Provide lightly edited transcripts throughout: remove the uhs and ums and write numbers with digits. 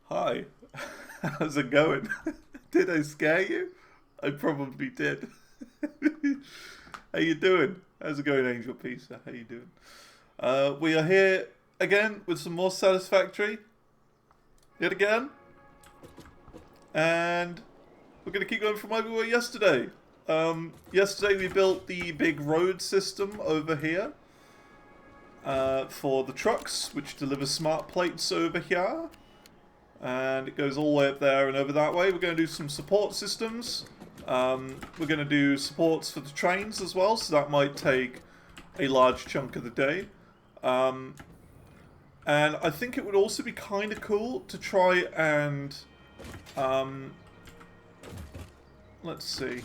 Hi, how's it going? Did I scare you? I probably did. How you doing? How's it going, Angel Pizza? How you doing? We are here again with some more Satisfactory. Yet again. And we're going to keep going from where we were yesterday. Yesterday we built the big road system over here. For the trucks, which deliver smart plates over here. And it goes all the way up there and over that way. We're going to do some support systems. We're going to do supports for the trains as well, so that might take a large chunk of the day. And I think it would also be kind of cool to try and... let's see.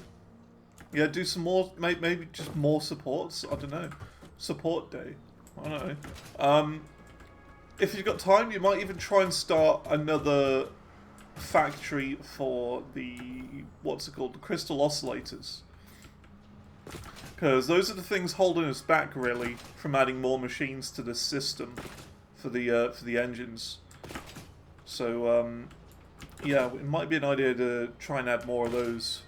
Yeah, do some more, maybe just more supports. I don't know. Support day. I don't know. If you've got time, you might even try and start another factory for the, what's it called, the crystal oscillators. Because those are the things holding us back, really, from adding more machines to this system for the engines. So, yeah, it might be an idea to try and add more of those.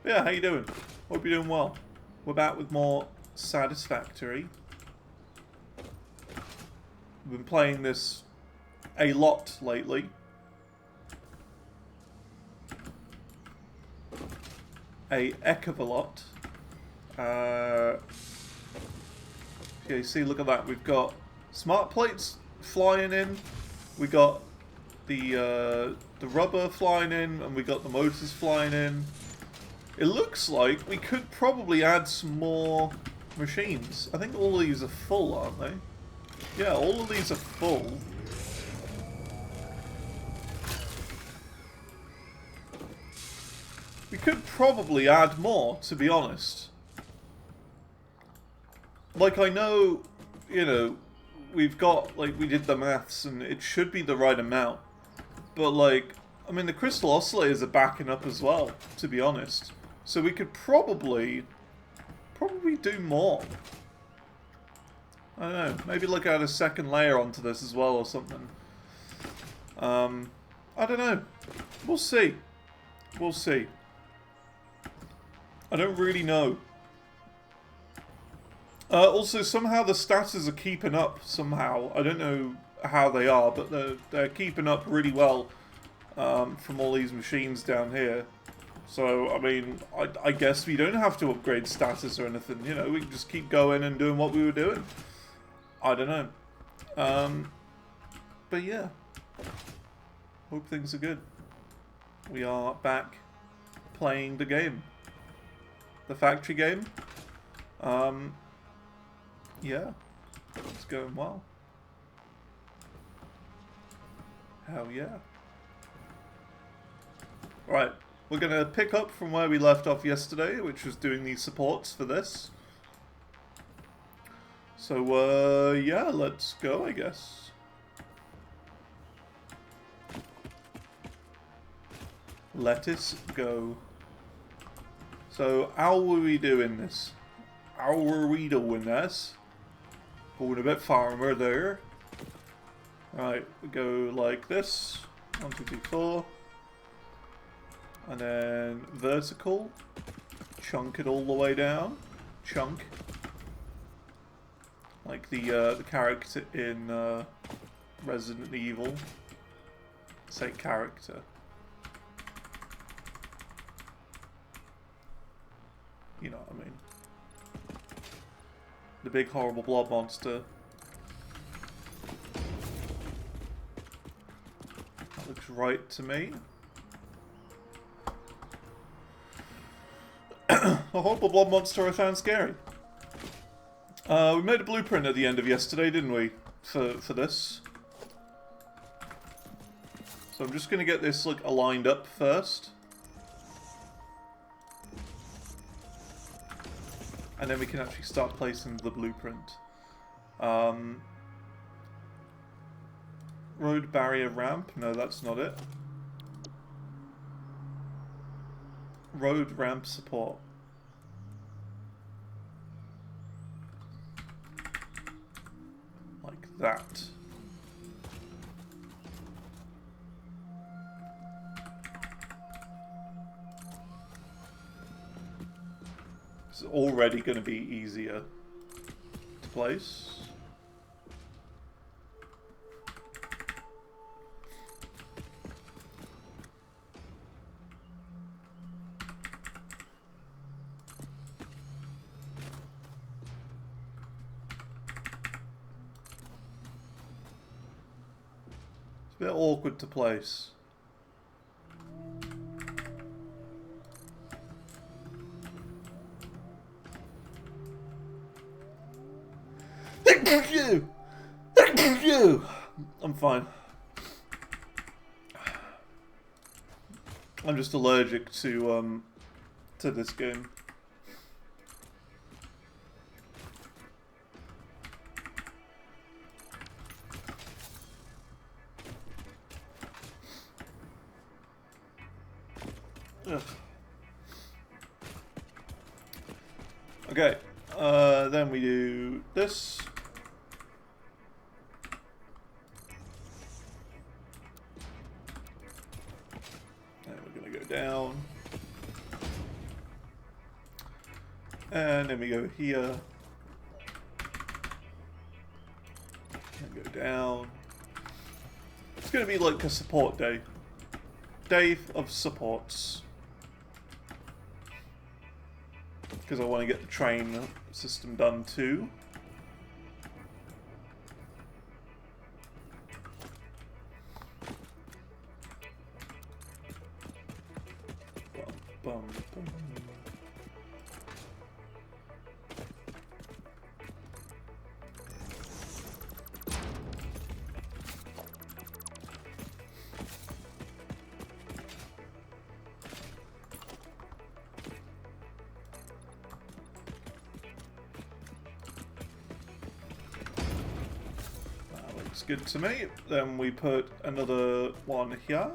But yeah, how you doing? Hope you're doing well. We're back with more Satisfactory. We've been playing this a lot lately. A heck of a lot. Yeah, you see, look at that. We've got smart plates flying in. We got the rubber flying in, and we got the motors flying in. It looks like we could probably add some more machines. I think all of these are full, aren't they? Yeah, all of these are full. We could probably add more, to be honest. Like, I know, you know, we've got, like, we did the maths and it should be the right amount. But, like, I mean, the crystal oscillators are backing up as well, to be honest. So we could probably do more. I don't know, maybe look at a second layer onto this as well or something. I don't know. We'll see. We'll see. I don't really know. Also, somehow the status are keeping up somehow. I don't know how they are, but they're keeping up really well from all these machines down here. So, I mean, I guess we don't have to upgrade status or anything. You know, we can just keep going and doing what we were doing. I don't know. But yeah. Hope things are good. We are back playing the game. The factory game. Yeah. It's going well. Hell yeah. Right. We're going to pick up from where we left off yesterday, which was doing these supports for this. So, yeah, let's go, I guess. Let us go. So, how were we doing this? How were we doing this? Going a bit farther there. Right, we go like this. 1, 2, 3, 4. And then vertical. Chunk it all the way down. Chunk. Like the character in Resident Evil. Say character. You know what I mean. The big horrible blob monster. That looks right to me. A horrible blob monster I found scary. We made a blueprint at the end of yesterday, didn't we? For this. So I'm just going to get this like aligned up first. And then we can actually start placing the blueprint. Road barrier ramp? No, that's not it. Road ramp support. Like that. It's already going to be easier to place. It's a bit awkward to place. I'm fine. I'm just allergic to this game. Ugh. Okay, then we do this. Down, and then we go here and go down. It's going to be like a support day. Day of supports, because I want to get the train system done too. Good to me. Then we put another one here.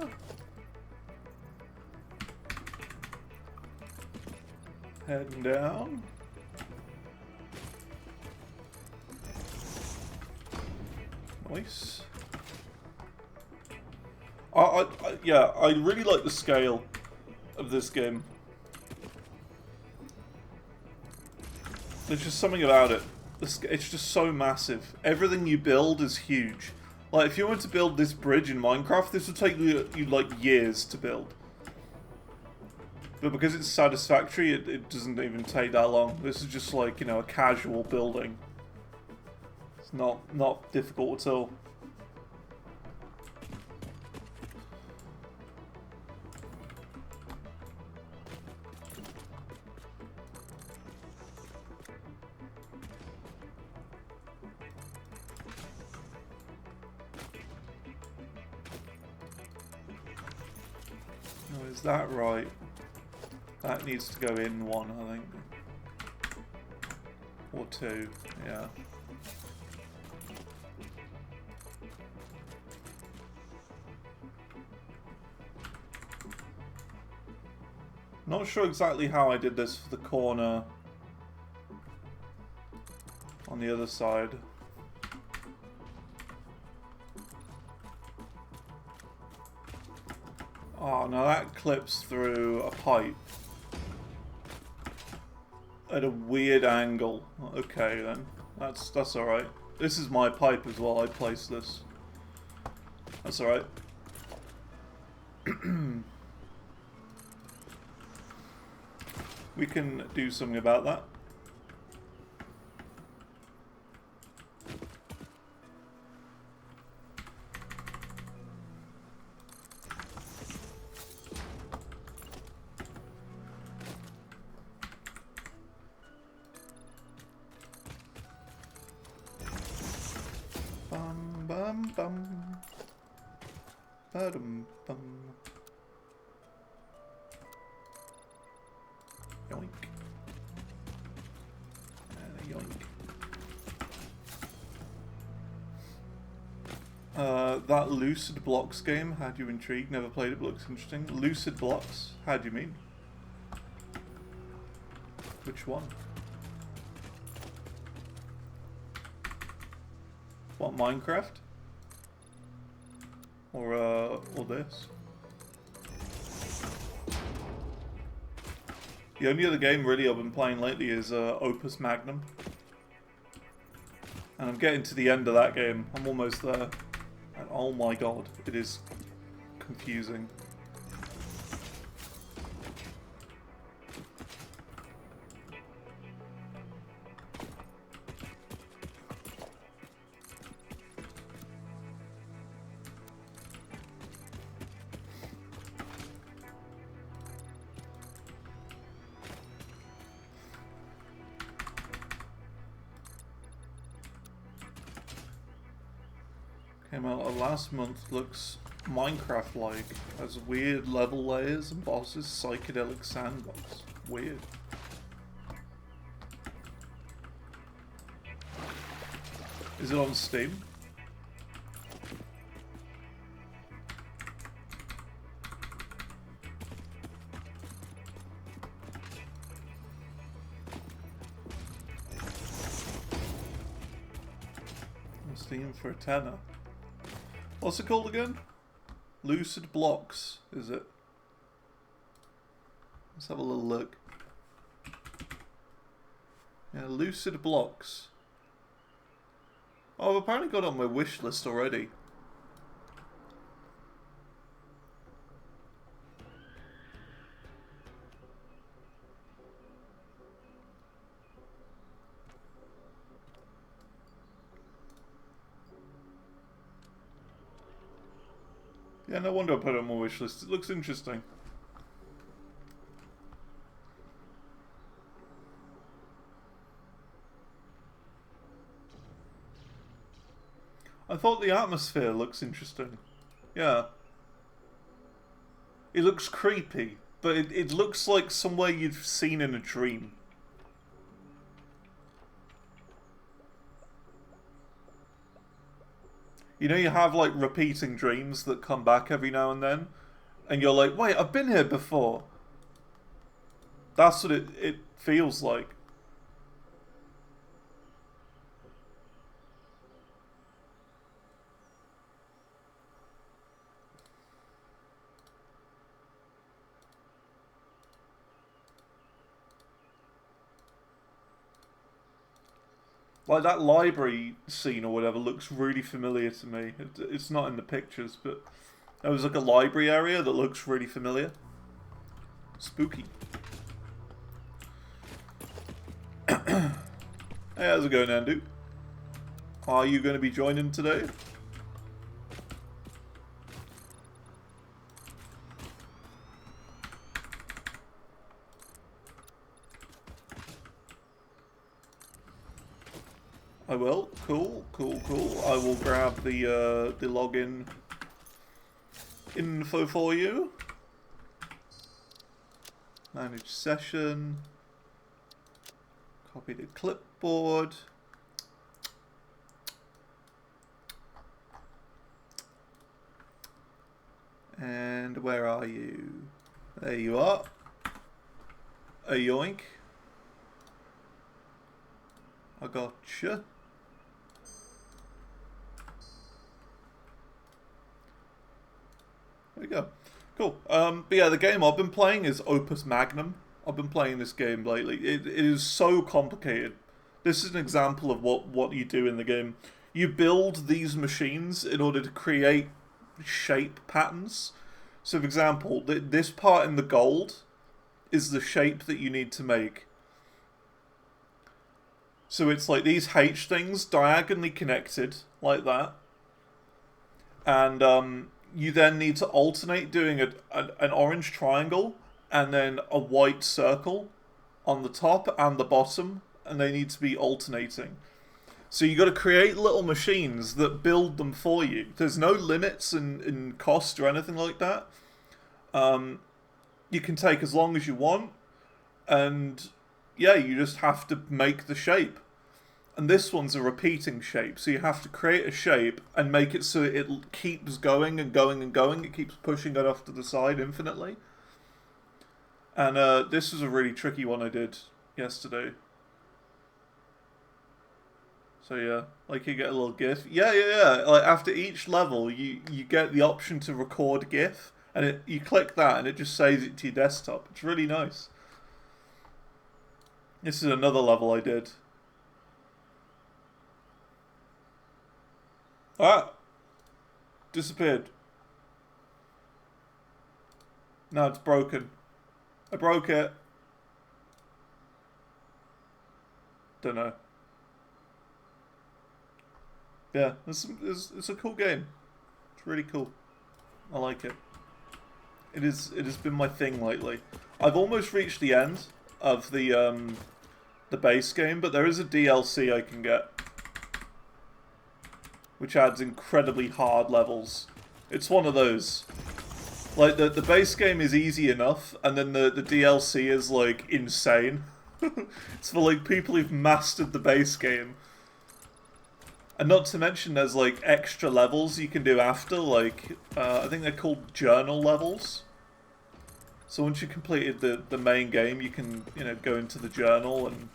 Heading down. Nice. Yeah, I really like the scale of this game. There's just something about it. It's just so massive. Everything you build is huge. Like, if you were to build this bridge in Minecraft, this would take you like years to build. But because it's Satisfactory, it doesn't even take that long. This is just like, you know, a casual building. It's not difficult at all. Is that right? That needs to go in one, I think. Or two, yeah. Not sure exactly how I did this for the corner on the other side. Oh, now that clips through a pipe at a weird angle. Okay, then. That's alright. This is my pipe as well. I placed this. That's alright. We can do something about that. Bum. Ba-dum bum. Yoink. And a yoink. That Lucid Blocks game had you intrigued. Never played it, but looks interesting. Lucid Blocks? How do you mean? Which one? What, Minecraft? Or this? The only other game really I've been playing lately is Opus Magnum. And I'm getting to the end of that game. I'm almost there. And oh my god, it is confusing. Came out last month, looks Minecraft-like, has weird level layers and bosses, psychedelic sandbox. Weird. Is it on Steam? On Steam for a tenner. What's it called again? Lucid Blocks, is it? Let's have a little look. Yeah, Lucid Blocks. Oh, I've apparently got it on my wish list already. Yeah, no wonder I put it on my wish list. It looks interesting. I thought the atmosphere looks interesting. Yeah. It looks creepy, but it looks like somewhere you've seen in a dream. You know, you have like repeating dreams that come back every now and then, and you're like, wait, I've been here before. That's what it feels like. Like, that library scene or whatever looks really familiar to me. It's not in the pictures, but there was like a library area that looks really familiar. Spooky. Hey, how's it going, Andu? Are you going to be joining today? I will. Cool, cool, cool. I will grab the login info for you. Manage session. Copy the clipboard. And where are you? There you are. A yoink. I gotcha. There we go. Cool. But yeah, the game I've been playing is Opus Magnum. I've been playing this game lately. It is so complicated. This is an example of what you do in the game. You build these machines in order to create shape patterns. So, for example, this part in the gold is the shape that you need to make. So it's like these H things diagonally connected, like that. And you then need to alternate doing an orange triangle and then a white circle on the top and the bottom, and they need to be alternating. So you got to create little machines that build them for you. There's no limits in cost or anything like that. You can take as long as you want, and yeah, you just have to make the shape. And this one's a repeating shape, so you have to create a shape and make it so it keeps going and going and going. It keeps pushing it off to the side infinitely. And this was a really tricky one I did yesterday. So yeah, like you get a little GIF. Yeah. Like after each level, you get the option to record GIF, and you click that, and it just saves it to your desktop. It's really nice. This is another level I did. Ah! Disappeared. No, it's broken. I broke it. Don't know. Yeah, it's a cool game. It's really cool. I like it. It has been my thing lately. I've almost reached the end of the base game, but there is a DLC I can get, which adds incredibly hard levels. It's one of those. Like, the base game is easy enough, and then the DLC is, like, insane. It's for, like, people who've mastered the base game. And not to mention there's, like, extra levels you can do after, like, I think they're called journal levels. So once you've completed the main game, you can, you know, go into the journal and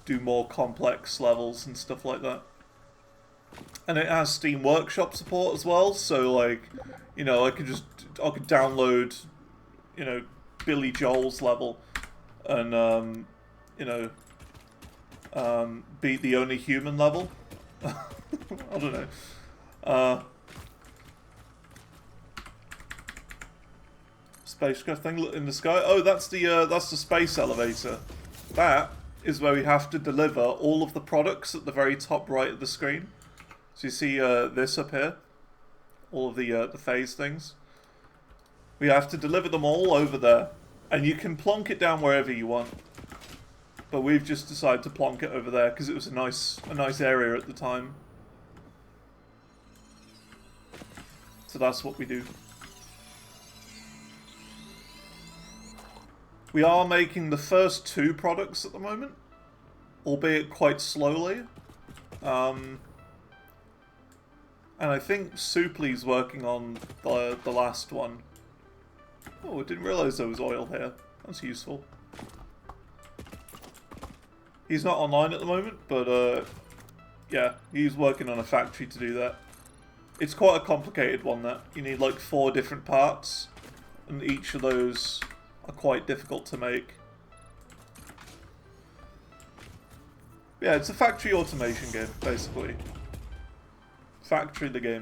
do more complex levels and stuff like that. And it has Steam Workshop support as well, so, like, you know, I could download, you know, Billy Joel's level and, you know, beat the only human level. I don't know. Spacecraft thing in the sky. Oh, that's the space elevator. That is where we have to deliver all of the products at the very top right of the screen. So you see this up here, all of the phase things. We have to deliver them all over there, and you can plonk it down wherever you want. But we've just decided to plonk it over there because it was a nice area at the time. So that's what we do. We are making the first 2 products at the moment, albeit quite slowly. And I think Suplee's working on the last one. Oh, I didn't realise there was oil here. That's useful. He's not online at the moment, but yeah, he's working on a factory to do that. It's quite a complicated one, that. You need like 4 different parts, and each of those are quite difficult to make. Yeah, it's a factory automation game, basically. Factory the game.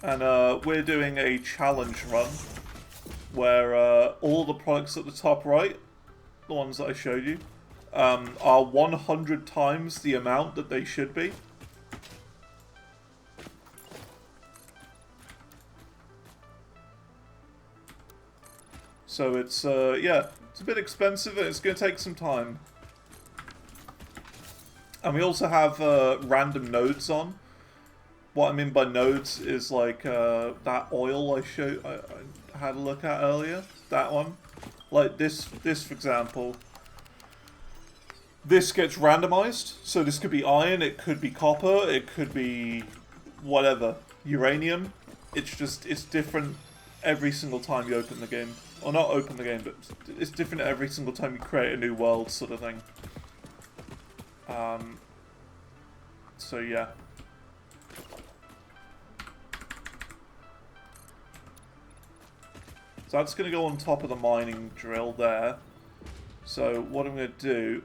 And we're doing a challenge run where all the products at the top right, the ones that I showed you, are 100 times the amount that they should be. So it's, yeah, it's a bit expensive and it's going to take some time. And we also have random nodes on. What I mean by nodes is like that oil I had a look at earlier. That one. Like this for example. This gets randomized. So this could be iron, it could be copper, it could be whatever. Uranium. It's different every single time you open the game. Or not open the game, but it's different every single time you create a new world sort of thing. So yeah. So that's going to go on top of the mining drill there. So what I'm going to do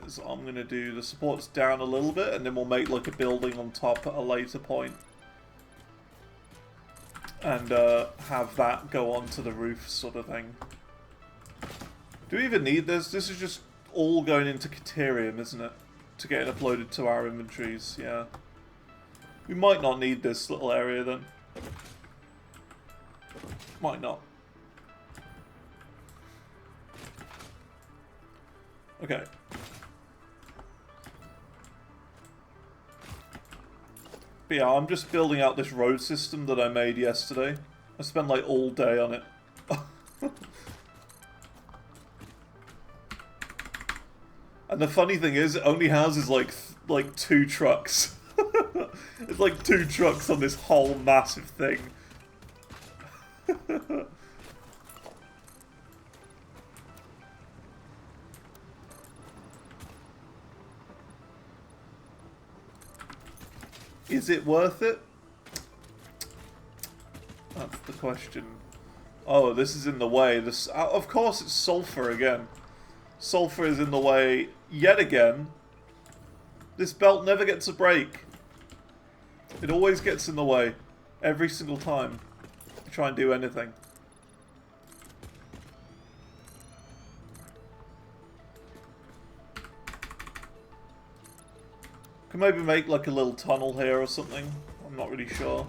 is I'm going to do the supports down a little bit, and then we'll make like a building on top at a later point. And have that go onto the roof sort of thing. Do we even need this? This is just all going into Caterium, isn't it? To get it uploaded to our inventories, yeah. We might not need this little area then. Might not. Okay. But yeah, I'm just building out this road system that I made yesterday. I spent like all day on it. And the funny thing is, it only houses like 2 trucks. It's like 2 trucks on this whole massive thing. Is it worth it? That's the question. Oh, this is in the way. This, of course, it's sulfur again. Sulfur is in the way yet again. This belt never gets a break. It always gets in the way. Every single time. I try and do anything. Can maybe make like a little tunnel here or something. I'm not really sure.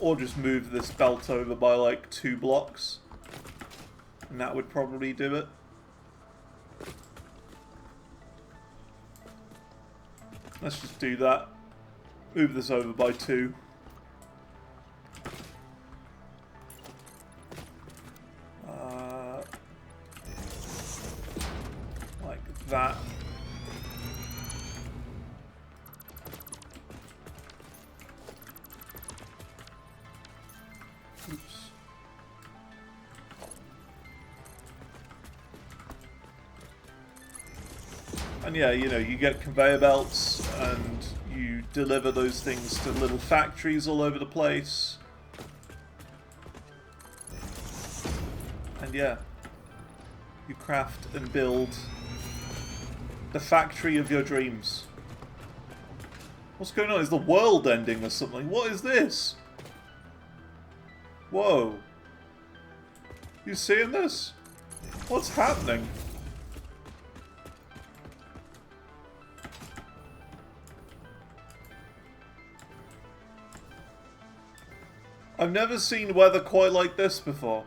Or just move this belt over by like 2 blocks. And that would probably do it. Let's just do that. Move this over by 2. Like that. Oops. And yeah, you know, you get conveyor belts and you deliver those things to little factories all over the place. And yeah, you craft and build the factory of your dreams. What's going on? Is the world ending or something? What is this? Whoa. You seeing this? What's happening? I've never seen weather quite like this before.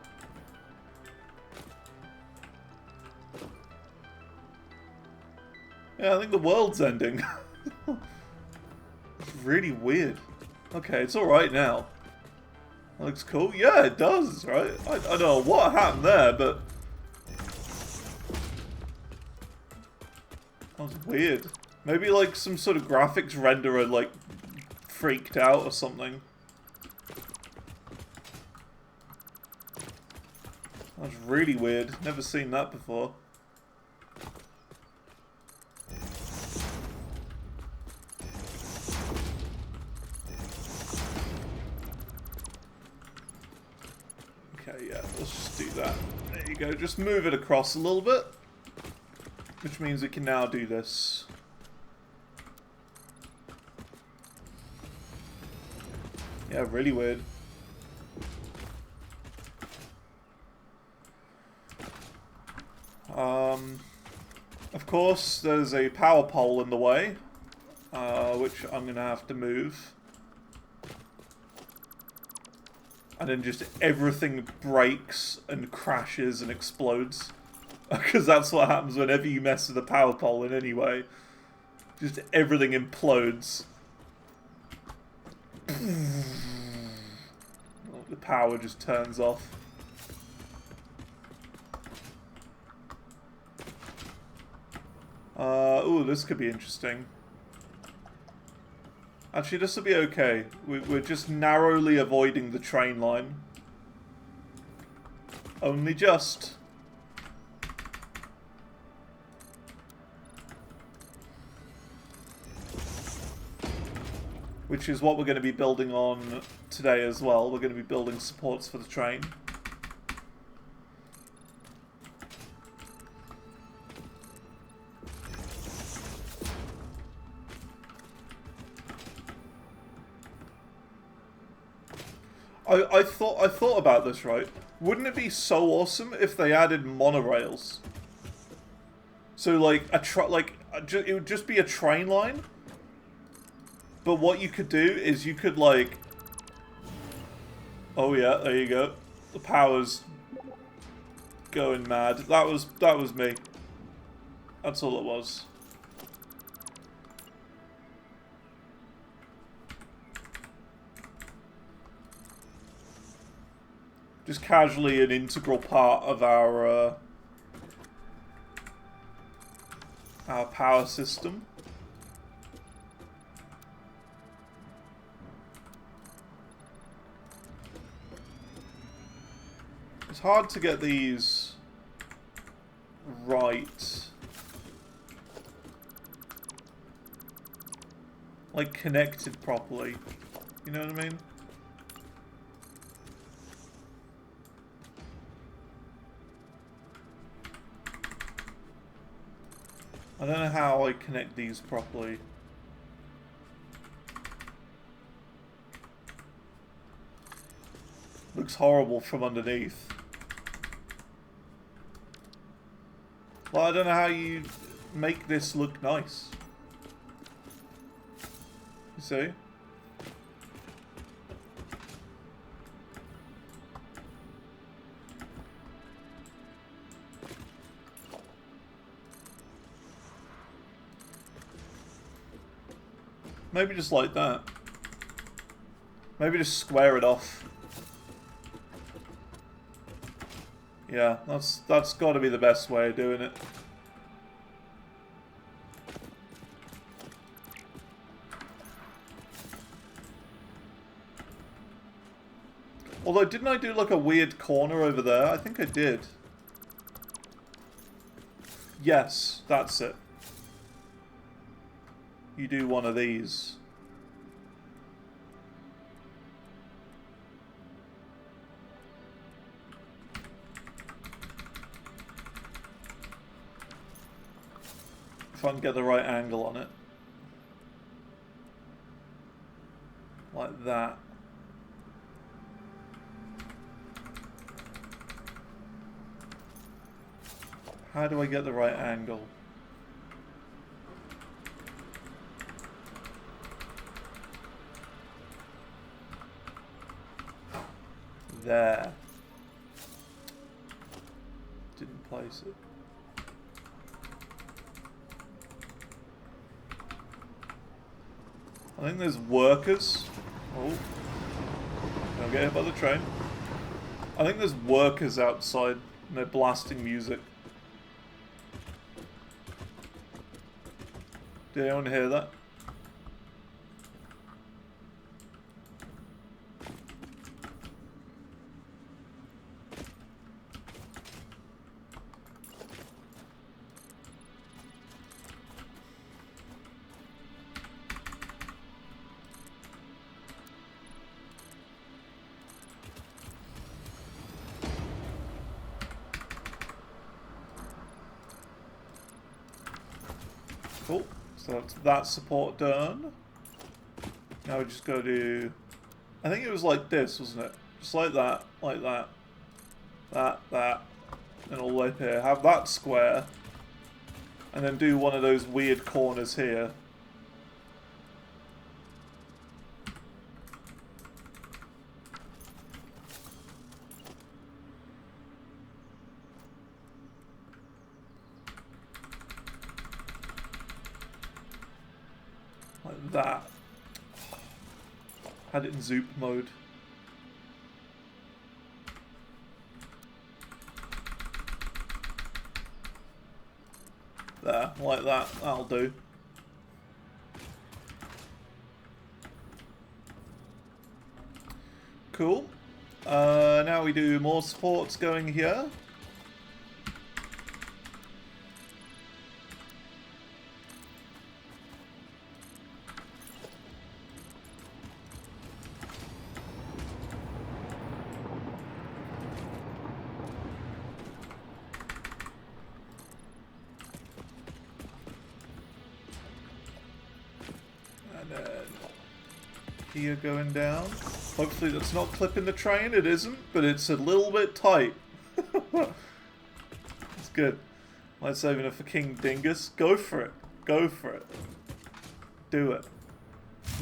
Yeah, I think the world's ending. It's really weird. Okay, it's alright now. That looks cool. Yeah, it does, right? I don't know what happened there, but... that was weird. Maybe like some sort of graphics renderer like freaked out or something. That was really weird. Never seen that before. Okay, yeah, let's just do that. There you go. Just move it across a little bit. Which means we can now do this. Yeah, really weird. Of course, there's a power pole in the way, which I'm going to have to move. And then just everything breaks and crashes and explodes. Because that's what happens whenever you mess with a power pole in any way. Just everything implodes. The power just turns off. Ooh, this could be interesting. Actually, this will be okay. We're just narrowly avoiding the train line. Only just. Which is what we're going to be building on today as well. We're going to be building supports for the train. I thought about this, right? Wouldn't it be so awesome if they added monorails? So like it would just be a train line. But what you could do is you could like... oh yeah, there you go. The power's going mad. That was me. That's all it was. Just casually an integral part of our power system. It's hard to get these right. like, connected properly. You know what I mean? I don't know how I connect these properly. Looks horrible from underneath. Well, I don't know how you make this look nice. You see? Maybe just like that. Maybe just square it off. Yeah, that's got to be the best way of doing it. Although, didn't I do like a weird corner over there? I think I did. Yes, that's it. You do one of these. If I can get the right angle on it. Like that. How do I get the right angle? There. Didn't place it. I think there's workers. Oh. Don't get hit by the train. I think there's workers outside and they're blasting music. Did anyone hear that? Cool. So that's that support done. Now we just go to... I think it was like this, wasn't it? Just like that, that, and all the way up here. Have that square. And then do one of those weird corners here. Like that. Had it in zoop mode. There, like that. That'll do. Cool. Now we do more supports going here. Here going down. Hopefully that's not clipping the train. It isn't, but it's a little bit tight. It's good. Light saving it for King Dingus. Go for it. Go for it. Do it.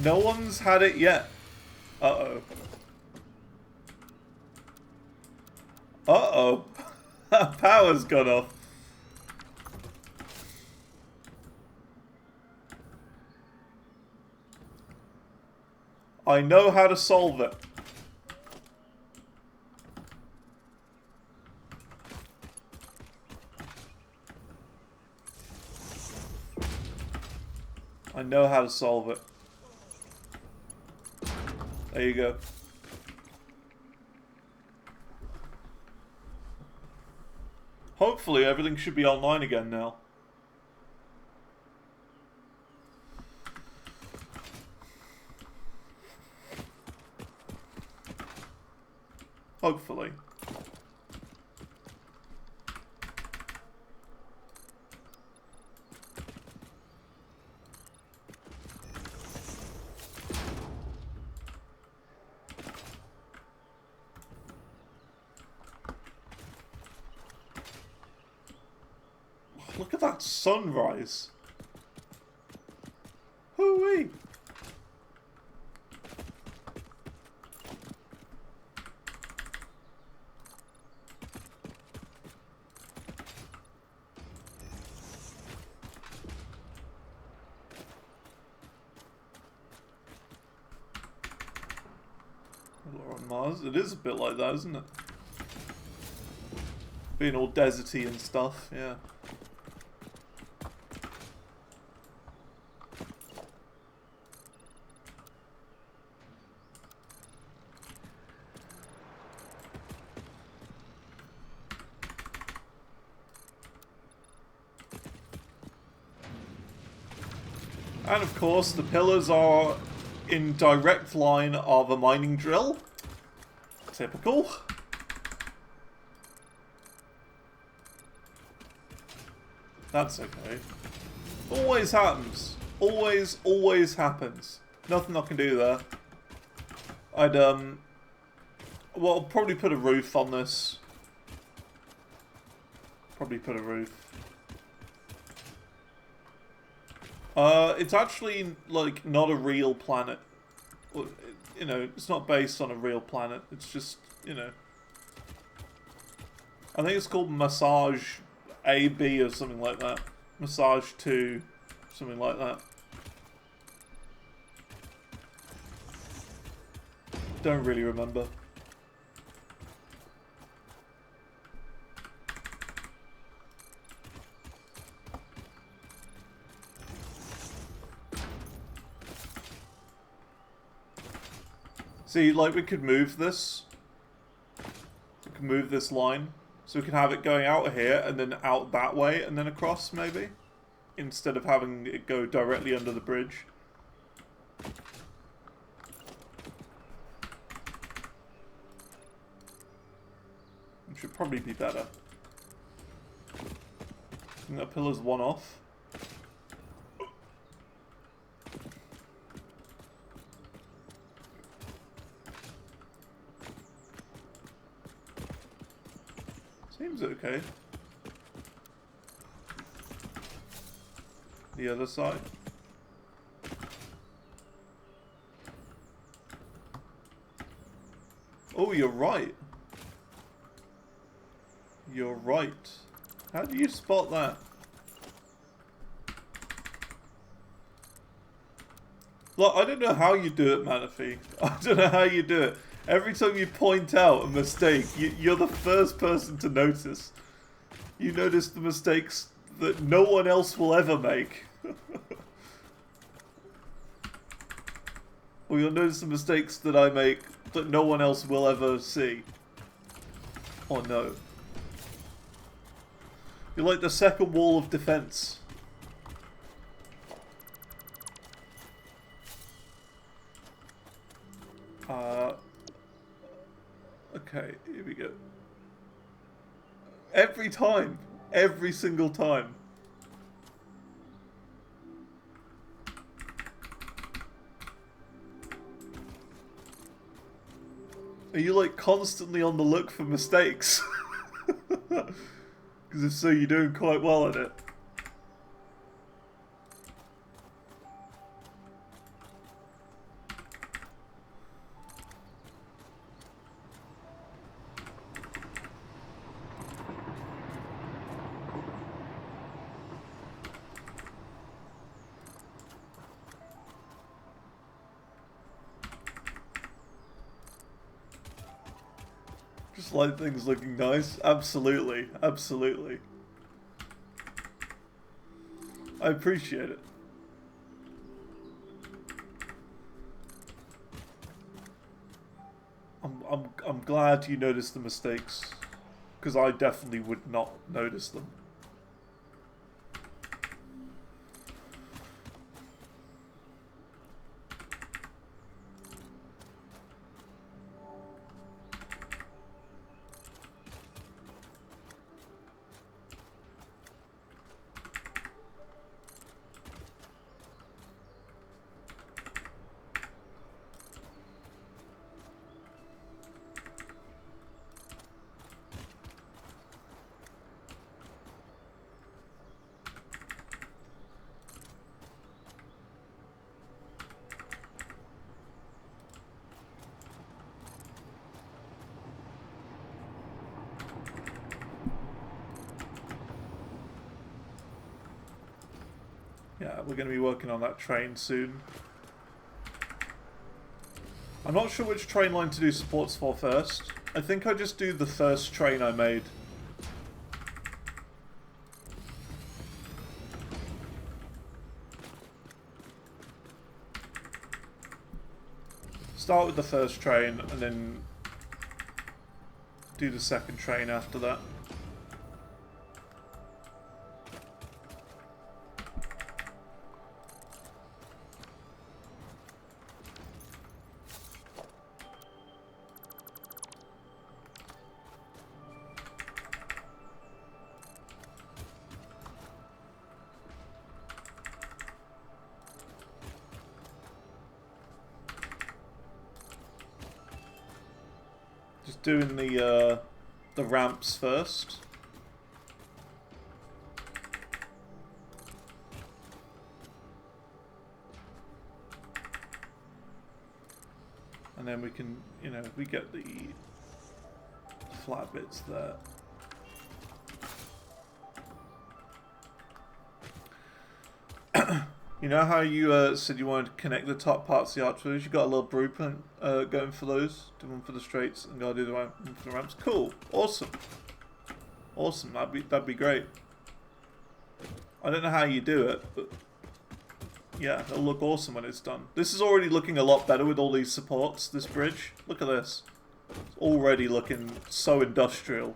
No one's had it yet. Uh-oh. Uh-oh. Power's gone off. I know how to solve it. I know how to solve it. There you go. Hopefully everything should be online again now. Hopefully. Look at that sunrise. Hoo-wee. On Mars, it is a bit like that, isn't it? Being all deserty and stuff, yeah. And of course, the pillars are in direct line of a mining drill. Typical. That's okay. Always happens. Always happens. Nothing I can do there. I'd, well, I'll probably put a roof on this. Probably put a roof. It's actually, like, not a real planet. You know, it's not based on a real planet. It's just, you know. I think it's called Massage AB or something like that. Massage 2, something like that. Don't really remember. See, like, we could move this. We could move this line. So we could have it going out here, and then out that way, and then across, maybe? Instead of having it go directly under the bridge. It should probably be better. I think that pillar's one off. Seems okay. The other side. Oh, you're right. You're right. How do you spot that? Look, I don't know how you do it, Manaphy. I don't know how you do it. Every time you point out a mistake, you're the first person to notice. You notice the mistakes that no one else will ever make. Or you'll notice the mistakes that I make that no one else will ever see. Or know. You're like the second wall of defense. Okay, here we go. Every time. Every single time. Are you like constantly on the look for mistakes? Because if so, you're doing quite well at it. Just like things looking nice. Absolutely. Absolutely. I appreciate it. I'm glad you noticed the mistakes. Because I definitely would not notice them. Yeah, we're going to be working on that train soon. I'm not sure which train line to do supports for first. I think I just do the first train I made. Start with the first train and then do the second train after that. Doing the ramps first. And then we can, you know, we get the flat bits there. You know how you said you wanted to connect the top parts of the archways? You got a little blueprint going for those. Do one for the straights and gotta do the one for the ramps. Cool, awesome, awesome. That'd be great. I don't know how you do it, but yeah, it'll look awesome when it's done. This is already looking a lot better with all these supports. This bridge, look at this. It's already looking so industrial.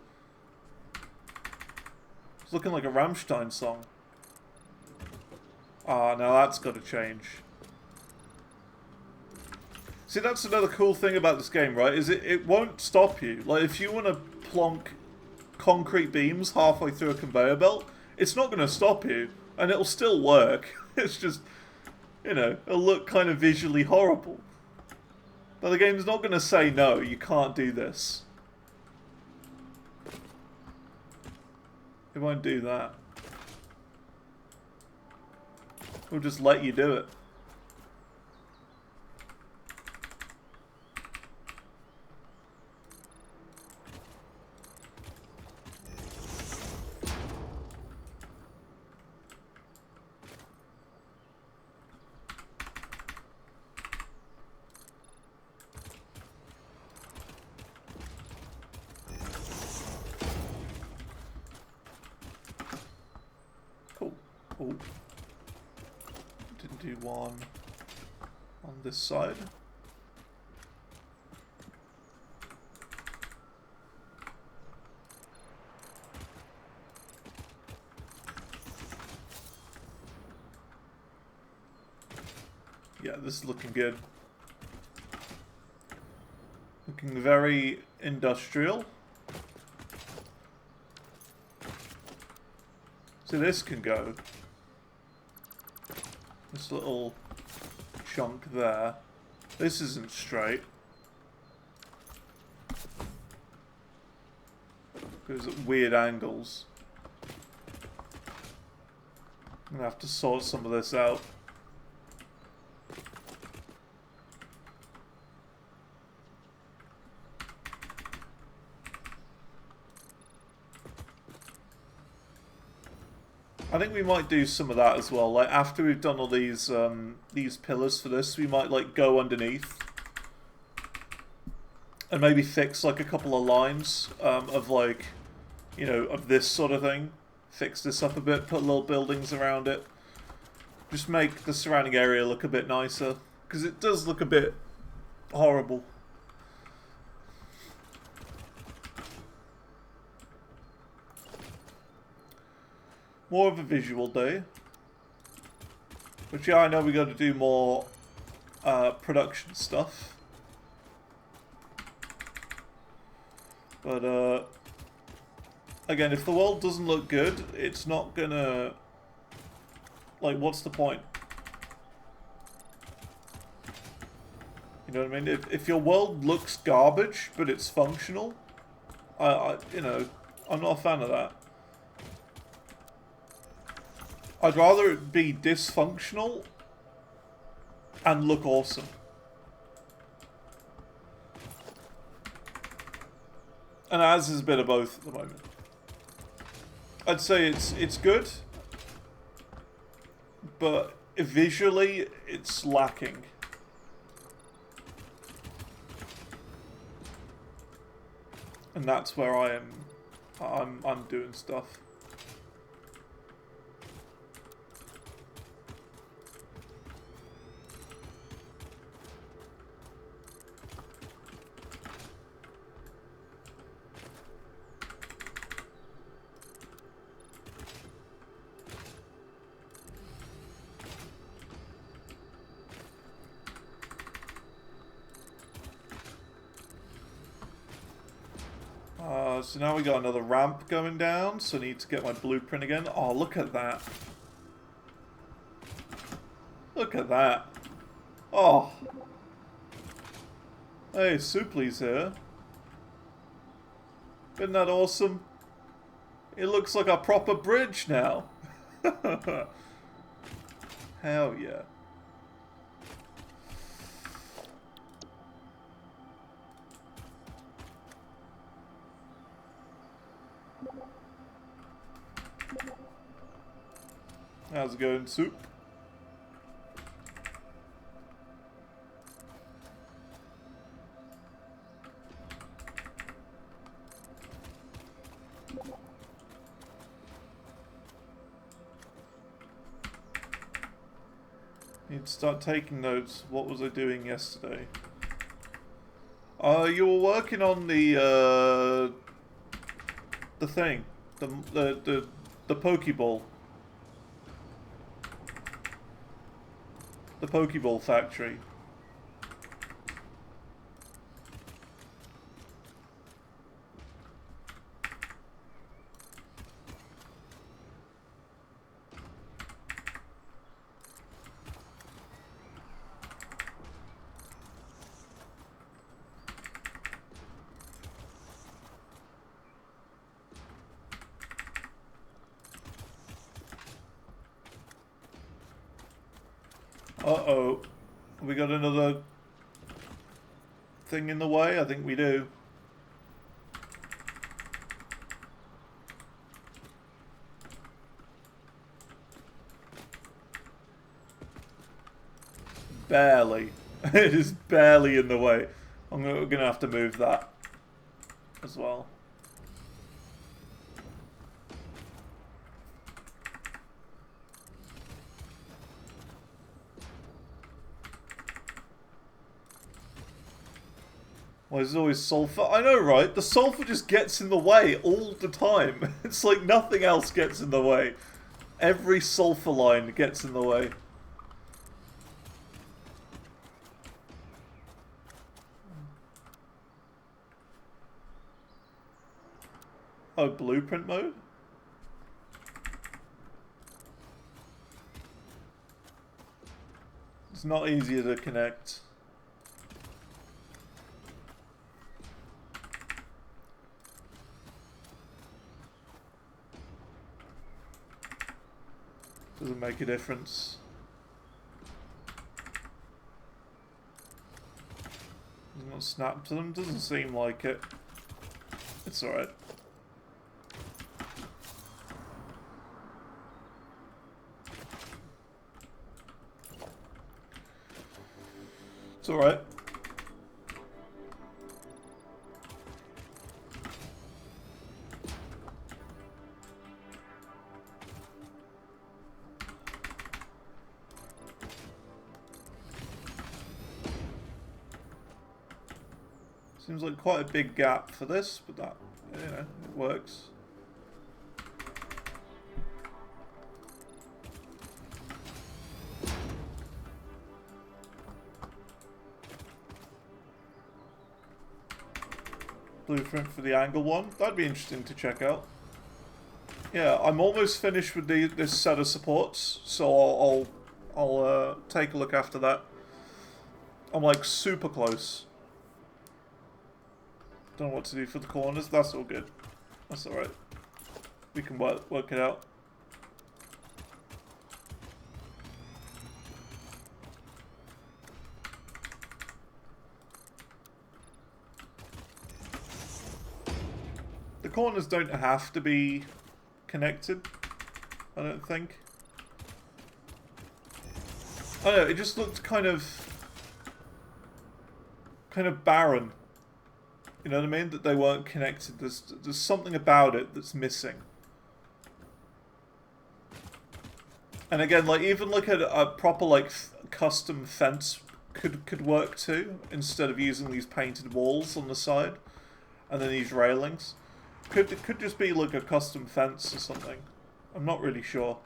It's looking like a Rammstein song. Ah, now that's got to change. See, that's another cool thing about this game, right? Is it won't stop you. Like, if you want to plonk concrete beams halfway through a conveyor belt, it's not going to stop you, and it'll still work. It's just, you know, it'll look kind of visually horrible. But the game's not going to say, no, you can't do this. It won't do that. We'll just let you do it. Cool. Oh. Didn't do one on this side. Yeah, this is looking good. Looking very industrial. So this can go. This little chunk there. This isn't straight. Goes at weird angles. I'm gonna have to sort some of this out. I think we might do some of that as well. Like after we've done all these pillars for this, we might like go underneath and maybe fix like a couple of lines of like, you know, of this sort of thing. Fix this up a bit, put little buildings around it. Just make the surrounding area look a bit nicer, because it does look a bit horrible. More of a visual day. But yeah, I know we got to do more production stuff. But again, if the world doesn't look good, it's not gonna... Like, what's the point? You know what I mean? If your world looks garbage, but it's functional, you know, I'm not a fan of that. I'd rather it be dysfunctional and look awesome. And ours is a bit of both at the moment. I'd say it's good, but visually it's lacking. And that's where I'm doing stuff. So now we got another ramp going down, so I need to get my blueprint again. Oh, look at that. Look at that. Oh. Hey, Supli's here. Isn't that awesome? It looks like a proper bridge now. Hell yeah. How's it going, Soup? Need to start taking notes. What was I doing yesterday? You were working on the thing, the Pokeball. The Pokeball factory. Uh-oh. We got another thing in the way? I think we do. Barely. It is barely in the way. We're gonna have to move that as well. Well, there's always sulfur. I know, right? The sulfur just gets in the way all the time. It's like nothing else gets in the way. Every sulfur line gets in the way. Oh, blueprint mode? It's not easier to connect. Doesn't make a difference. Does not snap to them? Doesn't seem like it. It's alright. It's alright. Seems like quite a big gap for this, but that, you know, it works. Blueprint for the angle one. That'd be interesting to check out. Yeah, I'm almost finished with this set of supports, so I'll take a look after that. I'm like super close. Don't know what to do for the corners. That's all good. That's alright. We can work it out. The corners don't have to be connected, I don't think. I don't know, it just looked kind of barren. You know what I mean? That they weren't connected. There's something about it that's missing. And again, like even like a proper like custom fence could work too, instead of using these painted walls on the side and then these railings. It could just be like a custom fence or something. I'm not really sure.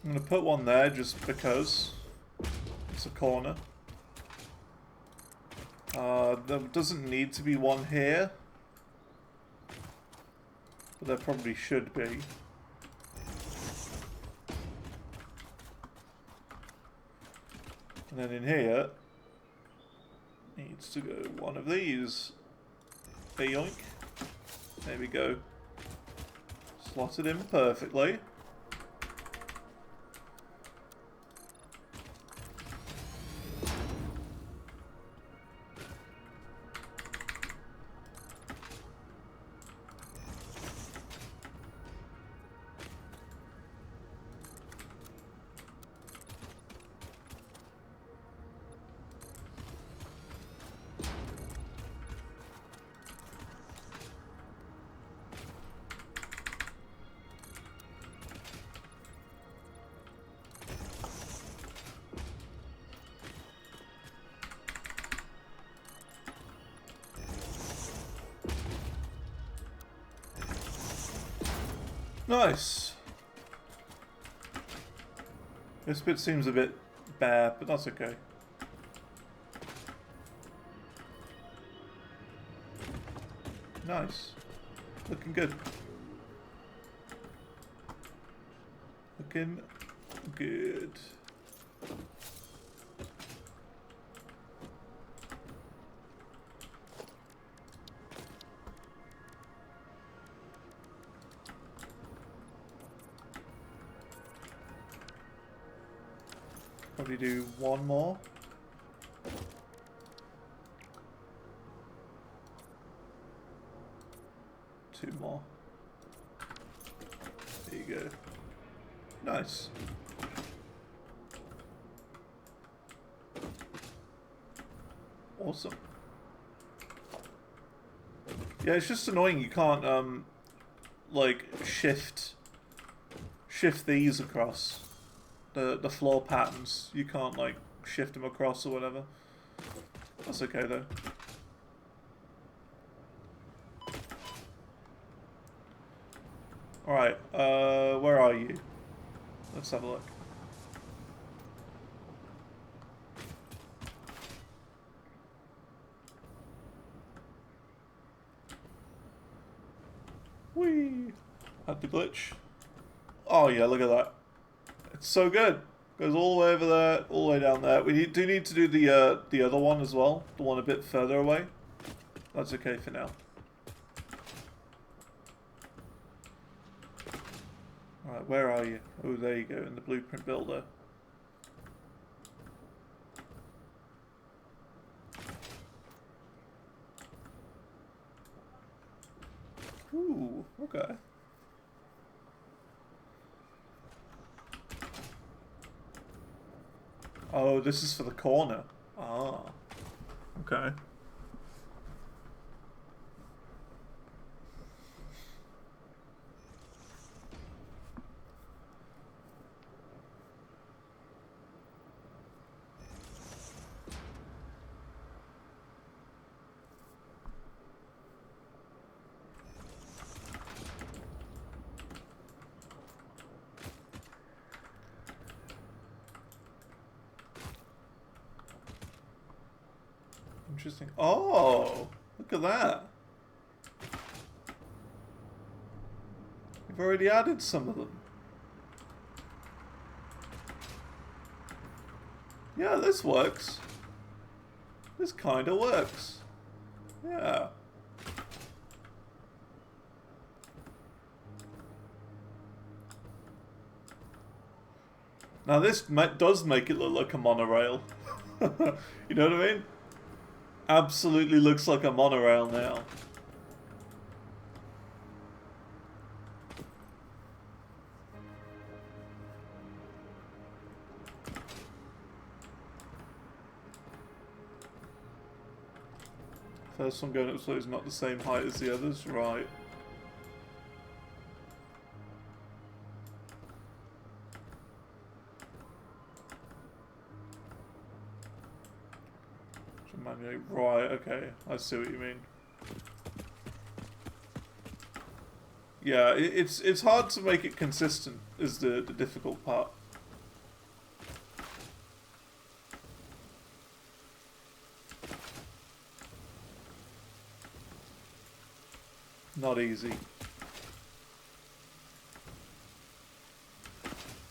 I'm going to put one there just because it's a corner. There doesn't need to be one here, but there probably should be. And then in here, needs to go one of these. Yoink. There we go. Slotted in perfectly. Nice. This bit seems a bit bare, but that's okay. Nice. Looking good. Looking good. Probably do one more. Two more. There you go. Nice. Awesome. Yeah, it's just annoying you can't like shift these across. The floor patterns, you can't like shift them across or whatever. That's okay though. Alright, where are you? Let's have a look. Whee! Had the glitch. Oh yeah, look at that. It's so good. Goes all the way over there, all the way down there. We do need to do the other one as well. The one a bit further away. That's okay for now. Alright, where are you? Oh, there you go, in the blueprint builder. Ooh, okay. Oh, this is for the corner. Ah. Okay. Interesting. Oh, look at that. You've already added some of them. Yeah, this works. This kind of works. Yeah. Now this does make it look like a monorail. You know what I mean? Absolutely looks like a monorail now. First one going up so it's not the same height as the others, right. Right, okay, I see what you mean. Yeah, it's hard to make it consistent is the difficult part. Not easy.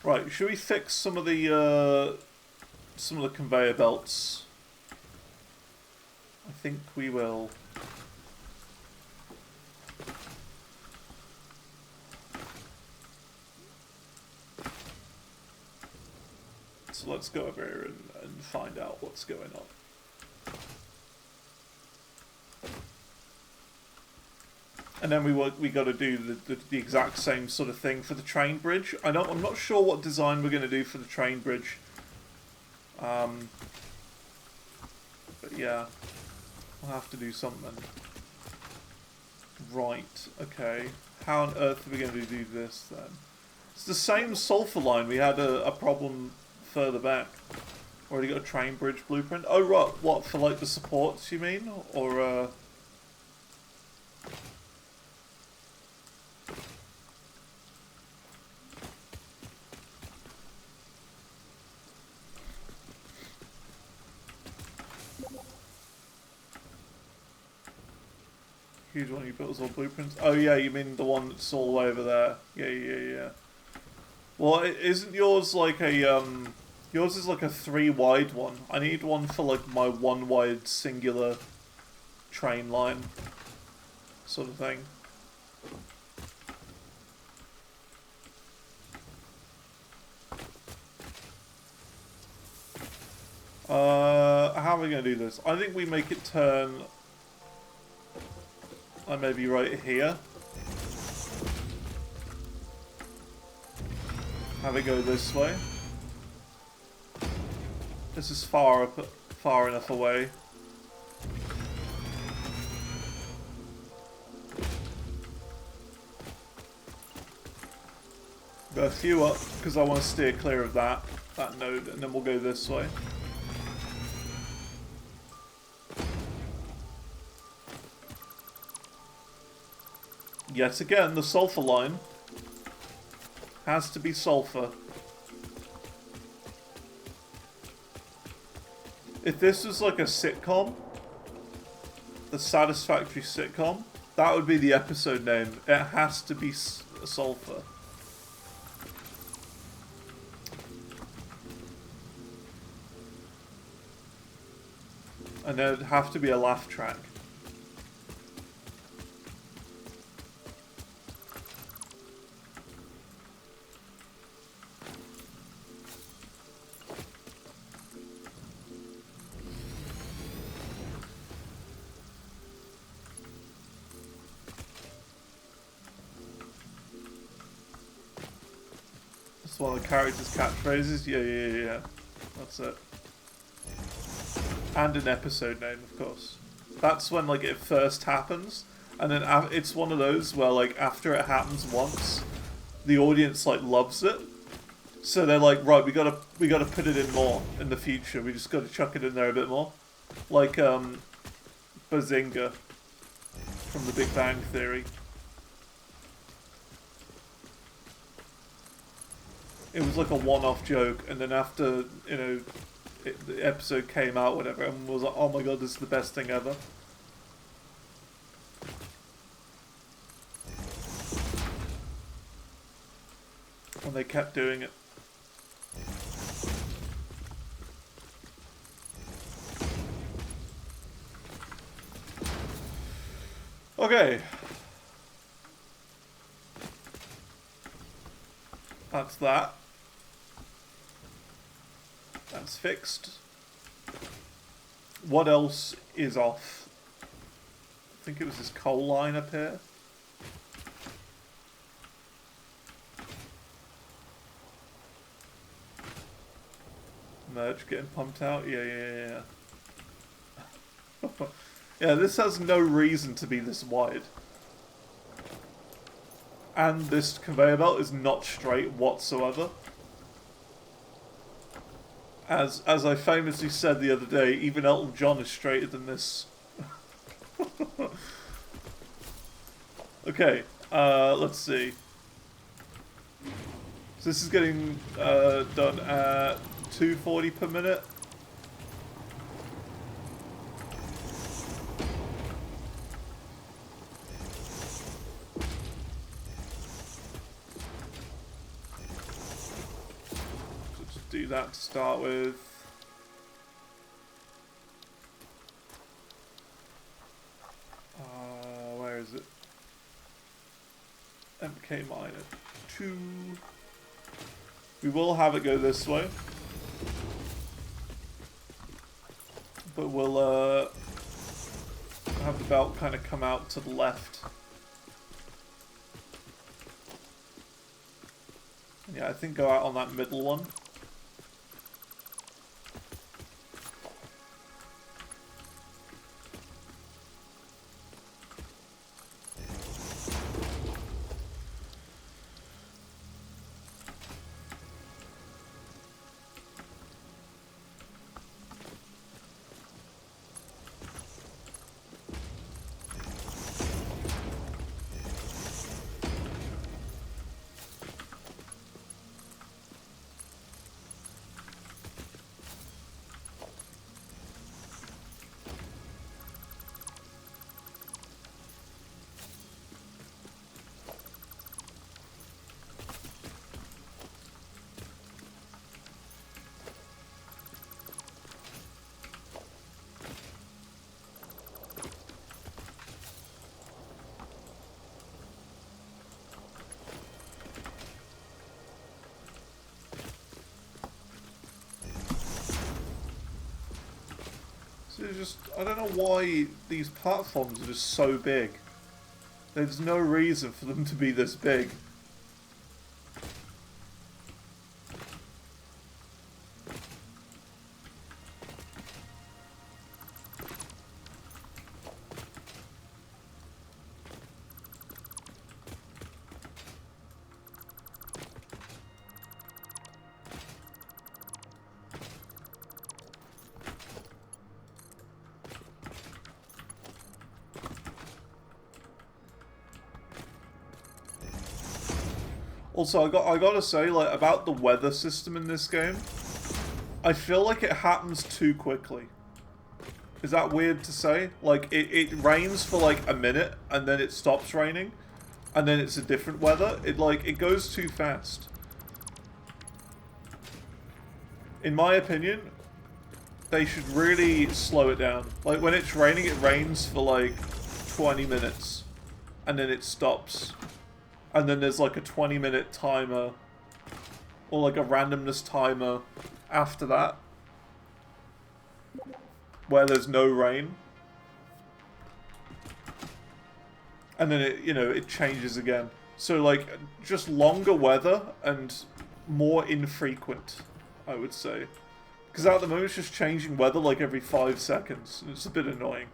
Right, should we fix some of the conveyor belts? I think we will. So let's go over here and find out what's going on. And then we got to do the exact same sort of thing for the train bridge. I'm not sure what design we're going to do for the train bridge. But yeah, we'll have to do something. Right. Okay. How on earth are we going to do this then? It's the same sulfur line. We had a problem further back. Already got a train bridge blueprint. Oh right. What, for like the supports? You mean, or? Huge one you built as all blueprints. Oh yeah, you mean the one that's all the way over there? Yeah. Well, isn't yours like a yours is like a 3 wide one. I need one for like my 1 wide singular train line sort of thing. How are we gonna do this? I think we make it turn. Maybe right here. Have it go this way. This is far enough away. Go a few up because I want to steer clear of that node, and then we'll go this way. Yet again, the sulfur line has to be sulfur. If this was like a sitcom, the Satisfactory sitcom, that would be the episode name. It has to be sulfur. And there'd have to be a laugh track. One of the characters' catchphrases. Yeah. That's it. And an episode name, of course. That's when like it first happens, and then it's one of those where like after it happens once, the audience like loves it, so they're like, right, we gotta put it in more in the future. We just gotta chuck it in there a bit more, like Bazinga from The Big Bang Theory. It was like a one-off joke, and then after, you know, the episode came out, whatever, and was like, oh my god, this is the best thing ever. And they kept doing it. Okay. That's that. That's fixed. What else is off? I think it was this coal line up here. Merge getting pumped out? Yeah. Yeah, this has no reason to be this wide. And this conveyor belt is not straight whatsoever. As I famously said the other day, even Elton John is straighter than this. Okay, let's see. So this is getting done at 240 per minute. Do that to start with. Where is it? MK minor 2. We will have it go this way, but we'll have the belt kind of come out to the left. Yeah, I think go out on that middle one. Just, I don't know why these platforms are just so big. There's no reason for them to be this big. Also, I gotta say, like, about the weather system in this game, I feel like it happens too quickly. Is that weird to say? Like, it rains for, like, a minute, and then it stops raining, and then it's a different weather. It goes too fast. In my opinion, they should really slow it down. Like, when it's raining, it rains for, like, 20 minutes, and then it stops. And then there's like a 20-minute timer, or like a randomness timer after that, where there's no rain. And then it, you know, it changes again. So like, just longer weather and more infrequent, I would say. Because at the moment it's just changing weather like every 5 seconds, and it's a bit annoying.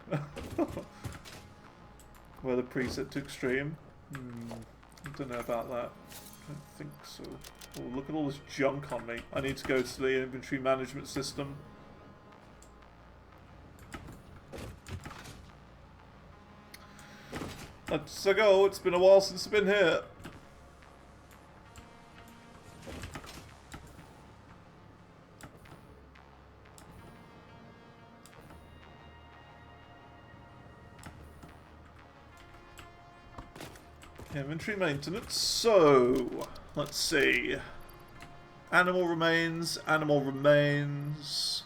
Weather preset to extreme. I don't know about that. I don't think so. Oh, look at all this junk on me. I need to go to the inventory management system. Let's go. It's been a while since I've been here. Inventory maintenance. So, let's see. Animal remains, animal remains.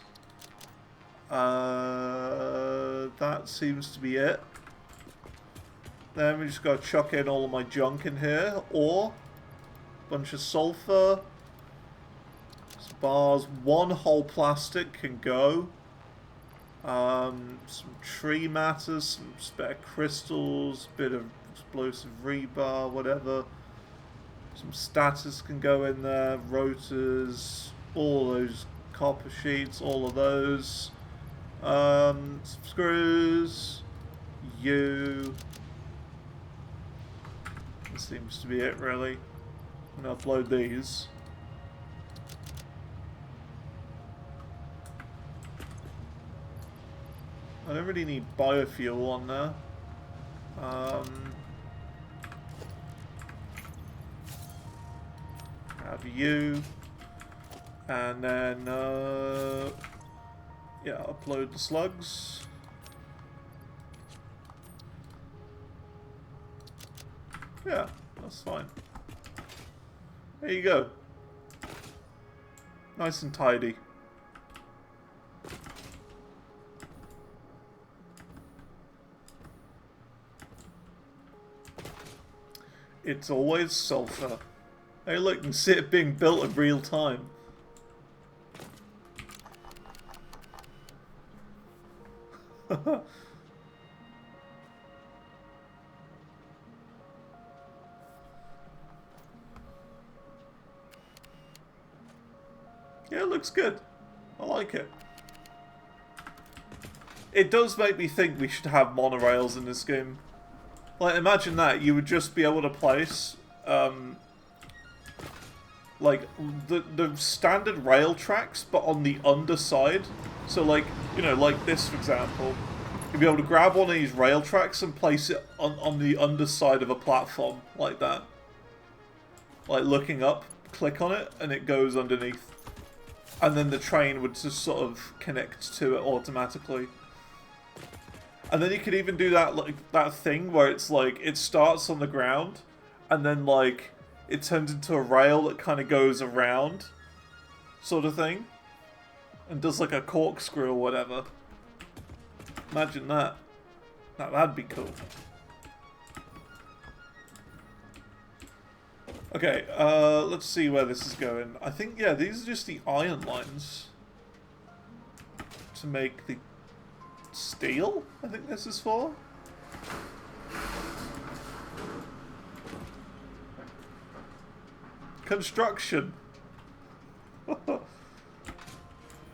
That seems to be it. Then we just gotta chuck in all of my junk in here. Ore. Bunch of sulfur. Some bars. One whole plastic can go. Some tree matter, some spare crystals, bit of explosive rebar, whatever. Some status can go in there, rotors, all those copper sheets, all of those. Some screws, That seems to be it, really. I'm gonna upload these. I don't really need biofuel on there. Have you. And then, yeah, upload the slugs. Yeah, that's fine. There you go. Nice and tidy. It's always sulfur. Hey look, you can see it being built in real time. Yeah, it looks good. I like it. It does make me think we should have monorails in this game. Like, imagine that. You would just be able to place, like, the standard rail tracks, but on the underside. So, like, you know, like this, for example. You'd be able to grab one of these rail tracks and place it on the underside of a platform, like that. Like, looking up, click on it, and it goes underneath. And then the train would just sort of connect to it automatically. And then you could even do that, like, that thing where it's like, it starts on the ground, and then, like, it turns into a rail that kind of goes around, sort of thing. And does, like, a corkscrew or whatever. Imagine that. That'd be cool. Okay, let's see where this is going. I think, yeah, these are just the iron lines. To make the steel, I think this is for. Construction.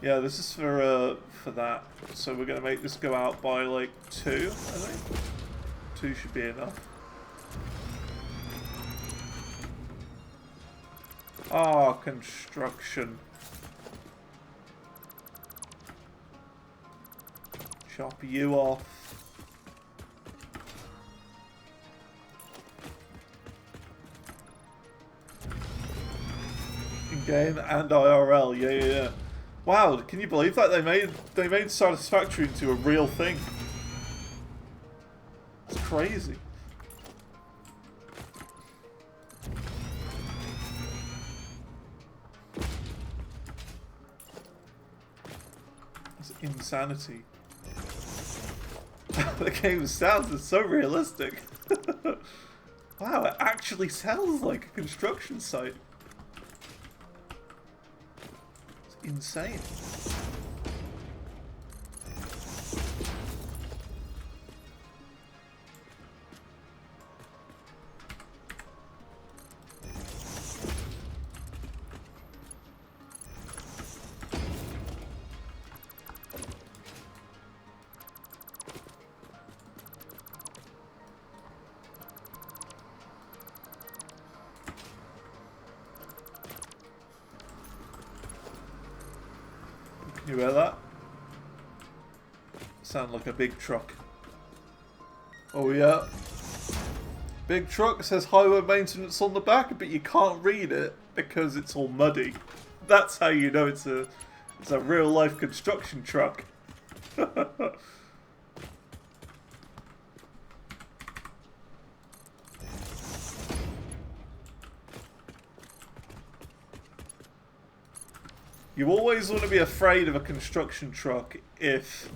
Yeah, this is for that. So we're gonna make this go out by like 2, I think. 2 should be enough. Ah, construction. Chop you off. In game and IRL, yeah. Wow, can you believe that they made Satisfactory into a real thing? It's crazy. It's insanity. The game sounds so realistic. Wow, it actually sounds like a construction site. It's insane. You hear that? Sound like a big truck. Oh yeah. Big truck says highway maintenance on the back, but you can't read it because it's all muddy. That's how you know it's a real life construction truck. You always want to be afraid of a construction truck if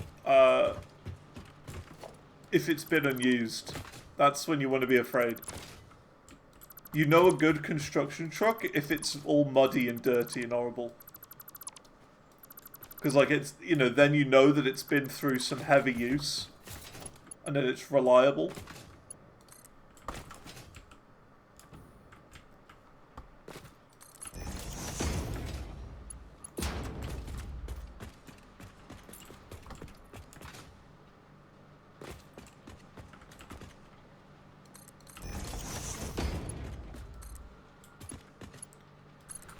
it's been unused. That's when you want to be afraid. You know a good construction truck if it's all muddy and dirty and horrible. Because, like, it's, you know, then you know that it's been through some heavy use. And that it's reliable.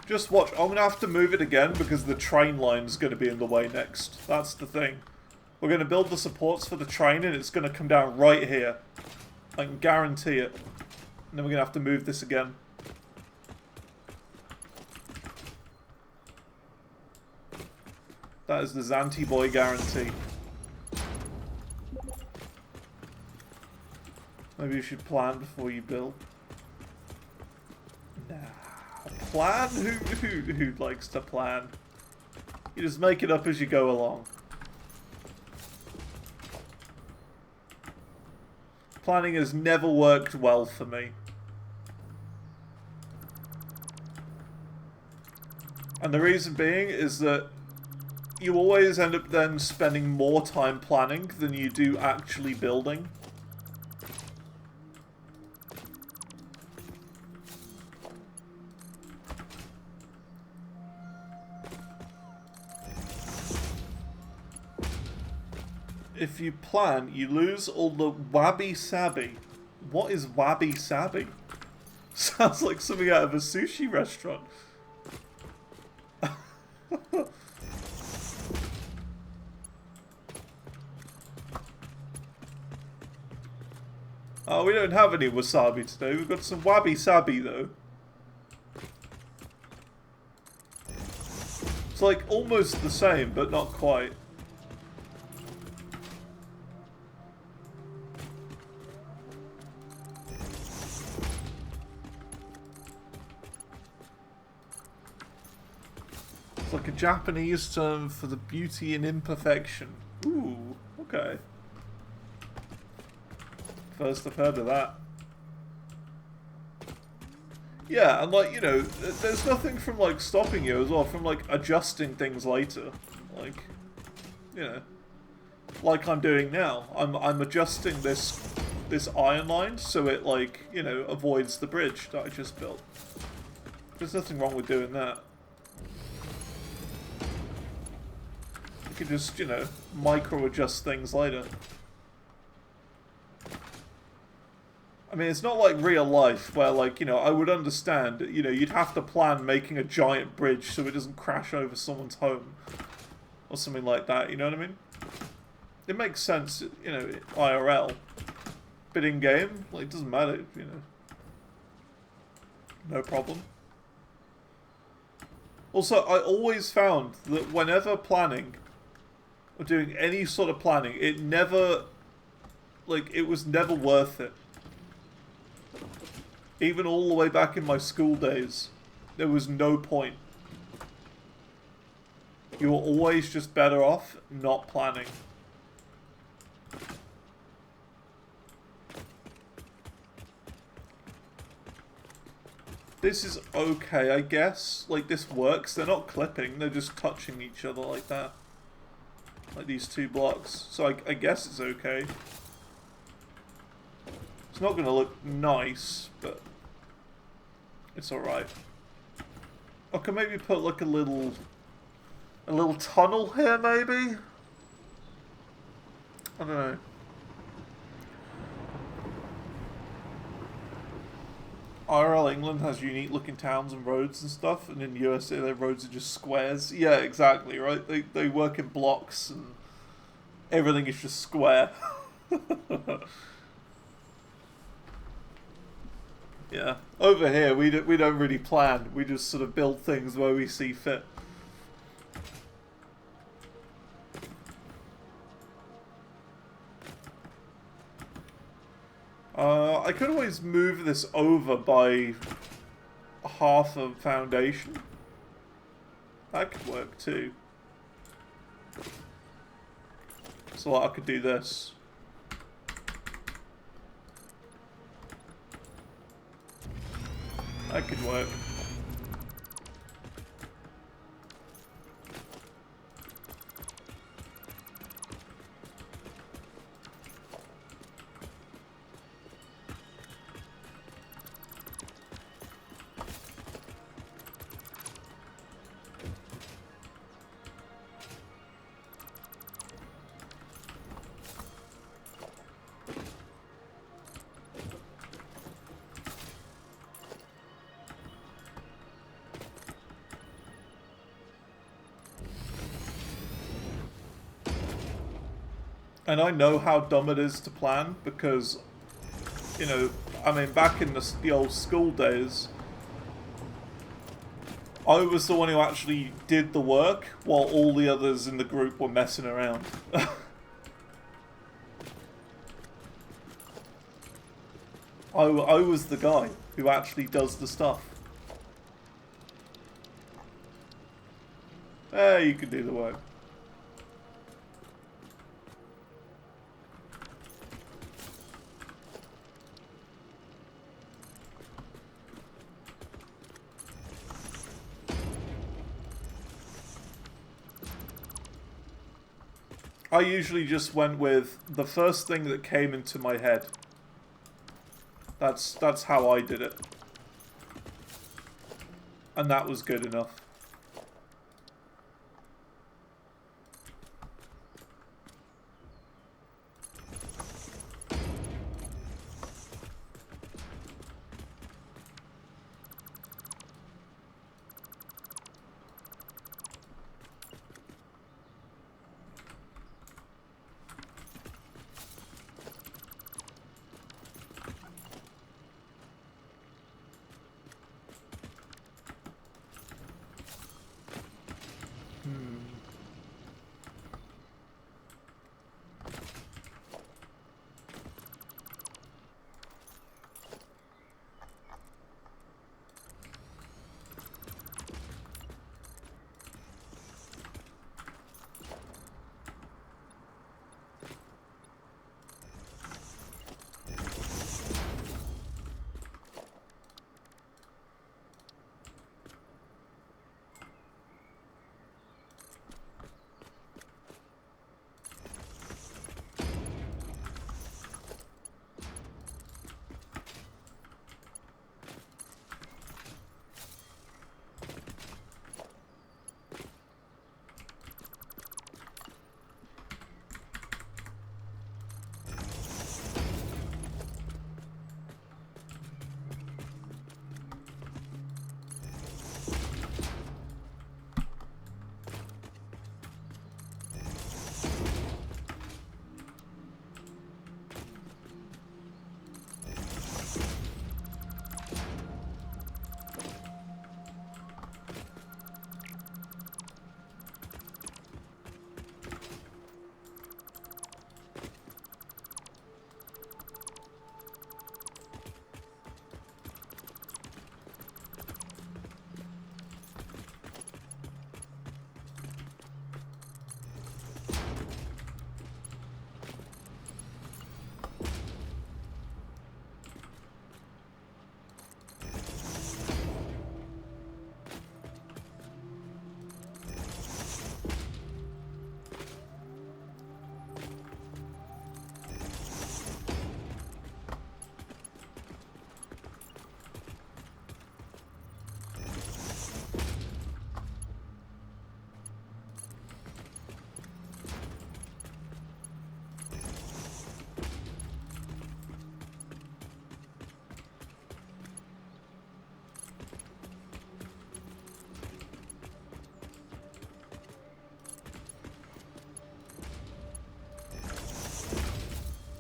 Just watch. I'm going to have to move it again because the train line's going to be in the way next. That's the thing. We're going to build the supports for the train and it's going to come down right here. I can guarantee it. And then we're going to have to move this again. That is the Zanti boy guarantee. Maybe you should plan before you build. Nah. Plan? Who likes to plan? You just make it up as you go along. Planning has never worked well for me. And the reason being is that you always end up then spending more time planning than you do actually building. If you plan, you lose all the wabi-sabi. What is wabi-sabi? Sounds like something out of a sushi restaurant. Oh, we don't have any wasabi today. We've got some wabi-sabi, though. It's like almost the same, but not quite. It's like a Japanese term for the beauty in imperfection. Ooh, okay. First I've heard of that. Yeah, and like, you know, there's nothing from like stopping you as well, from like adjusting things later. Like, you know, like I'm doing now. I'm adjusting this iron line so it, like, you know, avoids the bridge that I just built. There's nothing wrong with doing that. You can just, you know, micro adjust things later. I mean, it's not like real life where, like, you know, I would understand, you know, you'd have to plan making a giant bridge so it doesn't crash over someone's home. Or something like that, you know what I mean? It makes sense, you know, IRL. But in-game, like, it doesn't matter, you know. No problem. Also, I always found that whenever planning, or doing any sort of planning, it never, like, it was never worth it. Even all the way back in my school days, there was no point. You were always just better off not planning. This is okay, I guess. Like, this works. They're not clipping, they're just touching each other like that. Like these two blocks. So I guess it's okay. It's not going to look nice, but it's alright. I could maybe put like a little tunnel here, maybe? I don't know. IRL England has unique looking towns and roads and stuff, and in USA their roads are just squares. Yeah, exactly, right? They work in blocks and everything is just square. Yeah. Over here we don't really plan. We just sort of build things where we see fit. I could always move this over by half a foundation. That could work too. So I could do this. That could work. And I know how dumb it is to plan because, you know, I mean, back in the old school days, I was the one who actually did the work while all the others in the group were messing around. I was the guy who actually does the stuff. You can do the work. I usually just went with the first thing that came into my head. That's how I did it. And that was good enough.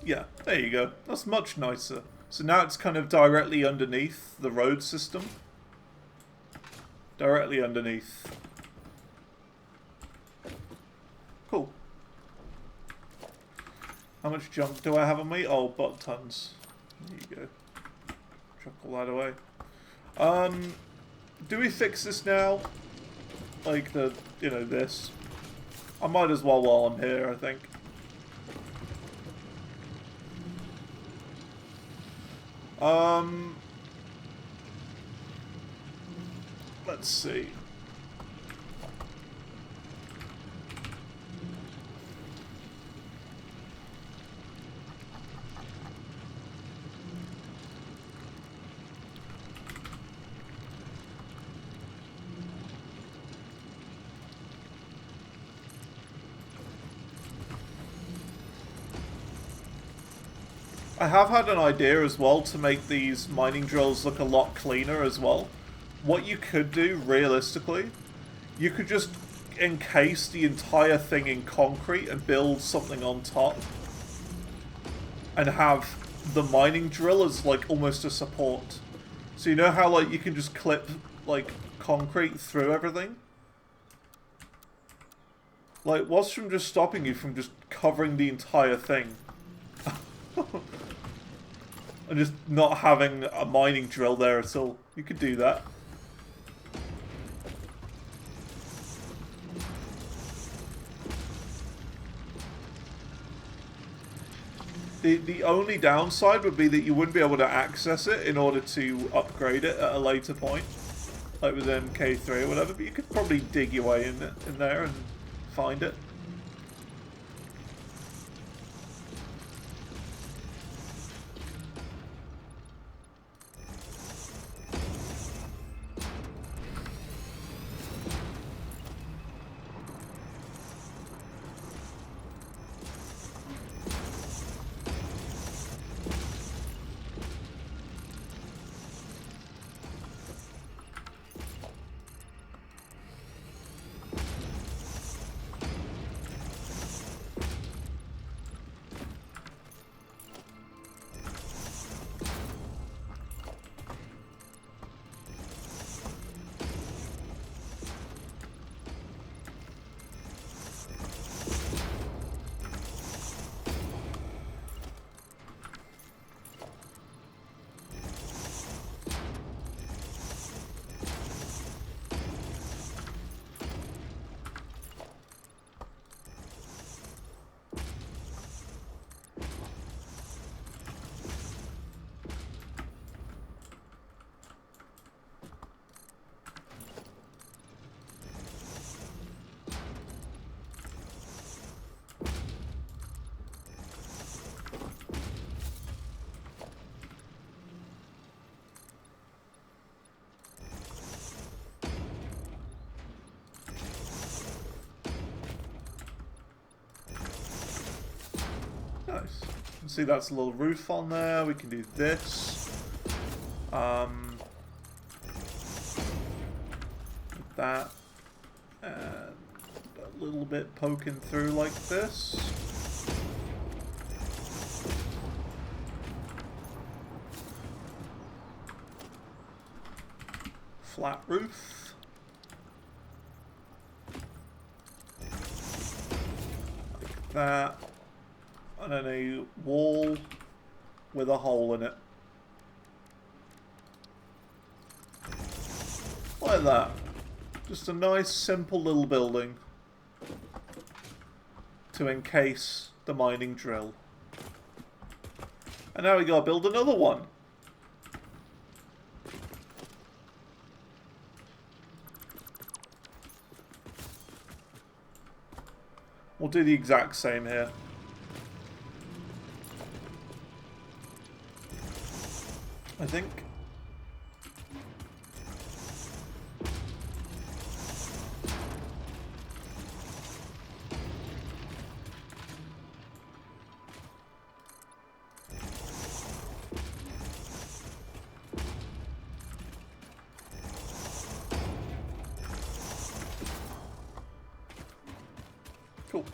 Yeah, there you go. That's much nicer. So now it's kind of directly underneath the road system. Directly underneath. Cool. How much junk do I have on me? Oh, butt tons. There you go. Chuck all that away. Do we fix this now? Like the, you know, this. I might as well while I'm here, I think. Let's see. I have had an idea as well to make these mining drills look a lot cleaner as well. What you could do, realistically, you could just encase the entire thing in concrete and build something on top. And have the mining drill as, like, almost a support. So you know how, like, you can just clip, like, concrete through everything? Like, what's from just stopping you from just covering the entire thing? And just not having a mining drill there at all. You could do that. The only downside would be that you wouldn't be able to access it in order to upgrade it at a later point. Like with MK3 or whatever, but you could probably dig your way in there and find it. Nice. You can see that's a little roof on there. We can do this. That. And a little bit poking through like this. Flat roof. Like that. And then a wall with a hole in it. Like that. Just a nice, simple little building to encase the mining drill. And now we gotta build another one. We'll do the exact same here. I think. Cool.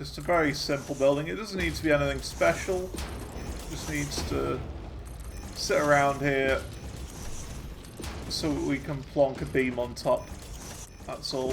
Just a very simple building. It doesn't need to be anything special. Just needs to sit around here so we can plonk a beam on top. That's all.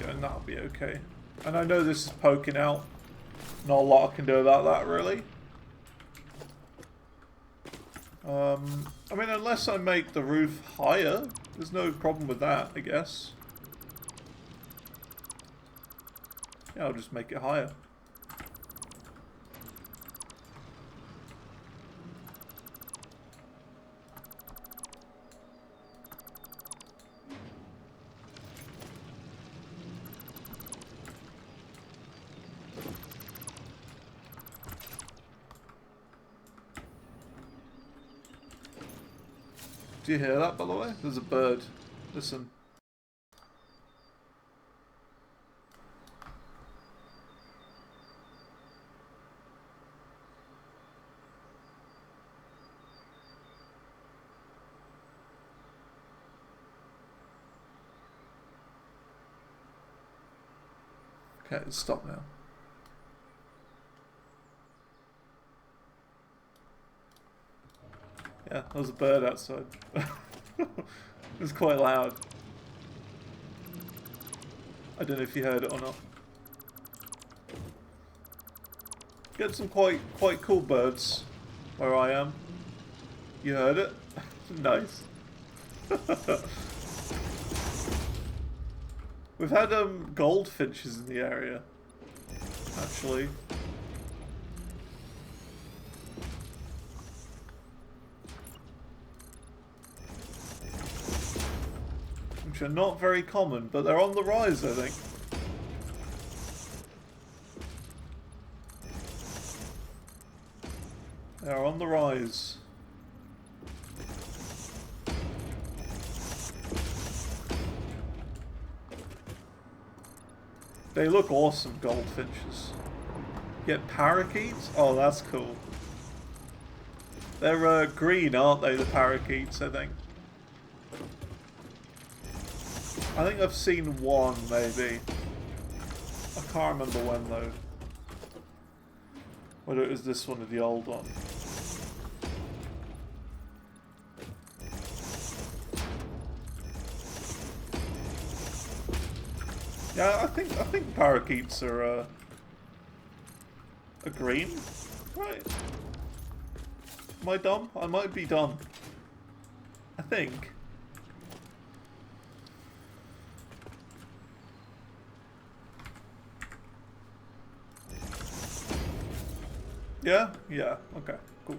And that'll be okay. And I know this is poking out. Not a lot I can do about that, really. I mean, unless I make the roof higher, there's no problem with that, I guess. Yeah, I'll just make it higher. Do you hear that, by the way? There's a bird. Listen. Okay, it's stopped now. Yeah, there was a bird outside. It was quite loud. I don't know if you heard it or not. Get some quite cool birds where I am. You heard it? Nice. We've had goldfinches in the area, actually. Which are not very common, but they're on the rise, I think. They're on the rise. They look awesome, goldfinches. Get parakeets? Oh, that's cool. They're green, aren't they, the parakeets, I think? I think I've seen one, maybe. I can't remember when, though. Whether it was this one or the old one. Yeah, I think parakeets are green, right? Am I dumb? I might be dumb. I think. Yeah? Yeah, okay, cool.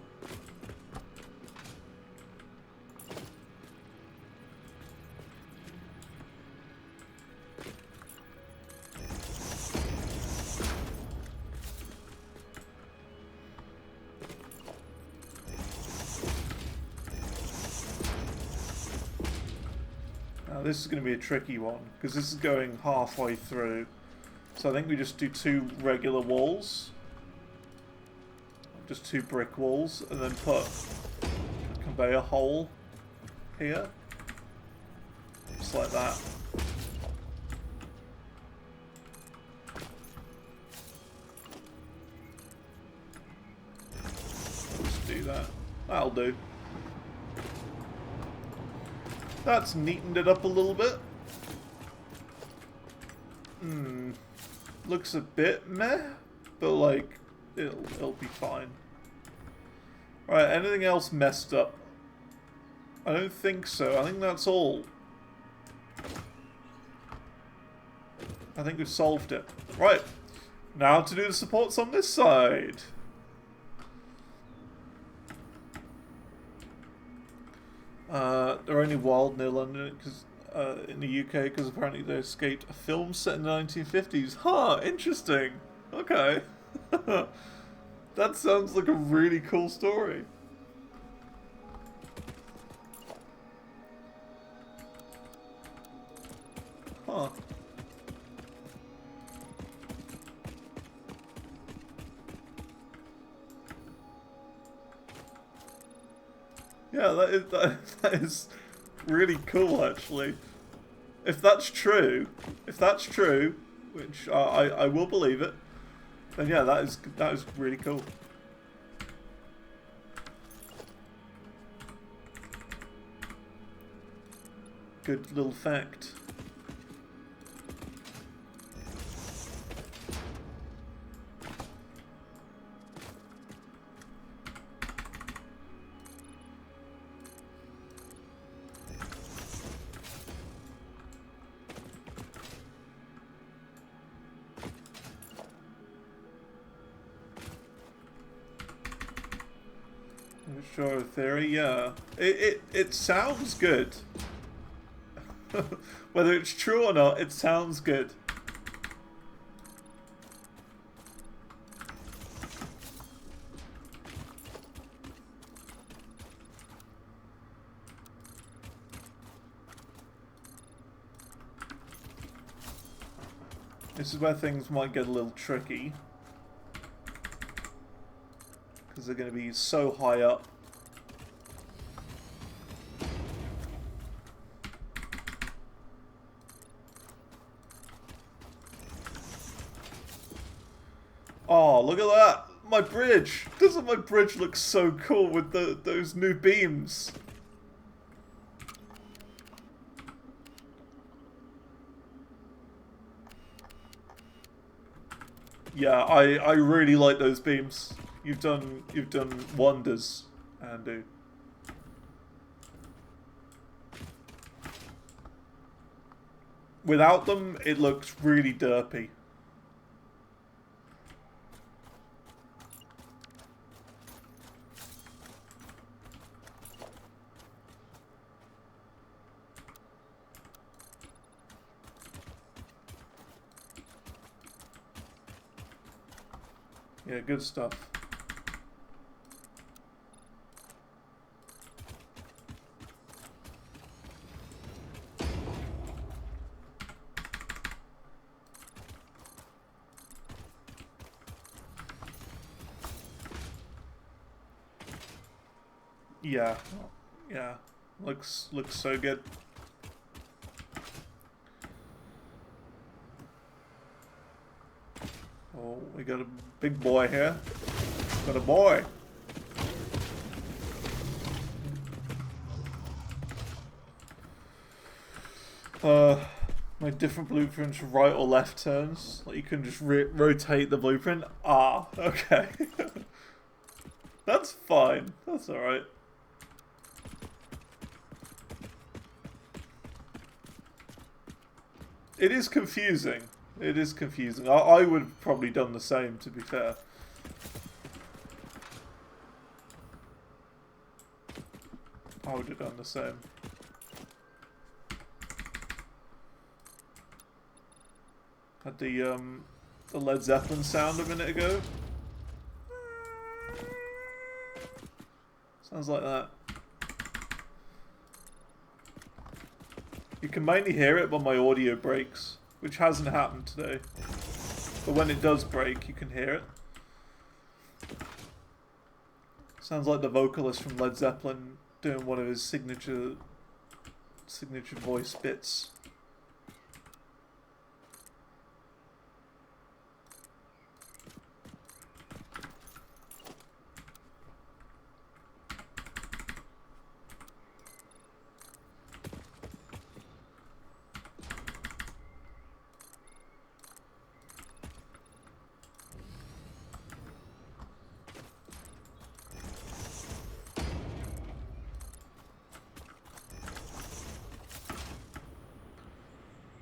Now this is going to be a tricky one, because this is going halfway through. So I think we just do 2 regular walls. Just 2 brick walls, and then put a conveyor hole here. Just like that. Just do that. That'll do. That's neatened it up a little bit. Looks a bit meh, but like, it'll be fine. Right, anything else messed up? I don't think so. I think that's all. I think we've solved it. Right. Now to do the supports on this side. They're only wild near London because in the UK because apparently they escaped a film set in the 1950s. Huh, interesting. Okay. That sounds like a really cool story. Huh. Yeah, that is really cool, actually. If that's true, which I will believe it, then yeah, that is really cool. Good little fact. Sure, theory, yeah. It sounds good. Whether it's true or not, it sounds good. This is where things might get a little tricky. Because they're going to be so high up. Oh, look at that! My bridge! Doesn't my bridge look so cool with those new beams? Yeah, I really like those beams. You've done wonders, Andy. Without them, it looks really derpy. Yeah, good stuff. Yeah, yeah, looks so good. Oh, we got a big boy here. Got a boy. Like different blueprints, right or left turns. Like you can just rotate the blueprint. Ah, okay. That's fine. That's alright. It is confusing. It is confusing. I would have probably done the same, to be fair. I would have done the same. Had the Led Zeppelin sound a minute ago. Sounds like that. You can mainly hear it, but my audio breaks, which hasn't happened today. But when it does break, you can hear it. Sounds like the vocalist from Led Zeppelin doing one of his signature voice bits.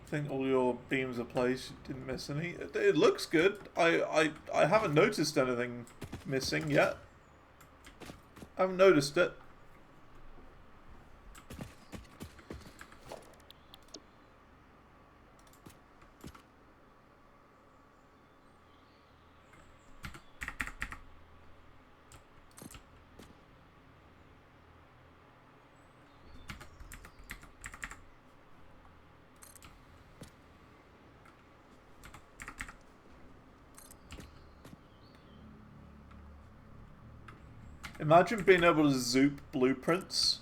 I think all your beams are placed. You didn't miss any. It looks good. I haven't noticed anything missing yet. I haven't noticed it. Imagine being able to zoop blueprints.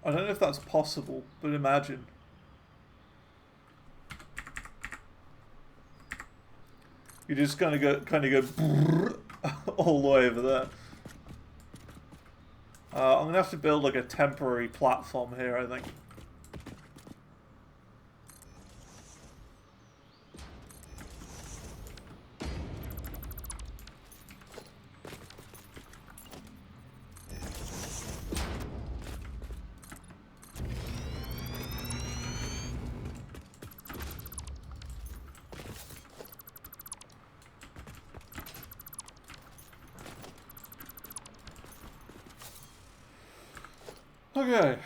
I don't know if that's possible, but imagine. You're just gonna go, kind of go all the way over there. I'm gonna have to build like a temporary platform here, I think. Okay.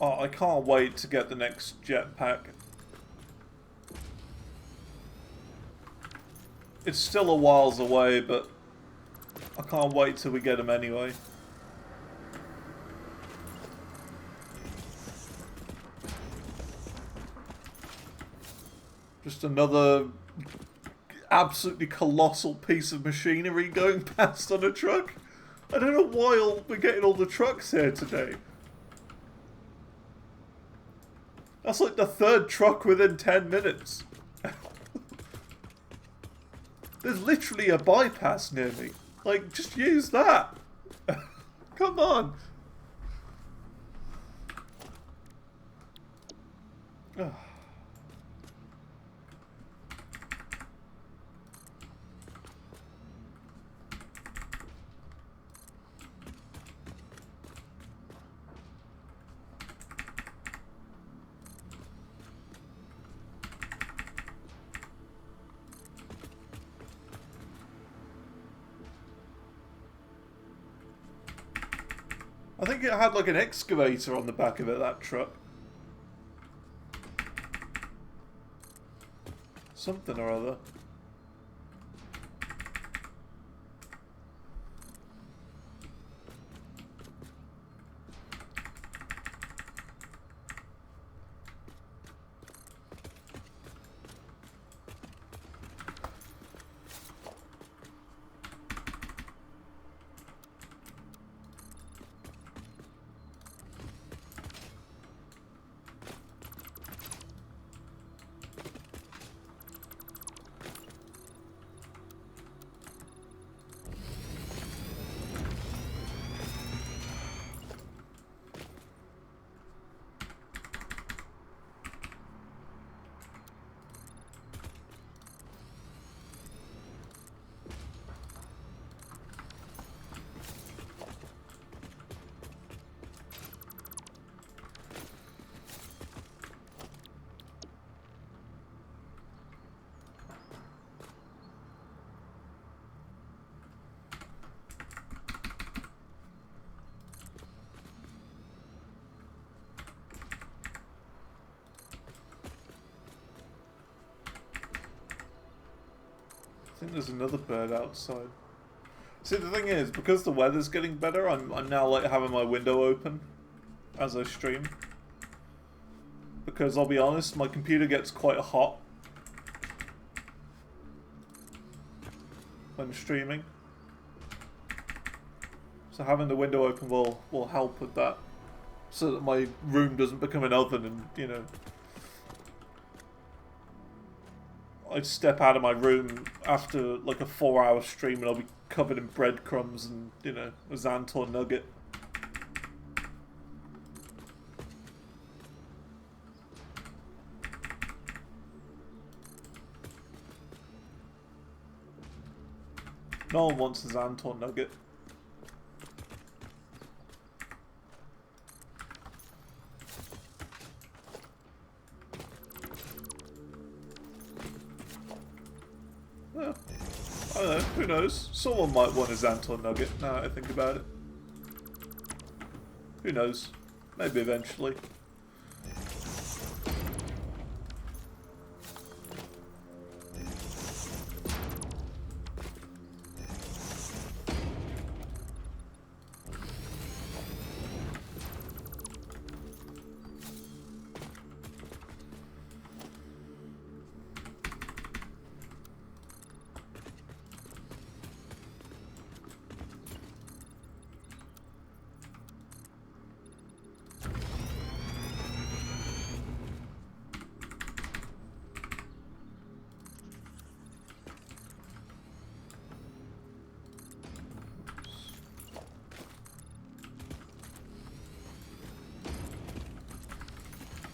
Oh, I can't wait to get the next jetpack. It's still a whiles away, but I can't wait till we get them anyway. Just another absolutely colossal piece of machinery going past on a truck. I don't know why we're getting all the trucks here today. That's like the third truck within 10 minutes. There's literally a bypass near me. Like, just use that. Come on. Oh. I think it had like an excavator on the back of it, that truck. Something or other. think there's another bird outside. See, the thing is, because the weather's getting better, I'm now like having my window open as I stream. Because I'll be honest, my computer gets quite hot when streaming. So having the window open will help with that. So that my room doesn't become an oven and, you know... I'd step out of my room after like a 4-hour stream and I'll be covered in breadcrumbs and, you know, a Zantor nugget. No one wants a Zantor nugget. Well, I don't know, who knows? Someone might want a Zantor nugget, now that I think about it. Who knows? Maybe eventually.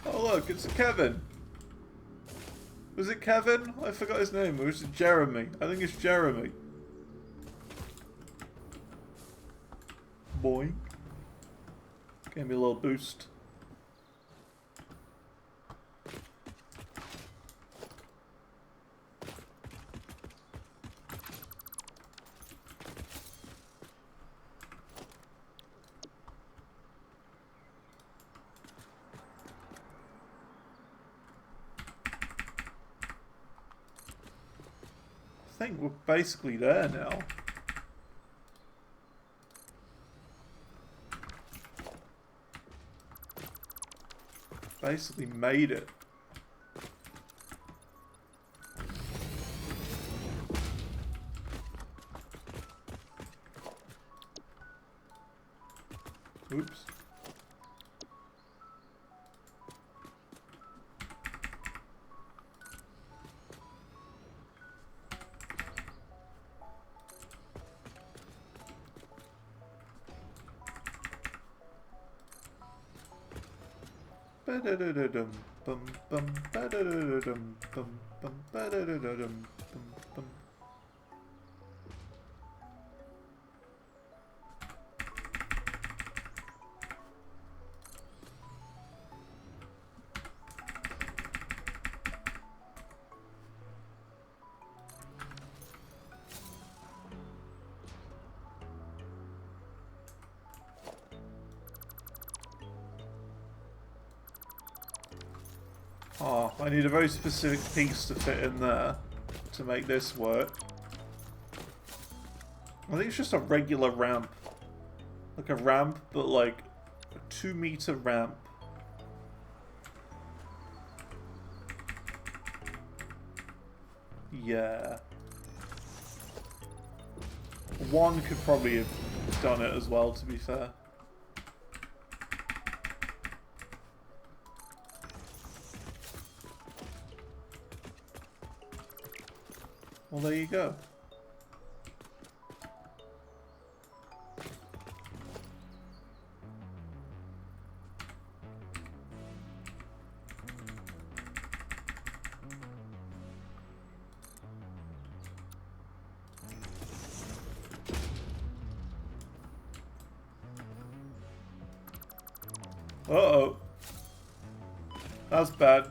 Oh look, it's Kevin. Was it Kevin? I forgot his name. Or was it Jeremy? I think it's Jeremy. Boing. Gave me a little boost. I think we're basically there now. Basically made it. Oops. Ba-da-da-da-dum, bum bum, ba-da-da-da-dum, bum bum, ba-da-da-da-dum, bum bum. Oh, I need a very specific piece to fit in there to make this work. I think it's just a regular ramp. Like a ramp, but like a 2-meter ramp. Yeah. One could probably have done it as well, to be fair. Well, there you go. Uh-oh. That's bad.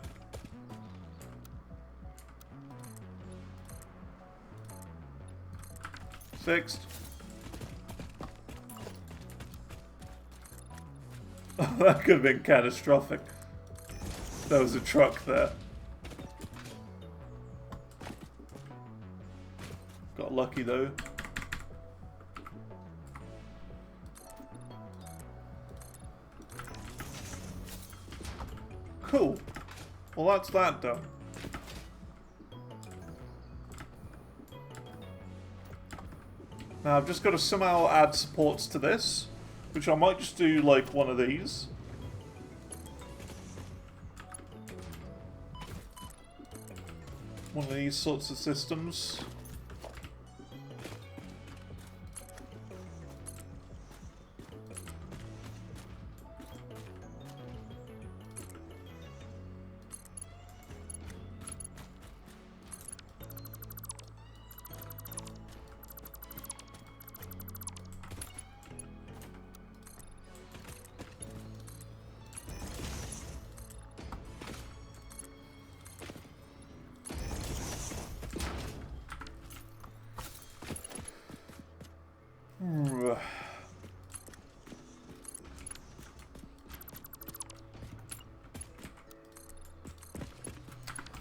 Fixed. Oh, that could have been catastrophic. There was a truck there. lucky though. Cool. Well, that's that done. Now I've just got to somehow add supports to this, which I might just do like one of these. One of these sorts of systems.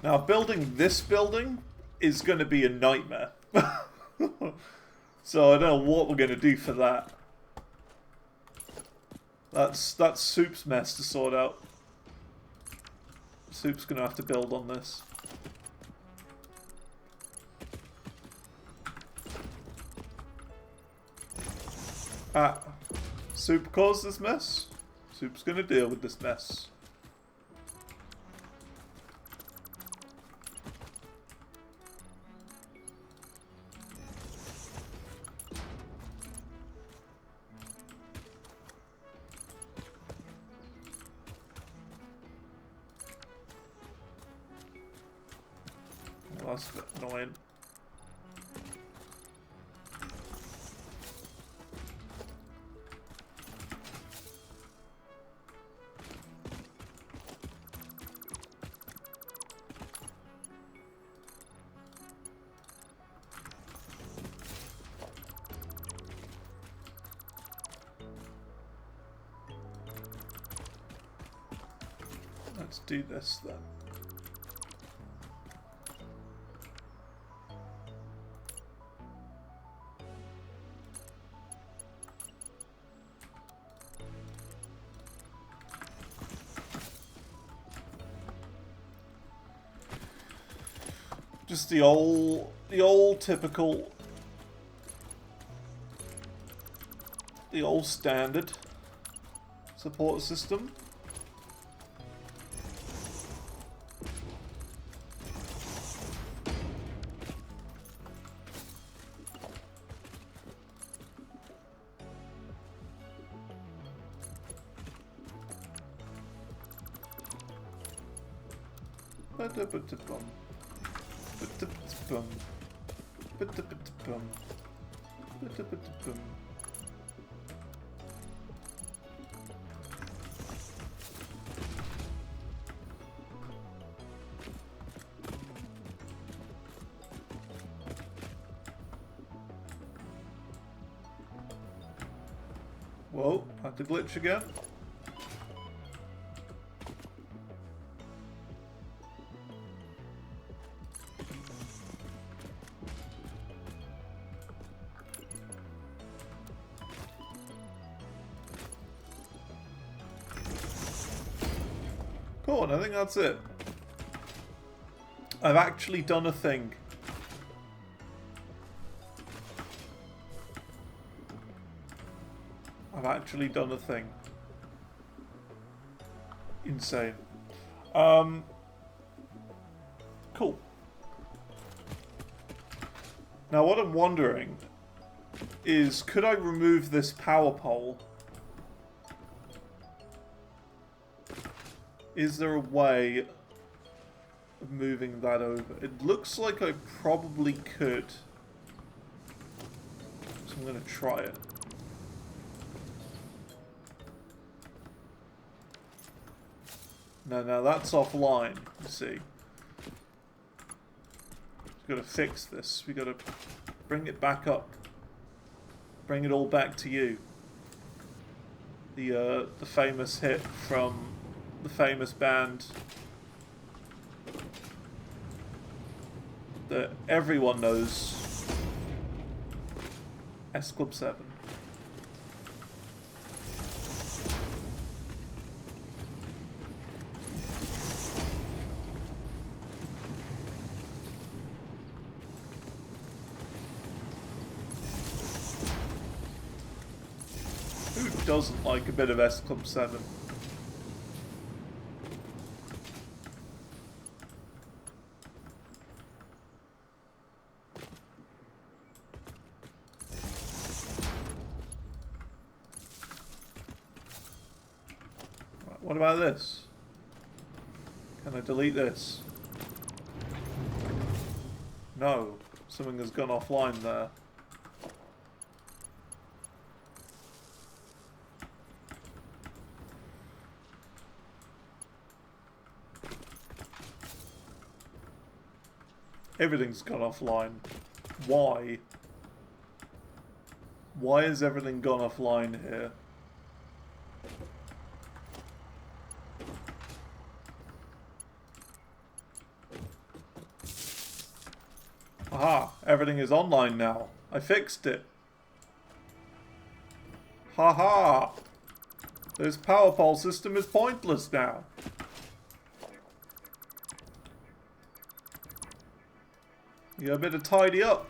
Now, building this building is going to be a nightmare. So I don't know what we're going to do for that. That's Soup's mess to sort out. Soup's going to have to build on this. Ah, Soup caused this mess. Soup's going to deal with this mess. That's a bit annoying. Let's do this then. Just the old typical, the old standard support system. Whoa, had to glitch again. Cool, and I think that's it. I've actually done a thing. I've actually done a thing. Insane. Cool. Now what I'm wondering is, could I remove this power pole? Is there a way of moving that over? It looks like I probably could. So I'm going to try it. No, that's offline, you see. We've got to fix this. We've got to bring it back up. Bring it all back to you. The famous hit from the famous band that everyone knows S Club 7. Who doesn't like a bit of S Club 7? What about this? Can I delete this? No. Something has gone offline there. Everything's gone offline. Why? Why has everything gone offline here? Aha, everything is online now. I fixed it. Haha! This power pole system is pointless now. You better tidy up.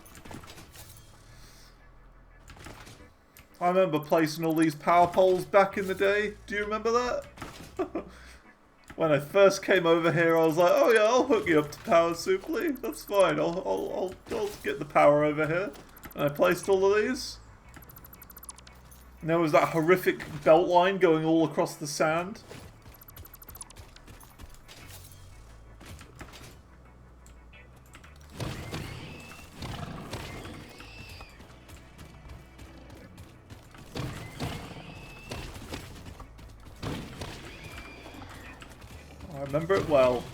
I remember placing all these power poles back in the day. Do you remember that? When I first came over here, I was like, "Oh yeah, I'll hook you up to power Supli. That's fine. I'll get the power over here." And I placed all of these. And there was that horrific belt line going all across the sand. I remember it well.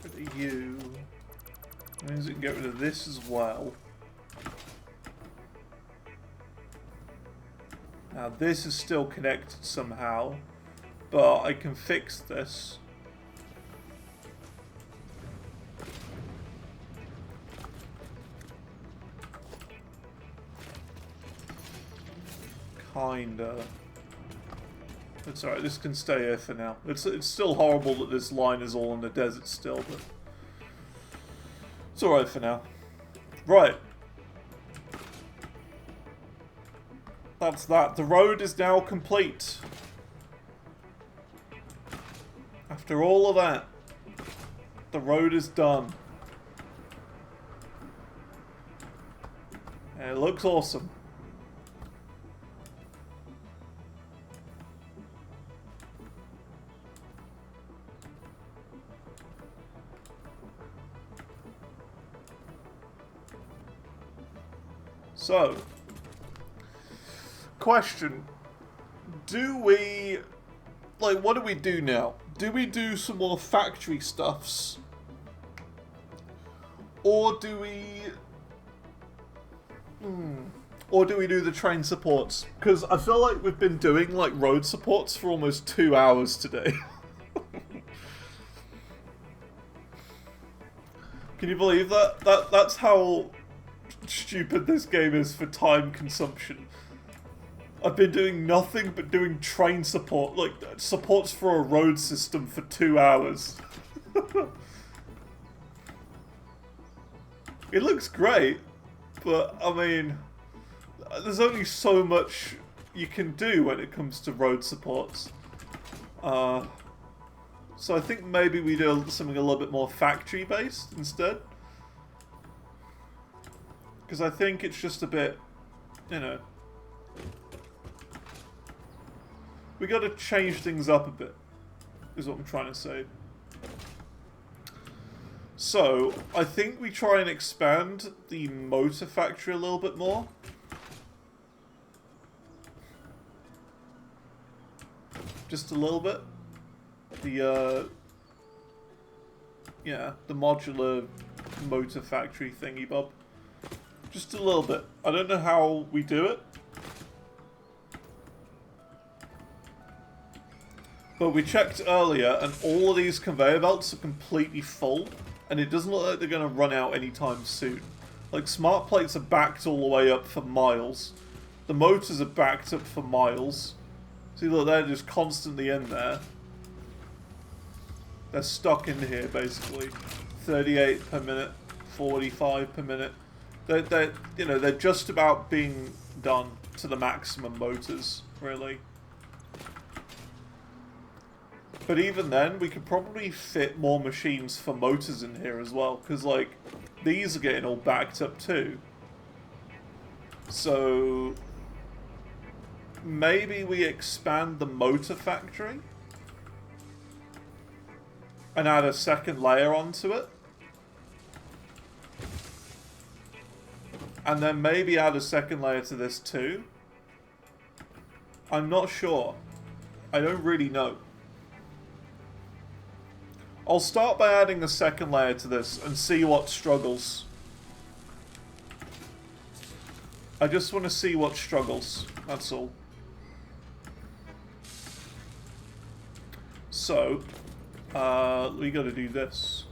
Get rid of you. That means we can get rid of this as well. Now this is still connected somehow, but I can fix this. Kinda. It's alright, this can stay here for now. It's still horrible that this line is all in the desert still, but it's alright for now. Right. That's that. The road is now complete. After all of that, the road is done. And it looks awesome. So, question, do we, like, what do we do now? Do we do some more factory stuffs? Or do we, or do we do the train supports? Because I feel like we've been doing, like, road supports for almost 2 hours today. Can you believe that? That's how stupid this game is for time consumption. I've been doing nothing but doing train support, like supports for a road system for 2 hours. It looks great, but I mean, there's only so much you can do when it comes to road supports. So I think maybe we do something a little bit more factory based instead. Because I think it's just a bit, you know, we got to change things up a bit, is what I'm trying to say. So, I think we try and expand the motor factory a little bit more. Just a little bit. The, yeah, the modular motor factory thingy bob. Just a little bit. I don't know how we do it. But we checked earlier, and all of these conveyor belts are completely full, and it doesn't look like they're going to run out anytime soon. Like, smart plates are backed all the way up for miles. The motors are backed up for miles. See, look, they're just constantly in there. They're stuck in here, basically. 38 per minute, 45 per minute. They're just about being done to the maximum motors, really. But even then, we could probably fit more machines for motors in here as well, because, like, these are getting all backed up too. So maybe we expand the motor factory and add a second layer onto it. And then maybe add a second layer to this too. I'm not sure. I don't really know. I'll start by adding a second layer to this and see what struggles. I just want to see what struggles, that's all. So, we gotta do this.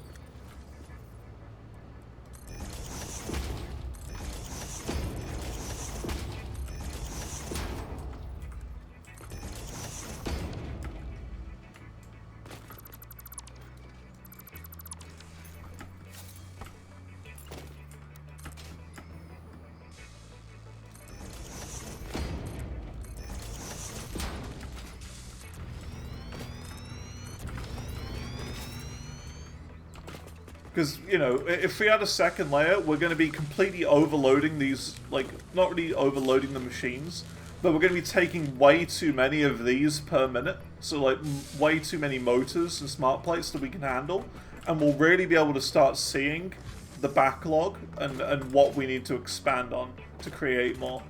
Because, you know, if we add a second layer, we're going to be completely overloading these, like, not really overloading the machines, but we're going to be taking way too many of these per minute. So, like, way too many motors and smart plates that we can handle. And we'll really be able to start seeing the backlog and what we need to expand on to create more.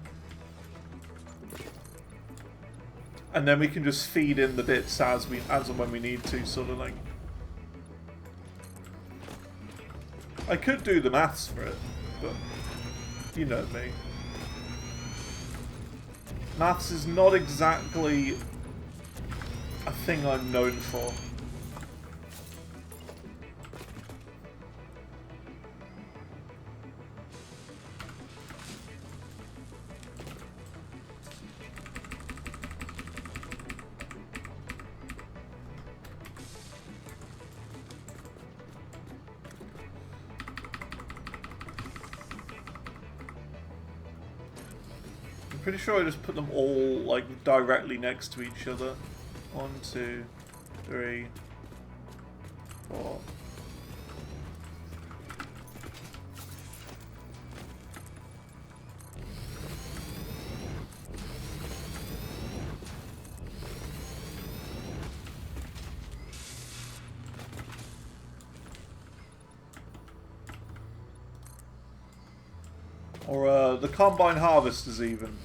And then we can just feed in the bits as and when we need to, sort of thing. I could do the maths for it, but you know me. Maths is not exactly a thing I'm known for. Pretty sure I just put them all, like, directly next to each other. 1, 2, 3, 4. Or, the combine harvesters, even.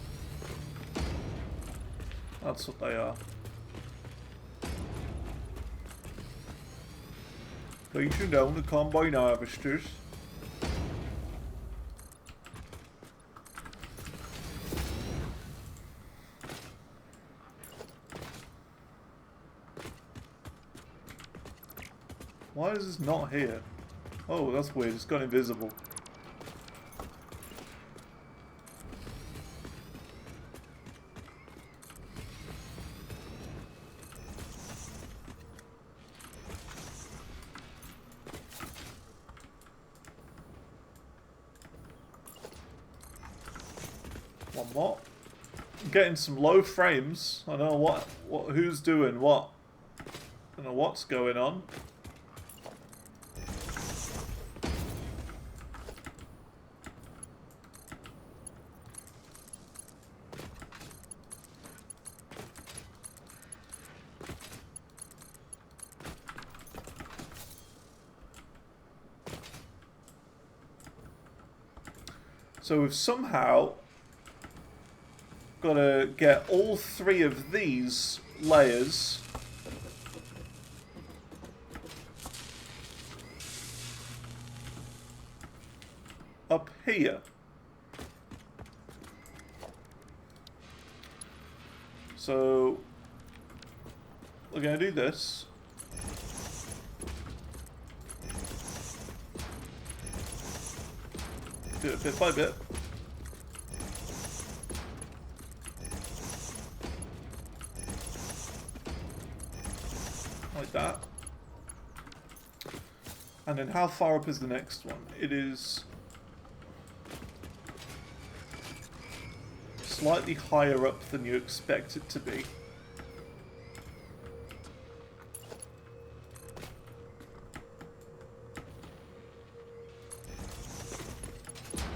That's what they are. Facing down the combine harvesters. Why is this not here? Oh, that's weird. It's gone invisible. One more. I'm getting some low frames. I don't know who's doing what. I don't know what's going on. So we've somehow got to get all 3 of these layers up here. So we're going to do this. Do it bit by bit. Like that. And then how far up is the next one? It is slightly higher up than you expect it to be.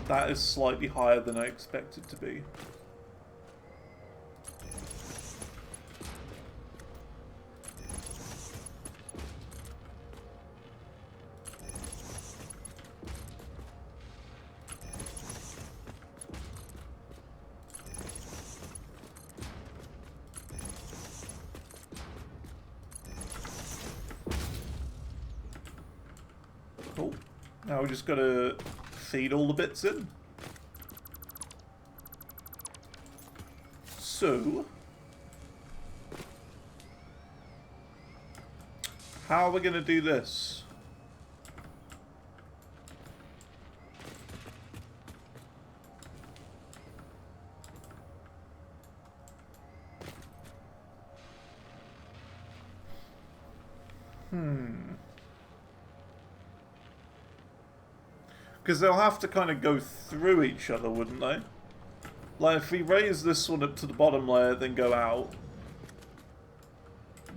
That is slightly higher than I expect it to be. Cool. Now we just gotta feed all the bits in. So, how are we going to do this? Because they'll have to kind of go through each other, wouldn't they? Like, if we raise this one up to the bottom layer, then go out,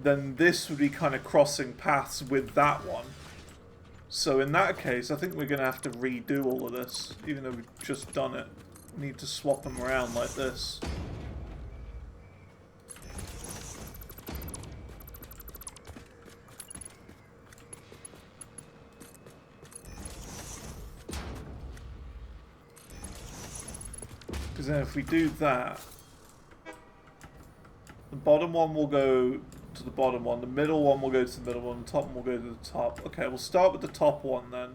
then this would be kind of crossing paths with that one. So in that case, I think we're going to have to redo all of this, even though we've just done it. We need to swap them around like this. Because then if we do that, the bottom one will go to the bottom one, the middle one will go to the middle one, the top one will go to the top. Okay, we'll start with the top one then.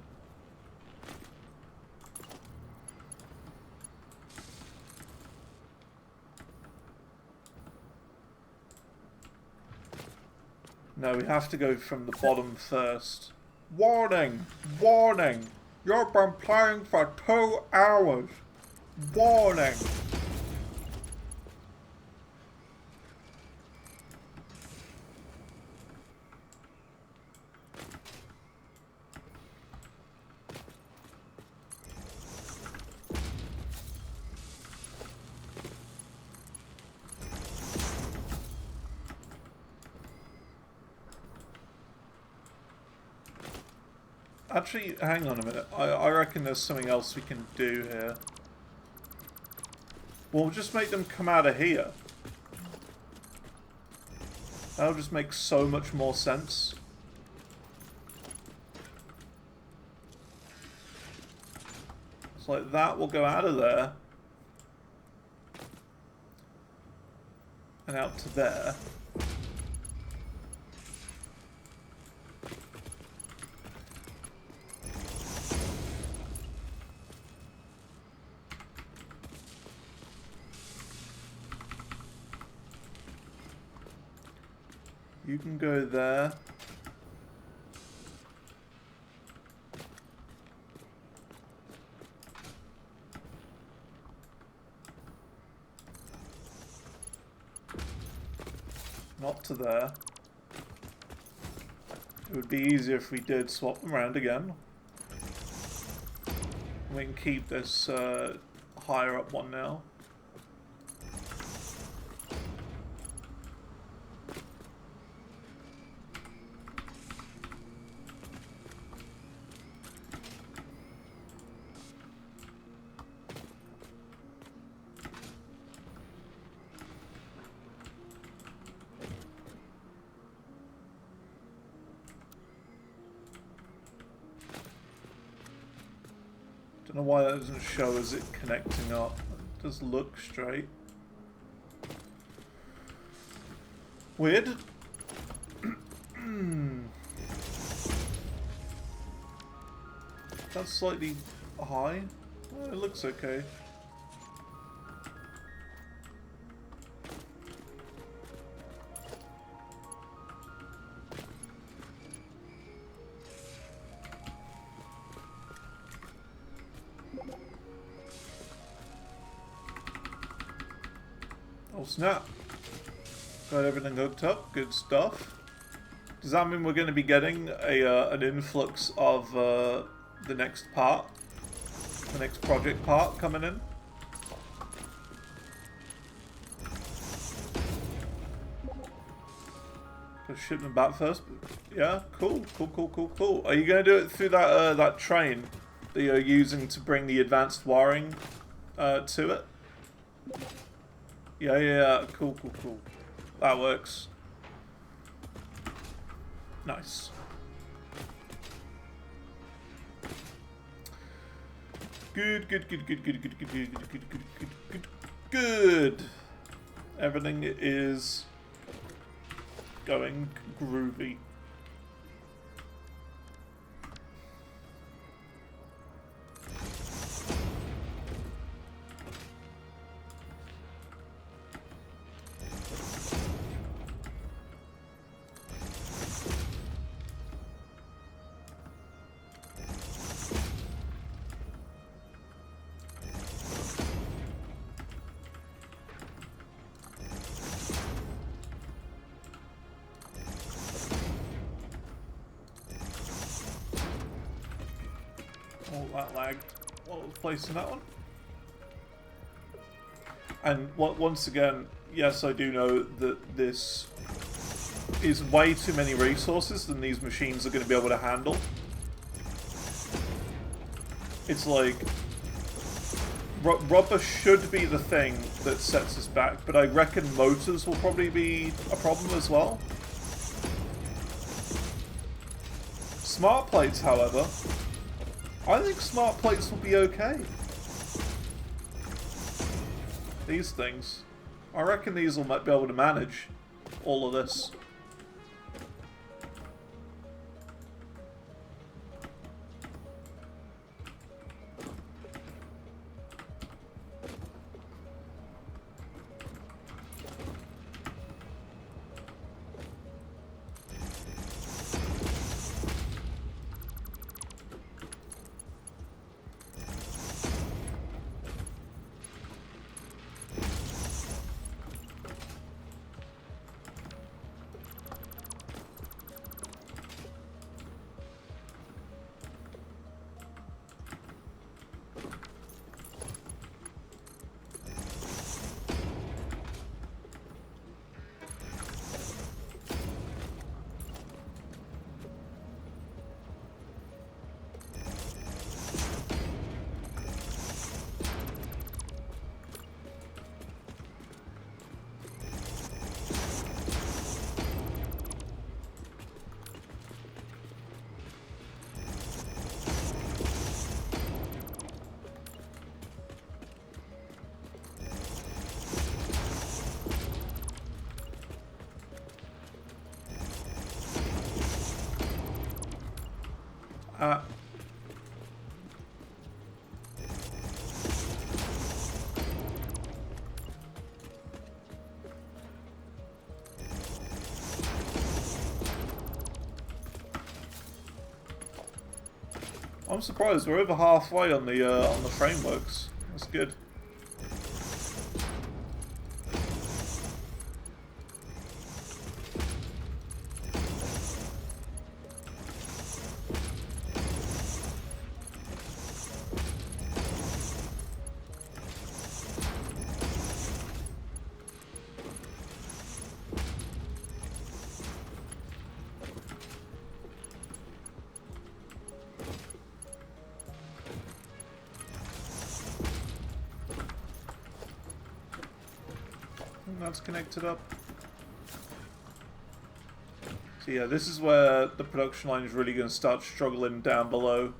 No, we have to go from the bottom first. Warning! Warning! You've been playing for 2 hours. Warning! Actually, hang on a minute. I reckon there's something else we can do here. We'll just make them come out of here. That'll just make so much more sense. It's like that will go out of there. And out to there. You can go there. Not to there. It would be easier if we did swap them around again. We can keep this higher up one now. Don't know why that doesn't show as it connecting up. It does look straight. Weird. That's slightly high. Oh, it looks okay. Oh snap. Got everything hooked up. Good stuff. Does that mean we're going to be getting an influx of the next part? The next project part coming in? Gotta ship them back first. Yeah, cool. Are you going to do it through that that train that you're using to bring the advanced wiring to it? Yeah. Cool. That works. Nice. Good. Everything is going groovy. Oh, that lagged. What was placing that one? And once again, yes, I do know that this is way too many resources than these machines are going to be able to handle. It's like, rubber should be the thing that sets us back, but I reckon motors will probably be a problem as well. Smart plates, however, I think smart plates will be okay. These things. I reckon these will might be able to manage all of this. I'm surprised we're over halfway on the frameworks. That's good. That's connected up. So yeah, this is where the production line is really going to start struggling down below.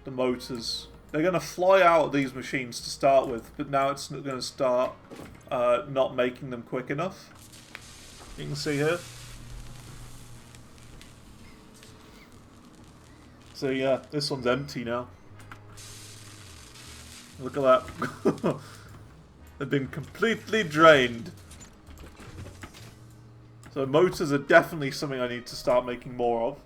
The motors. They're going to fly out of these machines to start with, but now it's going to start not making them quick enough. You can see here. So yeah, this one's empty now. Look at that. They've been completely drained. So motors are definitely something I need to start making more of.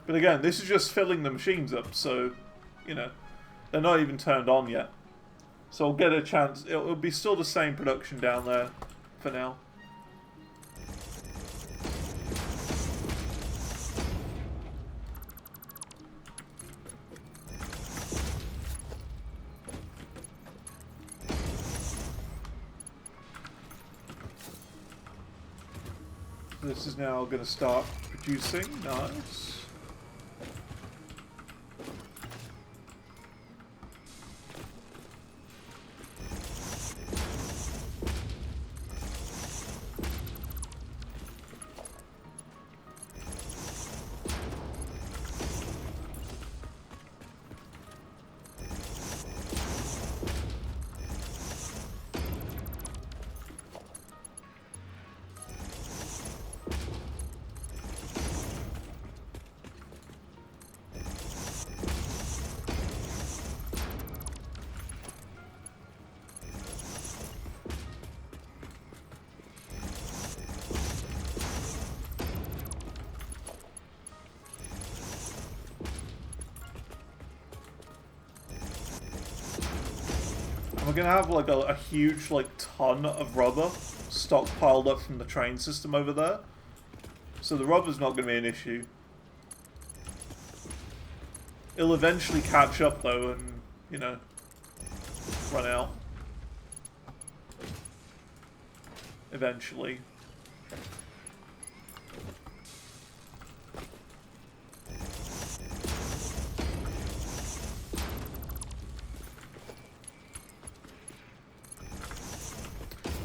But again, this is just filling the machines up, so, you know, they're not even turned on yet. So we'll get a chance. It'll be still the same production down there for now. This is now going to start producing. Nice. We're gonna have like a huge like ton of rubber stockpiled up from the train system over there. So the rubber's not gonna be an issue. It'll eventually catch up though and, you know, run out. Eventually.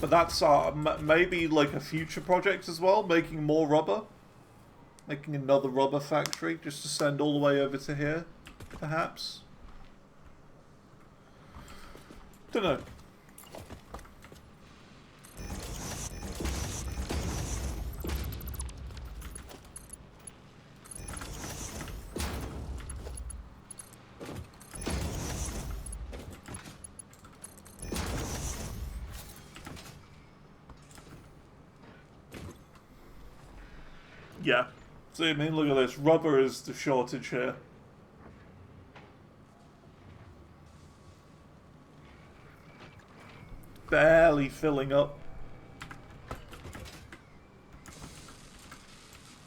But that's maybe like a future project as well, making more rubber. Making another rubber factory, just to send all the way over to here, perhaps. Don't know. Yeah. So, I mean, look at this. Rubber is the shortage here. Barely filling up.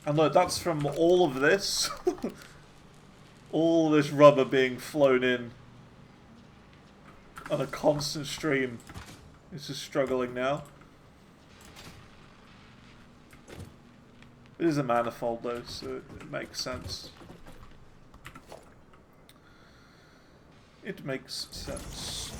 And look, that's from all of this. All this rubber being flown in on a constant stream. This is struggling now. It is a manifold though, so it makes sense. It makes sense.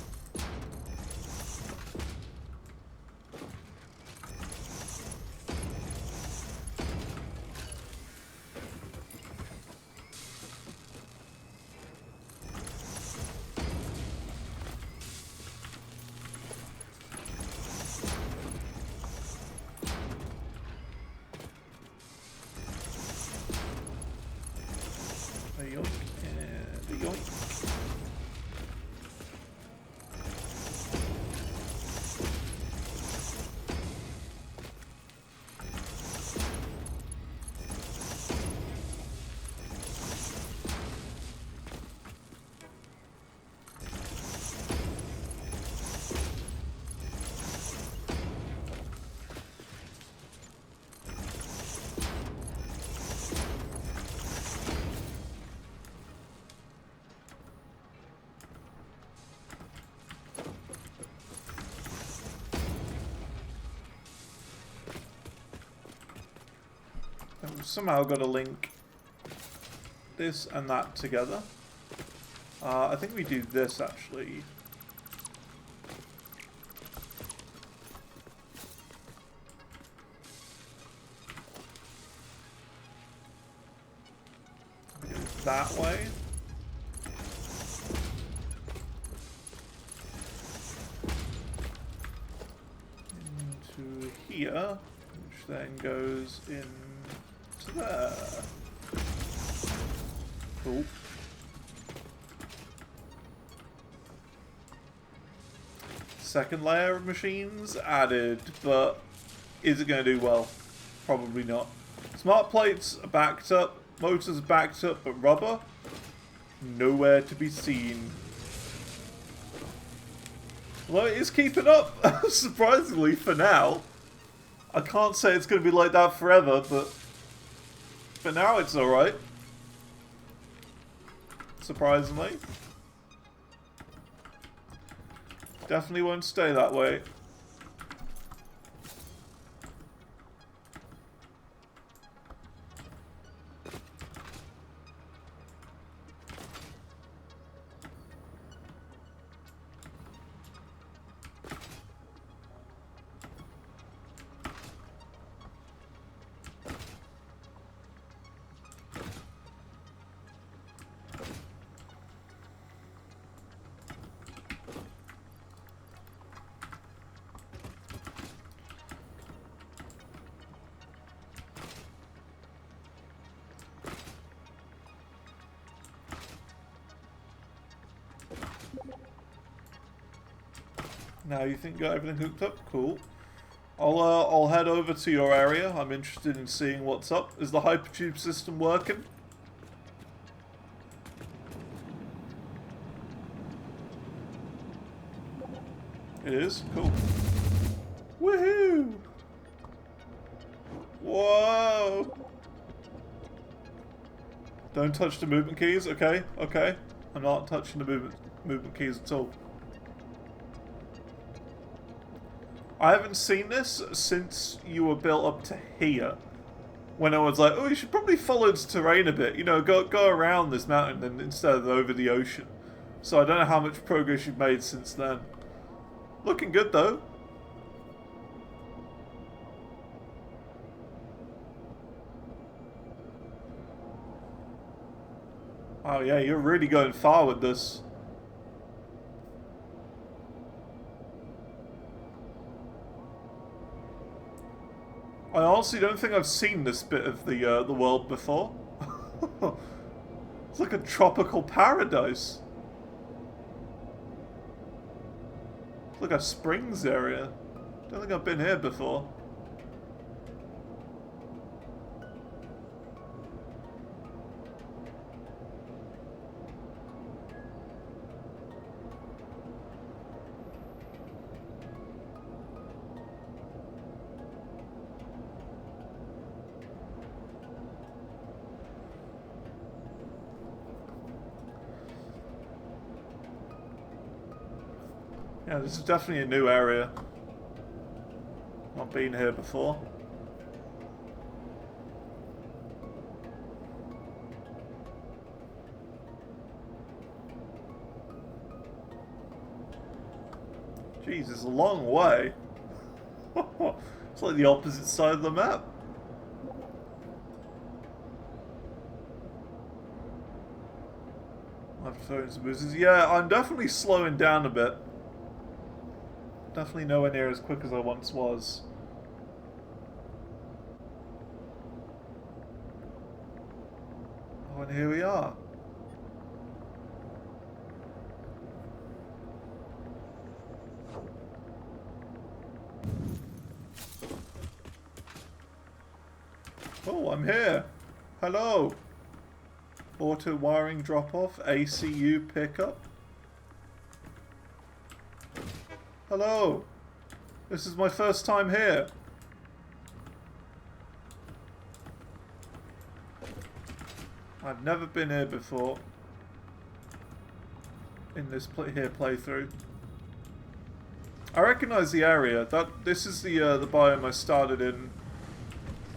We've somehow got to link this and that together. I think we do this actually. We go that way. Into here, which then goes in there. Cool. Second layer of machines added, but is it going to do well? Probably not. Smart plates are backed up, motors are backed up, but rubber? Nowhere to be seen. Well, it is keeping up, surprisingly, for now. I can't say it's going to be like that forever, but for now it's alright. Surprisingly. Definitely won't stay that way. Now you think you got everything hooked up? Cool. I'll head over to your area. I'm interested in seeing what's up. Is the hypertube system working? It is? Cool. Woohoo! Whoa! Don't touch the movement keys. Okay, okay. I'm not touching the movement keys at all. I haven't seen this since you were built up to here. When I was like, oh, you should probably follow this terrain a bit. You know, go around this mountain and instead of over the ocean. So I don't know how much progress you've made since then. Looking good, though. Oh yeah, you're really going far with this. I honestly don't think I've seen this bit of the world before. It's like a tropical paradise. It's like a springs area. Don't think I've been here before. Yeah, this is definitely a new area. Not been here before. Jeez, it's a long way. It's like the opposite side of the map. I've thrown some boosters. Yeah, I'm definitely slowing down a bit. Definitely nowhere near as quick as I once was. Oh, and here we are. Oh, I'm here. Hello. Auto wiring drop off, ACU pickup. Hello. This is my first time here. I've never been here before. In this playthrough. I recognise the area. This is the biome I started in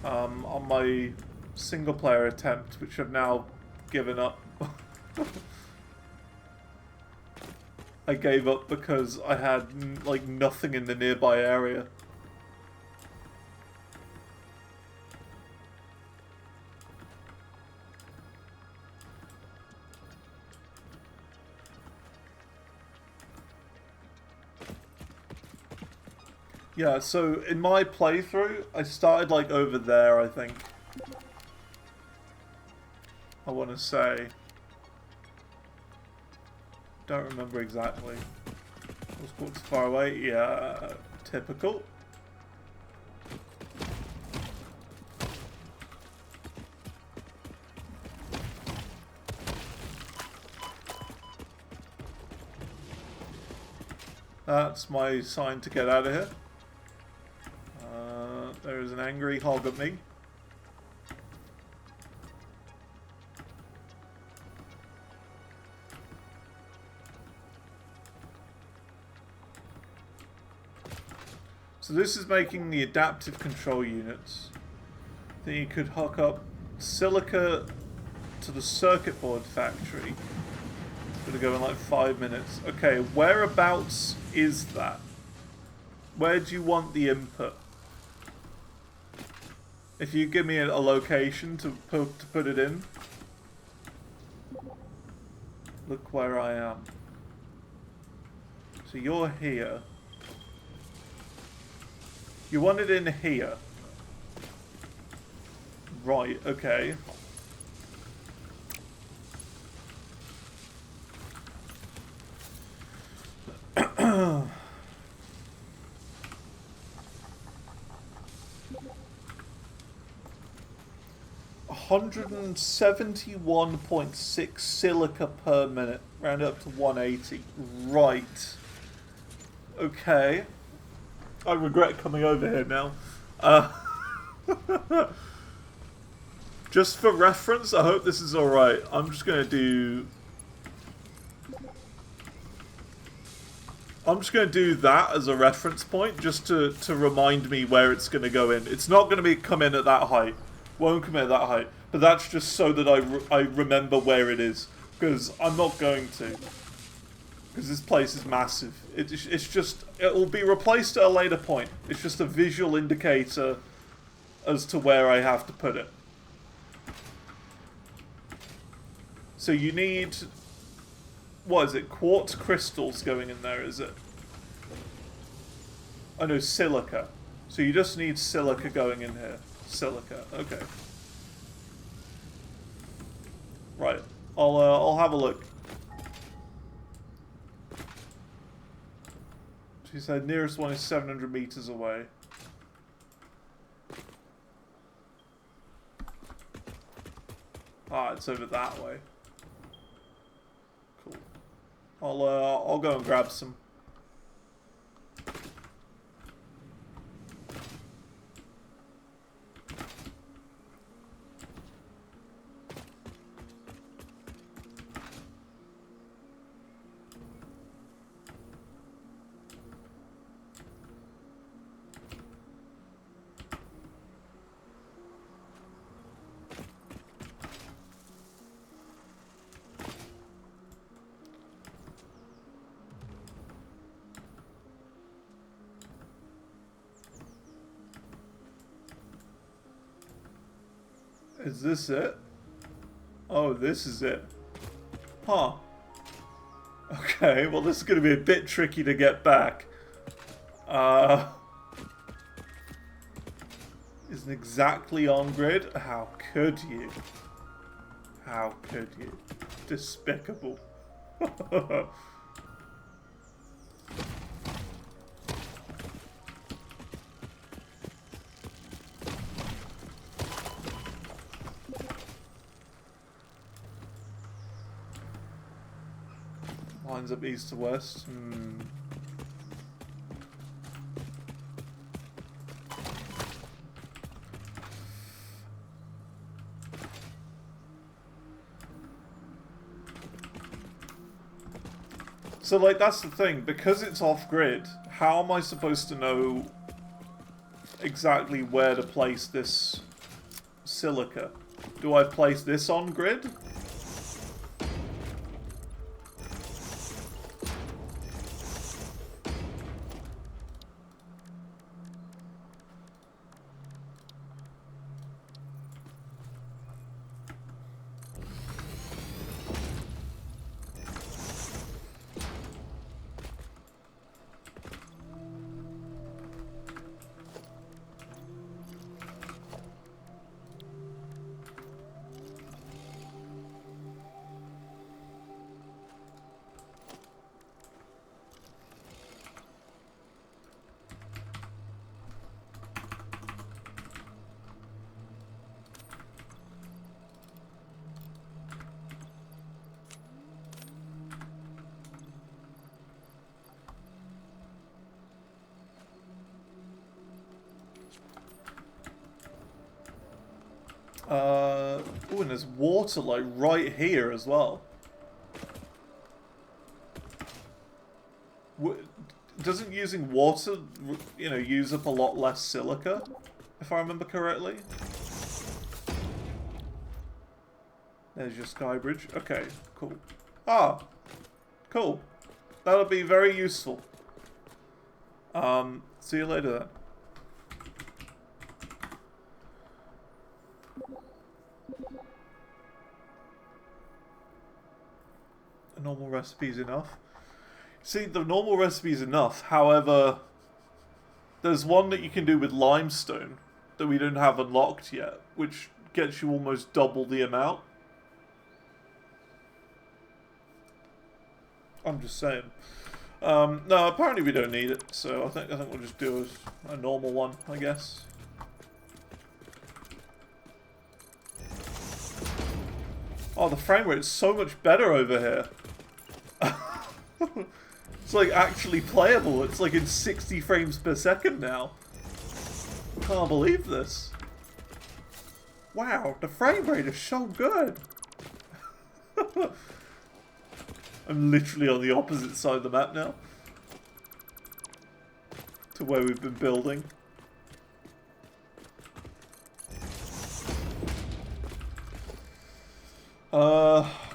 on my single player attempt, which I've now given up. I gave up because I had like nothing in the nearby area. Yeah, so in my playthrough, I started like over there, I think. I want to say. Don't remember exactly. Was caught far away. Yeah, typical. That's my sign to get out of here. There is an angry hog at me. So this is making the adaptive control units. Then you could hook up silica to the circuit board factory. It's gonna go in like 5 minutes. Okay, whereabouts is that? Where do you want the input? If you give me a location to put it in. Look where I am. So you're here. You want it in here. Right, okay. $171.6 silica per minute. Round up to 180. Right. Okay. I regret coming over here now. Just for reference, I hope this is alright. I'm just going to do... I'm just going to do that as a reference point, just to remind me where it's going to go in. It's not going to come in at that height. Won't come in at that height. But that's just so that I remember where it is. Because I'm not going to. Because this place is massive. It's just... It will be replaced at a later point. It's just a visual indicator as to where I have to put it. So you need... What is it? Quartz crystals going in there, is it? Oh no, silica. So you just need silica going in here. Silica, okay. Right. I'll have a look. She said nearest one is 700 meters away. Ah, it's over that way. Cool. I'll go and grab some. Is this it? Oh, this is it. Huh. Okay, well this is going to be a bit tricky to get back. Isn't exactly on grid? How could you? How could you? Despicable. Lines up east to west. So, like, that's the thing. Because it's off-grid, how am I supposed to know exactly where to place this silica? Do I place this on grid? Oh, and there's water, like, right here as well. Doesn't using water, you know, use up a lot less silica, if I remember correctly? There's your sky bridge. Okay, cool. Ah, cool. That'll be very useful. See you later then. A normal recipe is enough. See, the normal recipe is enough. However, there's one that you can do with limestone that we don't have unlocked yet, which gets you almost double the amount. I'm just saying. No, apparently we don't need it, so I think we'll just do a normal one, I guess. Oh, the frame rate is so much better over here. It's like actually playable. It's like in 60 frames per second now. Can't believe this. Wow, the frame rate is so good. I'm literally on the opposite side of the map now to where we've been building.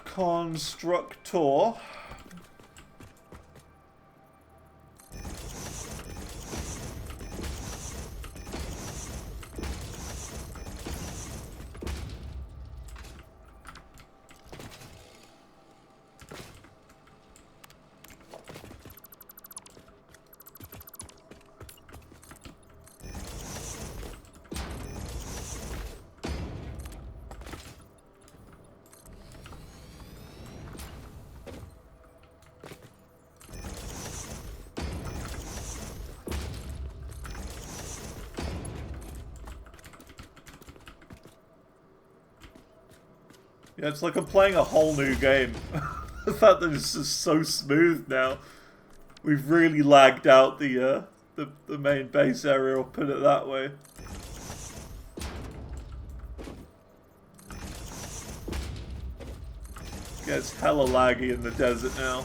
Constructor. Yeah, it's like I'm playing a whole new game. The fact that it's just so smooth now. We've really lagged out the main base area, I'll put it that way. Gets hella laggy in the desert now.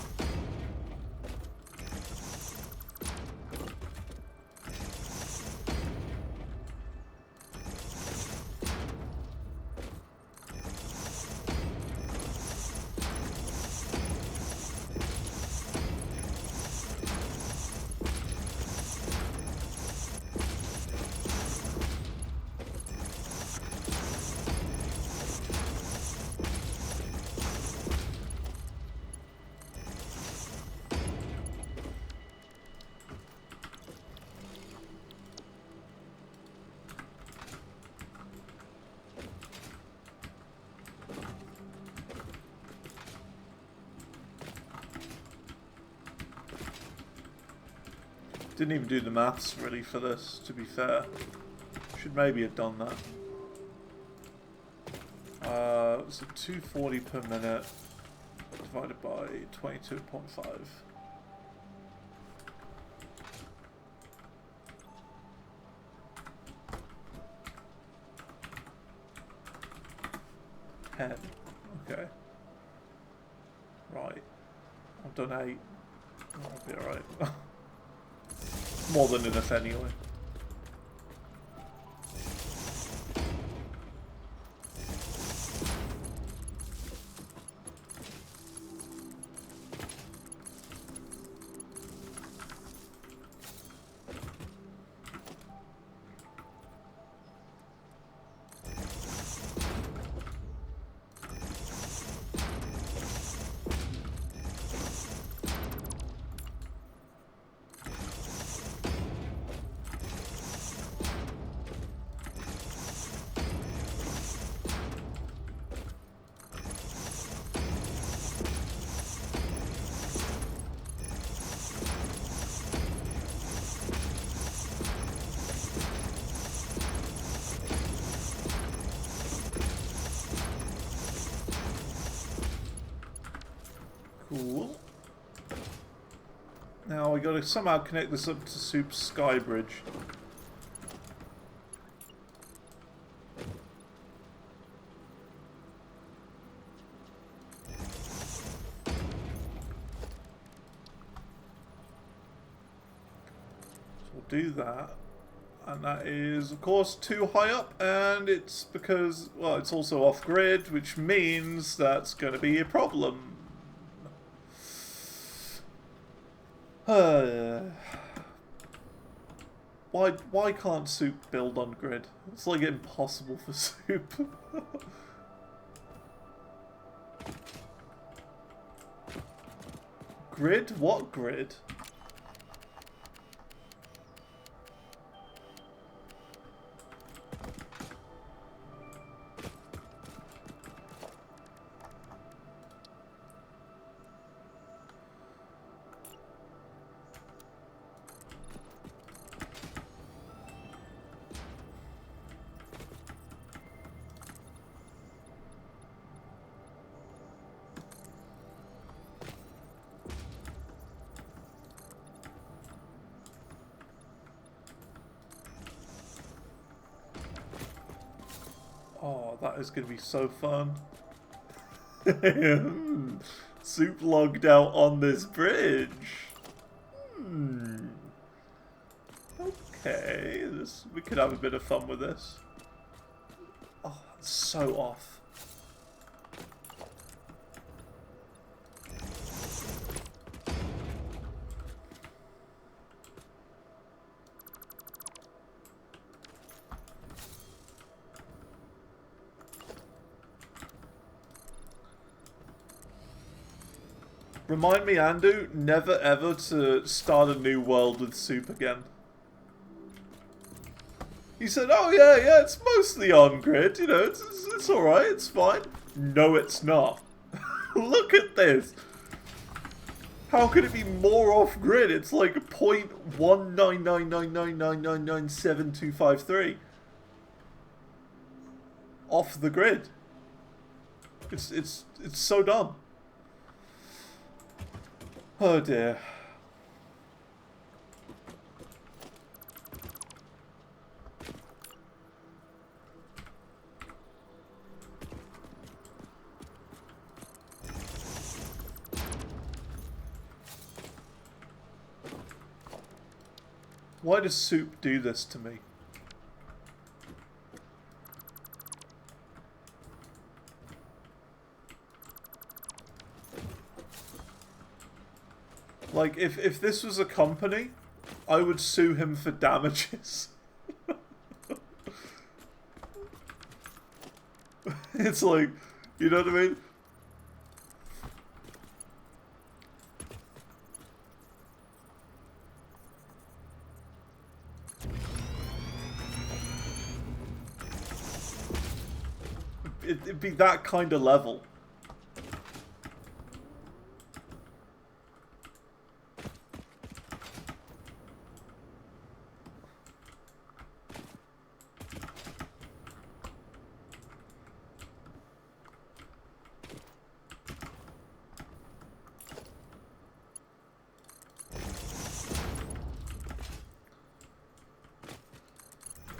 Didn't even do the maths really for this, to be fair. Should maybe have done that. So 240 per minute divided by 22.5. Okay. Right. I've done 8. That'll be alright. More than enough anyway. Cool. Now we gotta somehow connect this up to Soup's Sky Bridge. do that. And that is, of course, too high up, and it's because, well, it's also off-grid, which means that's going to be a problem. Why can't Soup build on grid? It's like impossible for Soup. Grid? What grid? Oh, that is going to be so fun. Soup logged out on this bridge. Okay, we could have a bit of fun with this. Oh, that's so off. Remind me, Andu, never ever to start a new world with Soup again. He said, oh yeah, it's mostly on-grid, you know, it's alright, it's fine. No, it's not. Look at this. How could it be more off-grid? It's like 0.19999999723. Off the grid. It's so dumb. Oh dear. Why does Soup do this to me? Like, if this was a company, I would sue him for damages. It's like, you know what I mean? It'd be that kind of level.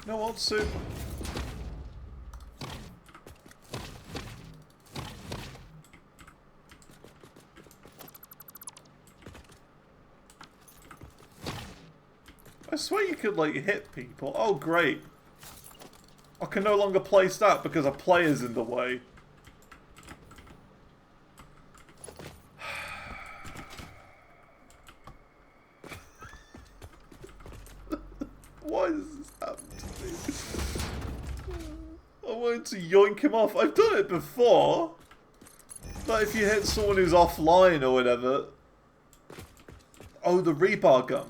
No, what, Soup? I swear you could, like, hit people. Oh, great. I can no longer place that because a player's in the way. Why does this happen to me? I wanted to yoink him off. I've done it before. Like, if you hit someone who's offline or whatever. Oh, the rebar gun.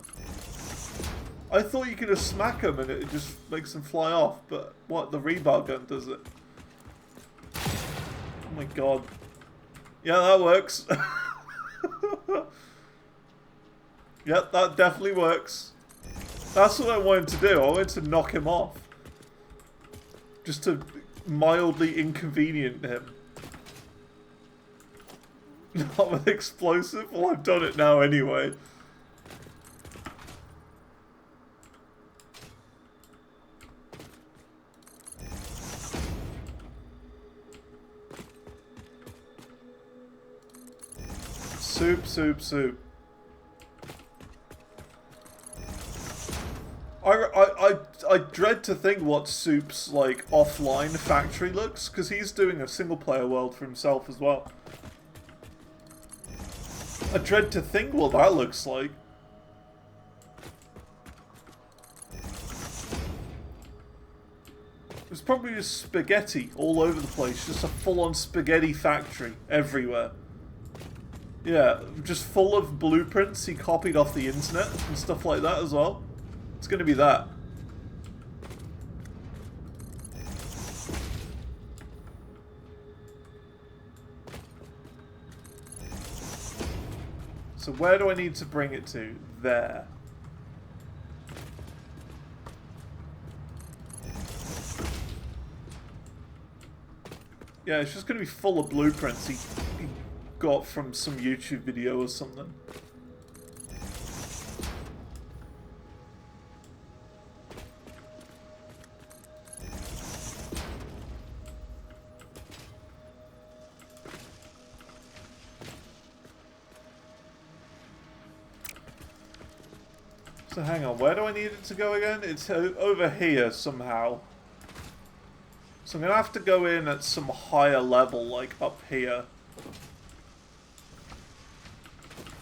I thought you could just smack them and it just makes them fly off, but what, the rebar gun does it? Oh my god. Yeah, that works. Yep, that definitely works. That's what I wanted to do. I wanted to knock him off. Just to mildly inconvenient him. Not with explosive? Well, I've done it now anyway. Soup, soup, soup. I dread to think what Soup's, like, offline factory looks, because he's doing a single-player world for himself as well. I dread to think what that looks like. There's probably just spaghetti all over the place, just a full-on spaghetti factory everywhere. Yeah, just full of blueprints he copied off the internet and stuff like that as well. It's gonna be that. So where do I need to bring it to? There. Yeah, it's just gonna be full of blueprints he got from some YouTube video or something. So hang on, where do I need it to go again? It's over here somehow. So I'm going to have to go in at some higher level, like up here.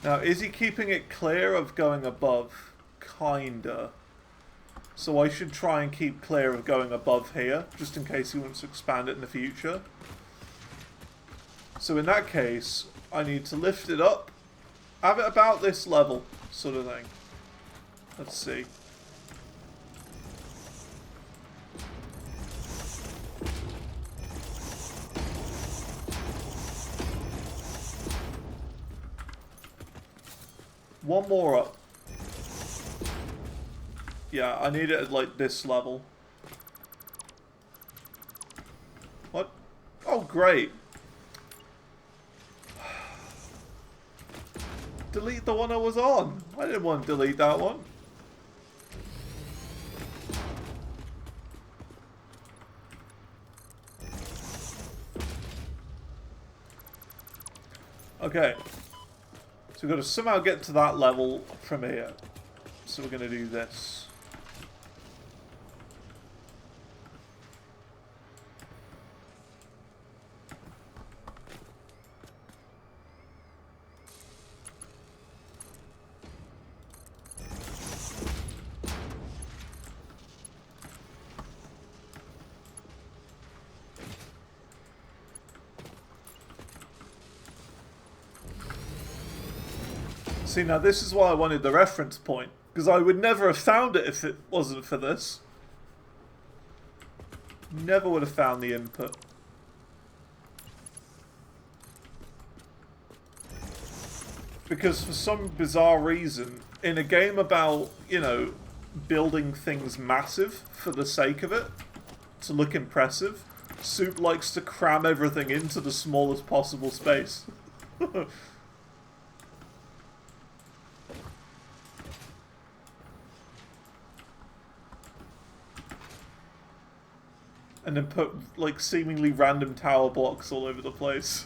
Now, is he keeping it clear of going above? Kinda. So I should try and keep clear of going above here, just in case he wants to expand it in the future. So in that case, I need to lift it up, have it about this level, sort of thing. Let's see. One more up. Yeah, I need it at like this level. What? Oh, great. Delete the one I was on. I didn't want to delete that one. Okay. So we've got to somehow get to that level from here. So we're going to do this. See, now this is why I wanted the reference point, because I would never have found it if it wasn't for this. Never would have found the input. Because for some bizarre reason, in a game about, you know, building things massive for the sake of it, to look impressive, Soup likes to cram everything into the smallest possible space. And then put, like, seemingly random tower blocks all over the place.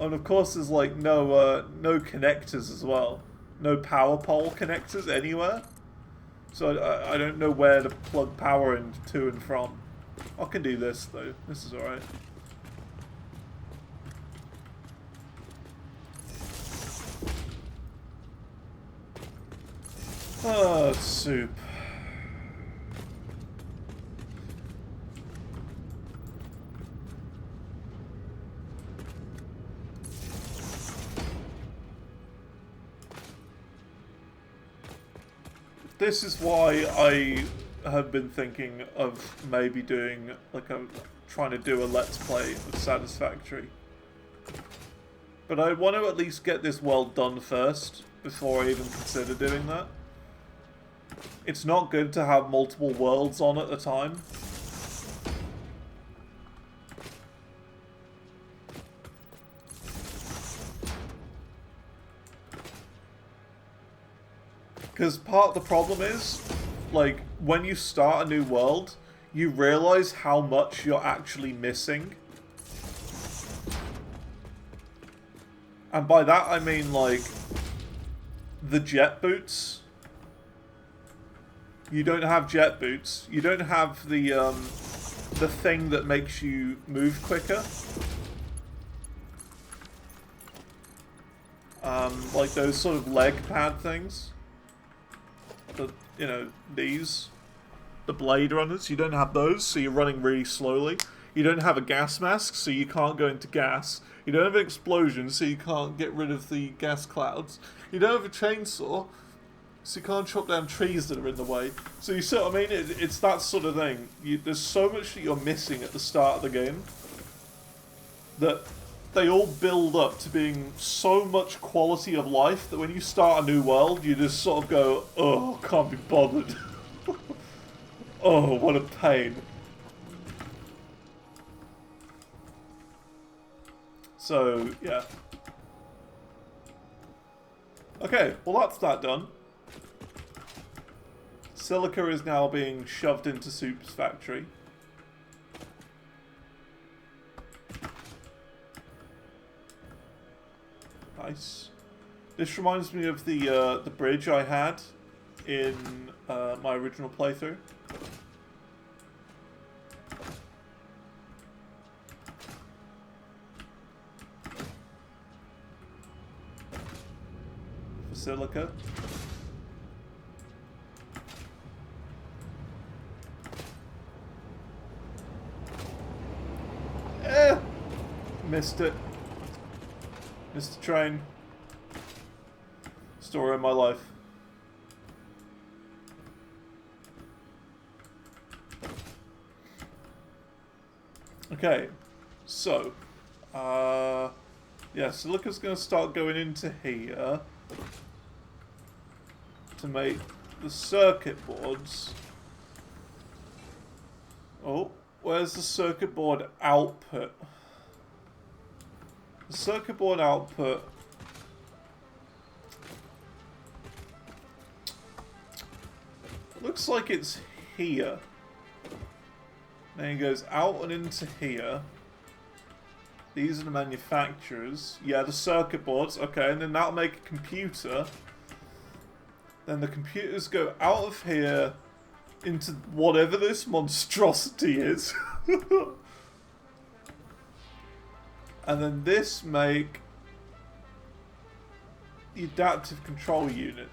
And of course there's, like, no connectors as well. No power pole connectors anywhere. So I don't know where to plug power in to and from. I can do this, though. This is alright. Oh, Soup. This is why I have been thinking of maybe doing, like, trying to do a Let's Play of Satisfactory. But I want to at least get this world done first, before I even consider doing that. It's not good to have multiple worlds on at a time. Because part of the problem is, like, when you start a new world, you realize how much you're actually missing. And by that I mean, like, the jet boots. You don't have jet boots. You don't have the thing that makes you move quicker. Like those sort of leg pad things. You know, these. The Blade Runners, you don't have those, so you're running really slowly. You don't have a gas mask, so you can't go into gas. You don't have an explosion, so you can't get rid of the gas clouds. You don't have a chainsaw, so you can't chop down trees that are in the way. So you see what I mean? It's that sort of thing. There's so much that you're missing at the start of the game that they all build up to being so much quality of life that when you start a new world, you just sort of go, oh, can't be bothered. Oh, what a pain. So, yeah. Okay, well that's that done. Silica is now being shoved into Soup's factory. Nice. This reminds me of the bridge I had in my original playthrough. For silica. Missed it. Missed the train. Story of my life. Okay, so, yeah, Silica's going to start going into here to make the circuit boards. Oh, where's the circuit board output? The circuit board output looks like it's here. Then it goes out and into here. These are the manufacturers. Yeah, the circuit boards. Okay, and then that'll make a computer. Then the computers go out of here into whatever this monstrosity is. And then this make the adaptive control unit.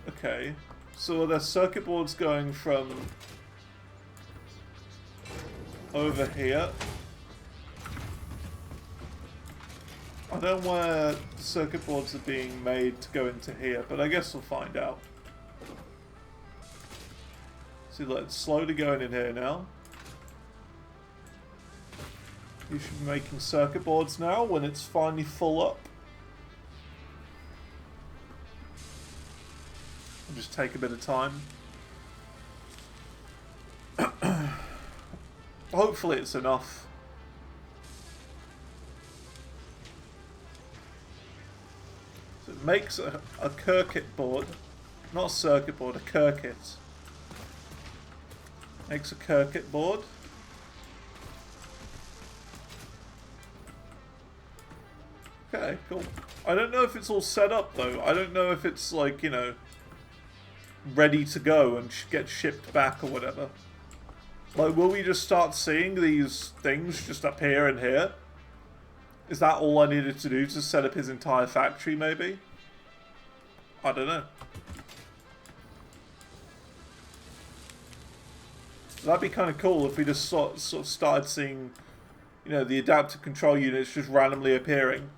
Okay, so there's circuit boards going from over here. I don't know where circuit boards are being made to go into here, but I guess we'll find out. See, look, it's slowly going in here now. You should be making circuit boards now when it's finally full up. It'll just take a bit of time. Hopefully it's enough. So it makes a circuit board. Not a circuit board, a circuit. Makes a circuit board. Okay, cool. I don't know if it's all set up though. I don't know if it's like, you know, ready to go and get shipped back or whatever. Like, will we just start seeing these things just appear in here? Is that all I needed to do to set up his entire factory, maybe? I don't know. That'd be kind of cool if we just sort of started seeing, you know, the adaptive control units just randomly appearing.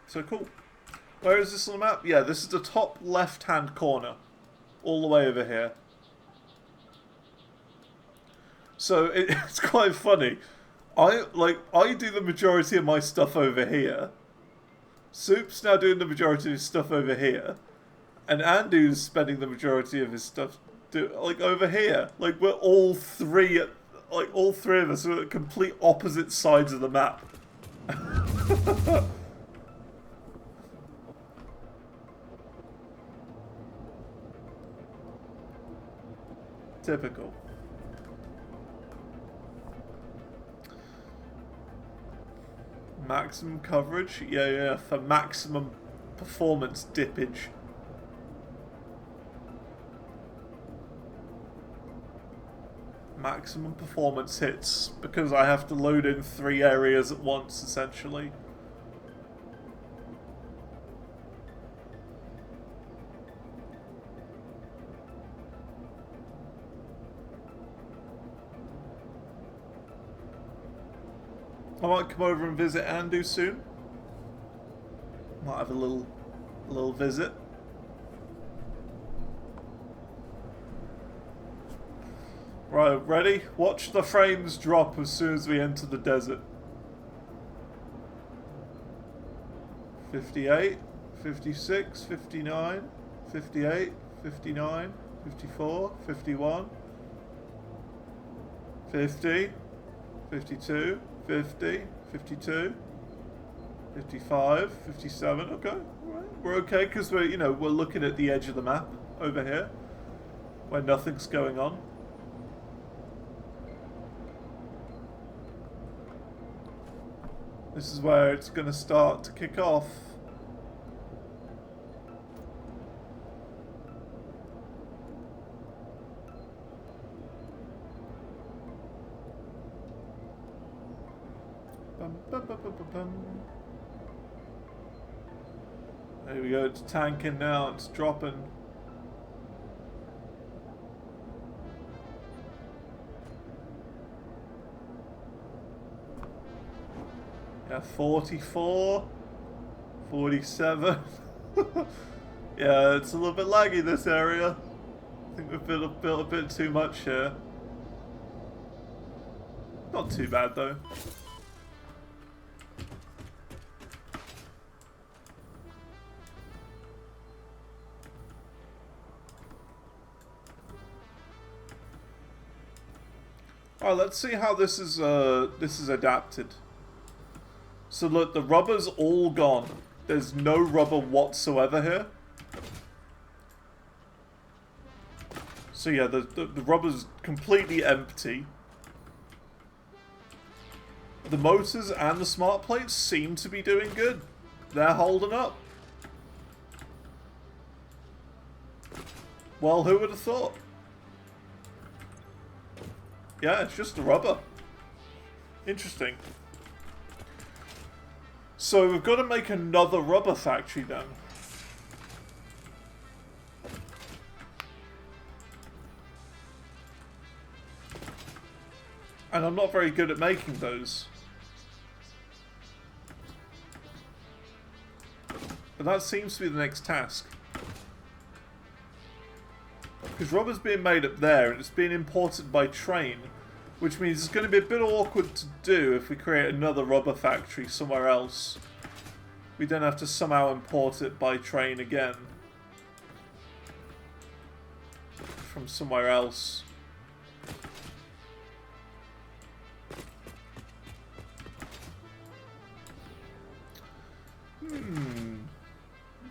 So cool. Where is this on the map? Yeah, this is the top left-hand corner. All the way over here. So it's quite funny. I do the majority of my stuff over here. Soup's now doing the majority of his stuff over here. And Andu's spending the majority of his stuff over here. Like, we're all three all three of us are at complete opposite sides of the map. Typical. Maximum coverage? Yeah, for maximum performance dippage. Maximum performance hits, because I have to load in 3 areas at once, essentially. I might come over and visit Andu soon. Might have a little visit. Right, ready? Watch the frames drop as soon as we enter the desert. 58, 56, 59, 58, 59, 54, 51, 50, 52, 50, 52, 55, 57. Okay, all right. We're okay because we're looking at the edge of the map over here where nothing's going on. This is where it's going to start to kick off. Bum, bum, bum, bum, bum, bum. There we go, it's tanking now, it's dropping. Yeah, 44, 47. Yeah, it's a little bit laggy, this area. I think we've built a bit too much here. Not too bad though. Alright, let's see how this is adapted. So look, the rubber's all gone. There's no rubber whatsoever here. So yeah, the rubber's completely empty. The motors and the smart plates seem to be doing good. They're holding up. Well, who would have thought? Yeah, it's just the rubber. Interesting. So we've got to make another rubber factory then. And I'm not very good at making those. But that seems to be the next task. Because rubber's being made up there and it's being imported by train. Which means it's going to be a bit awkward to do if we create another rubber factory somewhere else. We then have to somehow import it by train again. From somewhere else.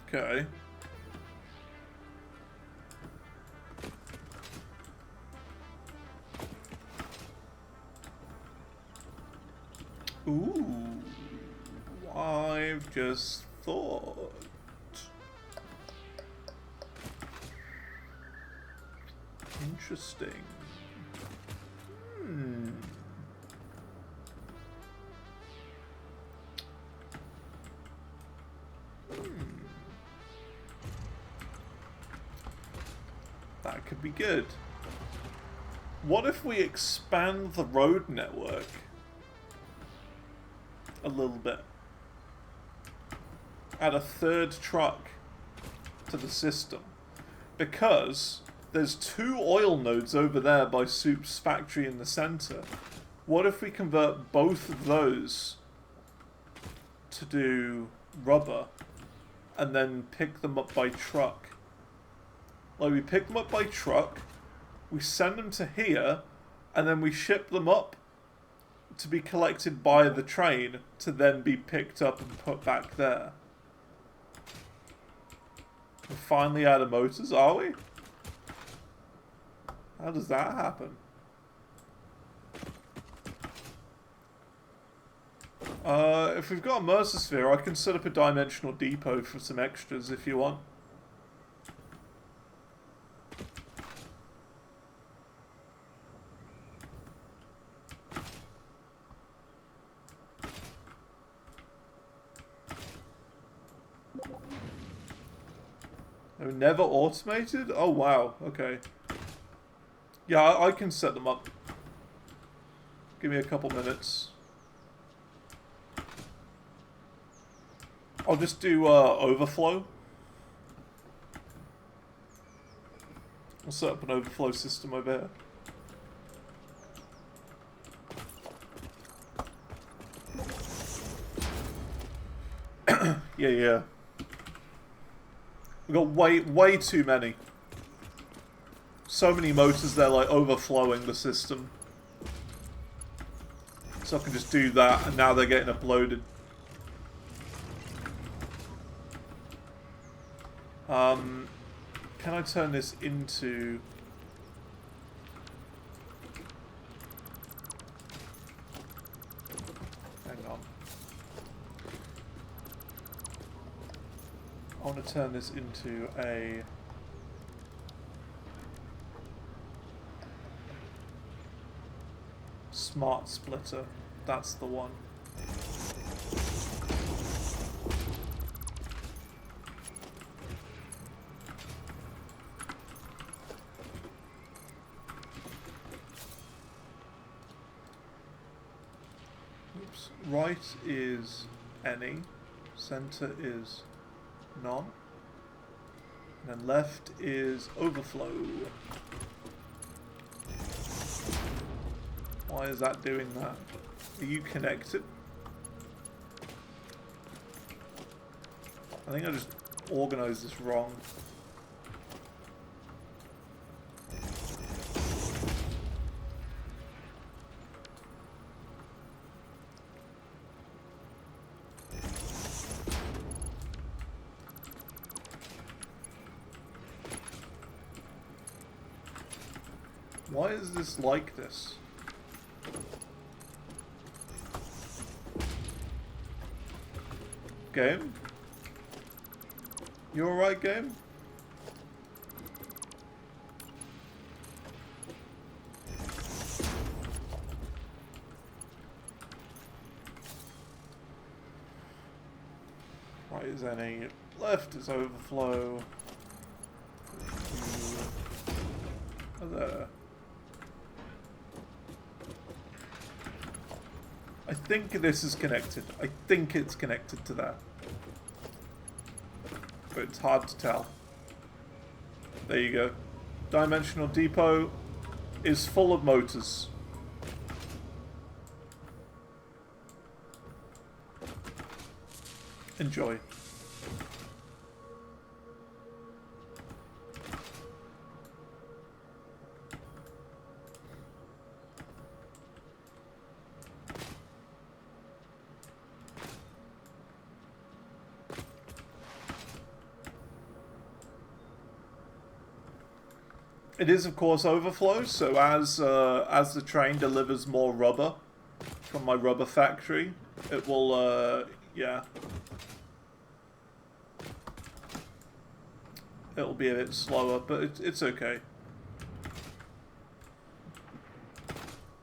Okay. Ooh, I've just thought. Interesting. That could be good. What if we expand the road network a little bit? Add a third truck to the system. Because there's 2 oil nodes over there by Soup's factory in the center. What if we convert both of those to do rubber and then pick them up by truck? Like, we pick them up by truck, we send them to here, and then we ship them up to be collected by the train to then be picked up and put back there. We finally out of motors, are we? How does that happen? If we've got a Mercer Sphere, I can set up a dimensional depot for some extras if you want. They're never automated? Oh wow, okay. Yeah, I can set them up. Give me a couple minutes. I'll just do overflow. I'll set up an overflow system over here. Yeah. We've got way too many. So many motors, they're like overflowing the system. So I can just do that, and now they're getting uploaded. Can I turn this into... Hang on. I want to turn this into a... smart splitter. That's the one. Oops. Right is any. Center is none. And then left is overflow. Why is that doing that? Are you connected? I think I just organized this wrong. Why is this like this? Game? You alright, game? Right is any, left is overflow. There. I think this is connected. I think it's connected to that. But it's hard to tell. There you go. Dimensional depot is full of motors. Enjoy. It is, of course, overflow, so as the train delivers more rubber from my rubber factory, it will, yeah. It'll be a bit slower, but it's okay.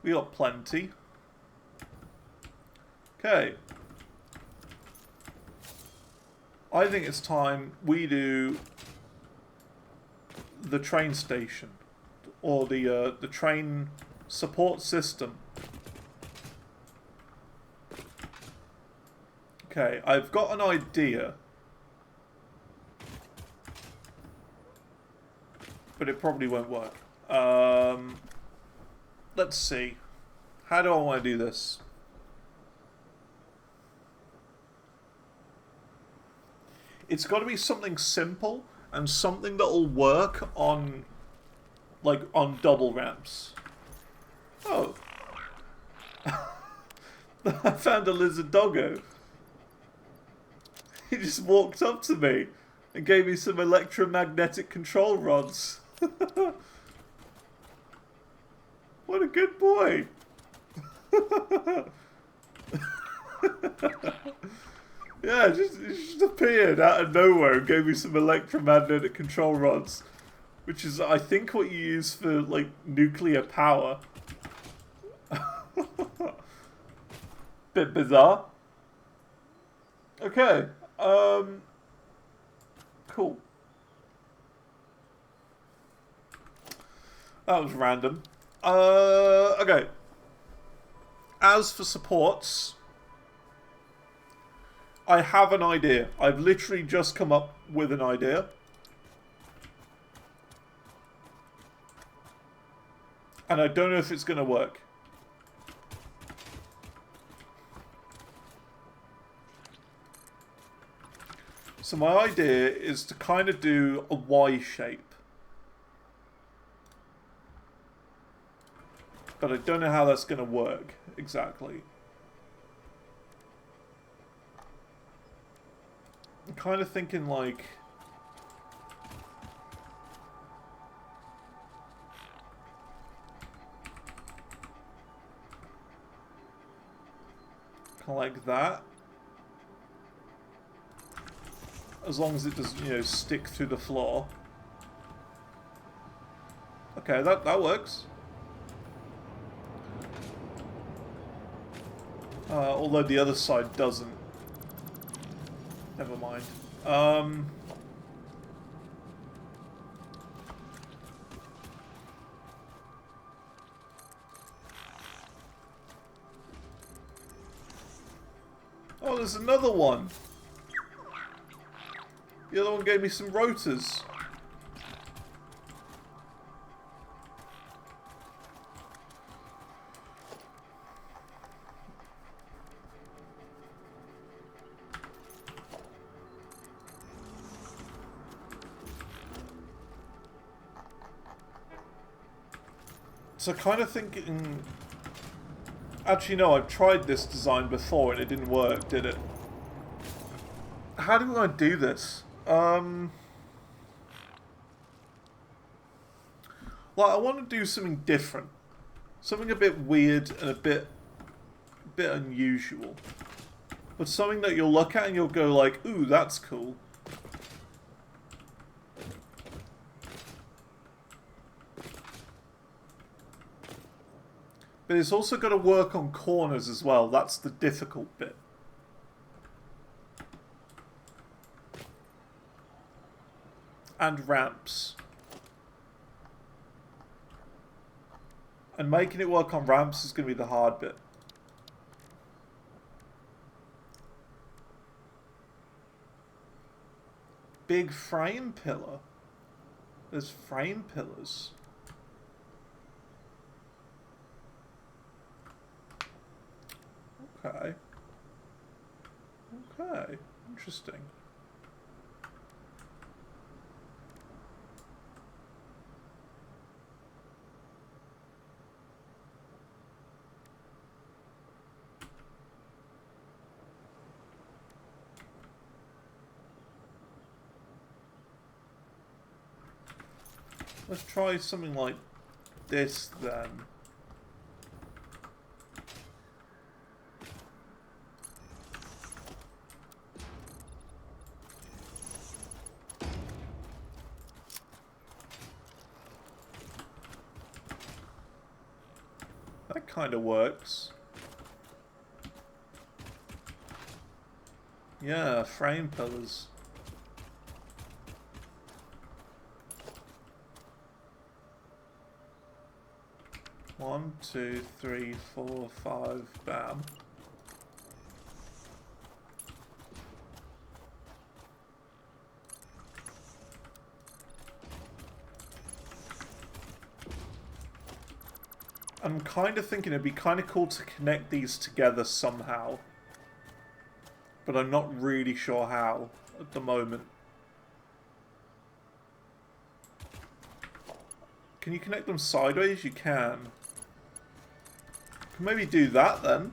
We got plenty. Okay. I think it's time we do the train station, or the train support system. Okay, I've got an idea, but it probably won't work. Let's see. How do I want to do this? It's got to be something simple and something that will work on, like, on double ramps. Oh. I found a lizard doggo. He just walked up to me and gave me some electromagnetic control rods. What a good boy. Yeah, it just appeared out of nowhere and gave me some electromagnetic control rods. Which is, I think, what you use for, like, nuclear power. Bit bizarre. Okay. Cool. That was random. Okay. As for supports, I have an idea. I've literally just come up with an idea. And I don't know if it's going to work. So my idea is to kind of do a Y shape. But I don't know how that's going to work exactly. I'm kind of thinking like... kind of like that. As long as it doesn't, you know, stick through the floor. Okay, that works. Although the other side doesn't. Never mind. Oh, there's another one. The other one gave me some rotors. So kind of thinking... Actually, no, I've tried this design before and it didn't work, did it? How do I do this? Well, I want to do something different. Something a bit weird and a bit unusual. But something that you'll look at and you'll go like, ooh, that's cool. But it's also got to work on corners as well. That's the difficult bit. And ramps. And making it work on ramps is going to be the hard bit. Big frame pillar. There's frame pillars. Okay. Okay. Interesting. Let's try something like this then. That kind of works. Yeah, frame pillars. One, two, three, four, five, bam. I'm kind of thinking it'd be kind of cool to connect these together somehow. But I'm not really sure how at the moment. Can you connect them sideways? You can. Maybe do that then.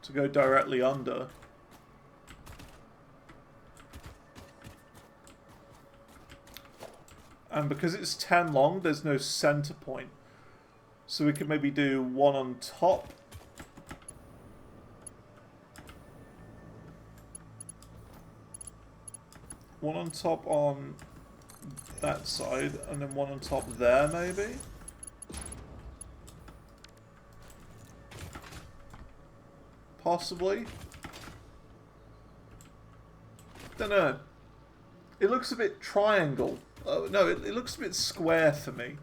to go directly under. And because it's 10 long, there's no center point. So we could maybe do one on top. One on top on that side, and then one on top there, maybe? Possibly. Don't know. It looks a bit triangle. Oh, no, it looks a bit square for me.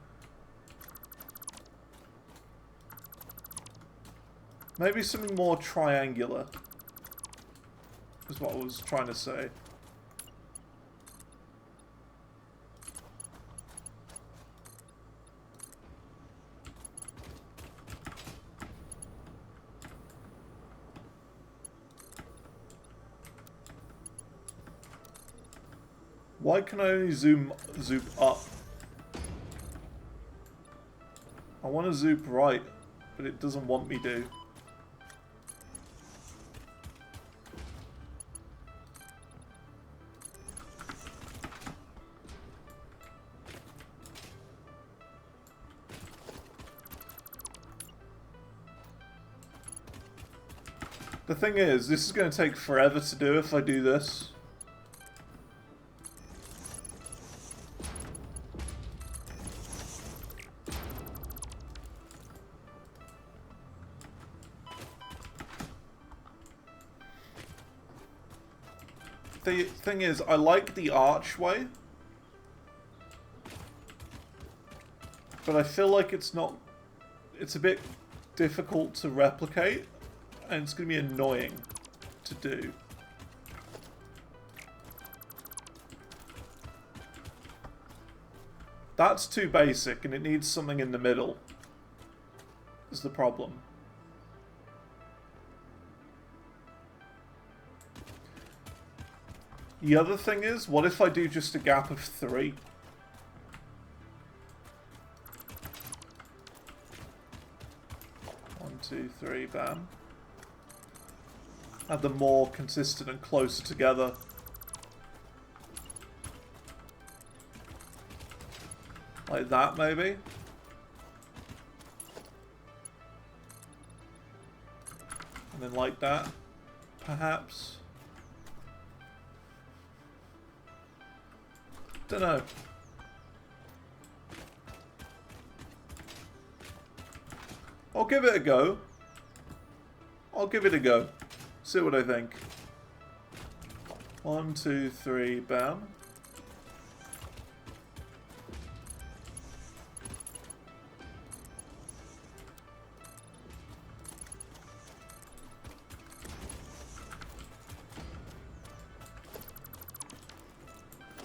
Maybe something more triangular is what I was trying to say. Why can I only zoom up? I want to zoom right, but it doesn't want me to. The thing is, this is going to take forever to do if I do this. The thing is, I like the archway, but I feel like it's a bit difficult to replicate, and it's going to be annoying to do. That's too basic, and it needs something in the middle, is the problem. The other thing is, what if I do just a gap of 3? One, two, three, bam. Have them more consistent and closer together. Like that, maybe? And then like that, perhaps? Dunno. I'll give it a go. I'll give it a go. See what I think. 1, 2, 3, bam.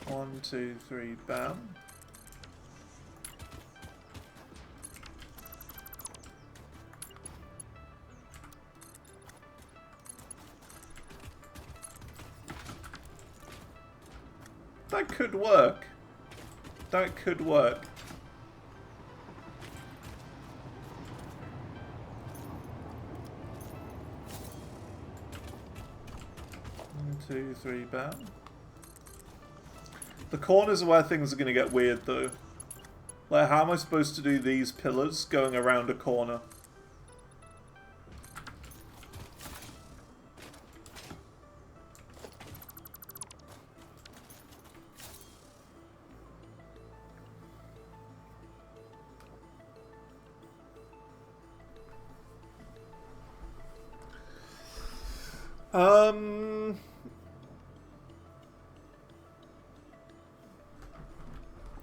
One, two, three, bam. That could work. That could work. One, two, three, bam. The corners are where things are going to get weird, though. Like, how am I supposed to do these pillars going around a corner?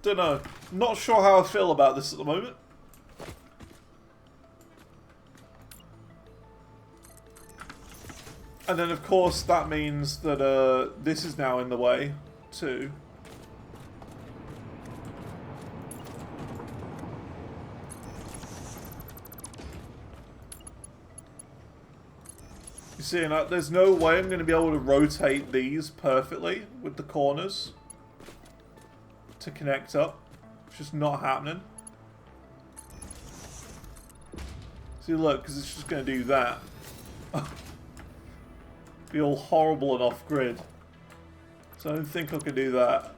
Dunno. Not sure how I feel about this at the moment. And then, of course, that means that this is now in the way, too. You see, there's no way I'm going to be able to rotate these perfectly with the corners to connect up. It's just not happening. See, look, because it's just going to do that. Be all horrible and off-grid. So I don't think I can do that.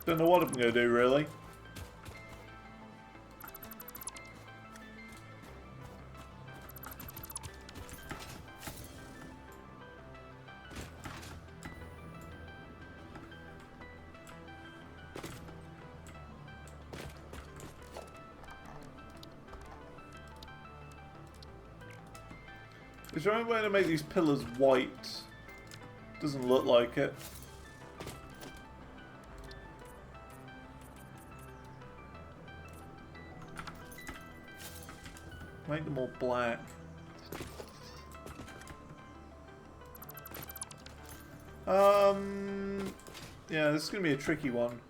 Don't know what I'm going to do, really. Is there any way to make these pillars white? Doesn't look like it. Make them all black. Yeah, this is gonna be a tricky one.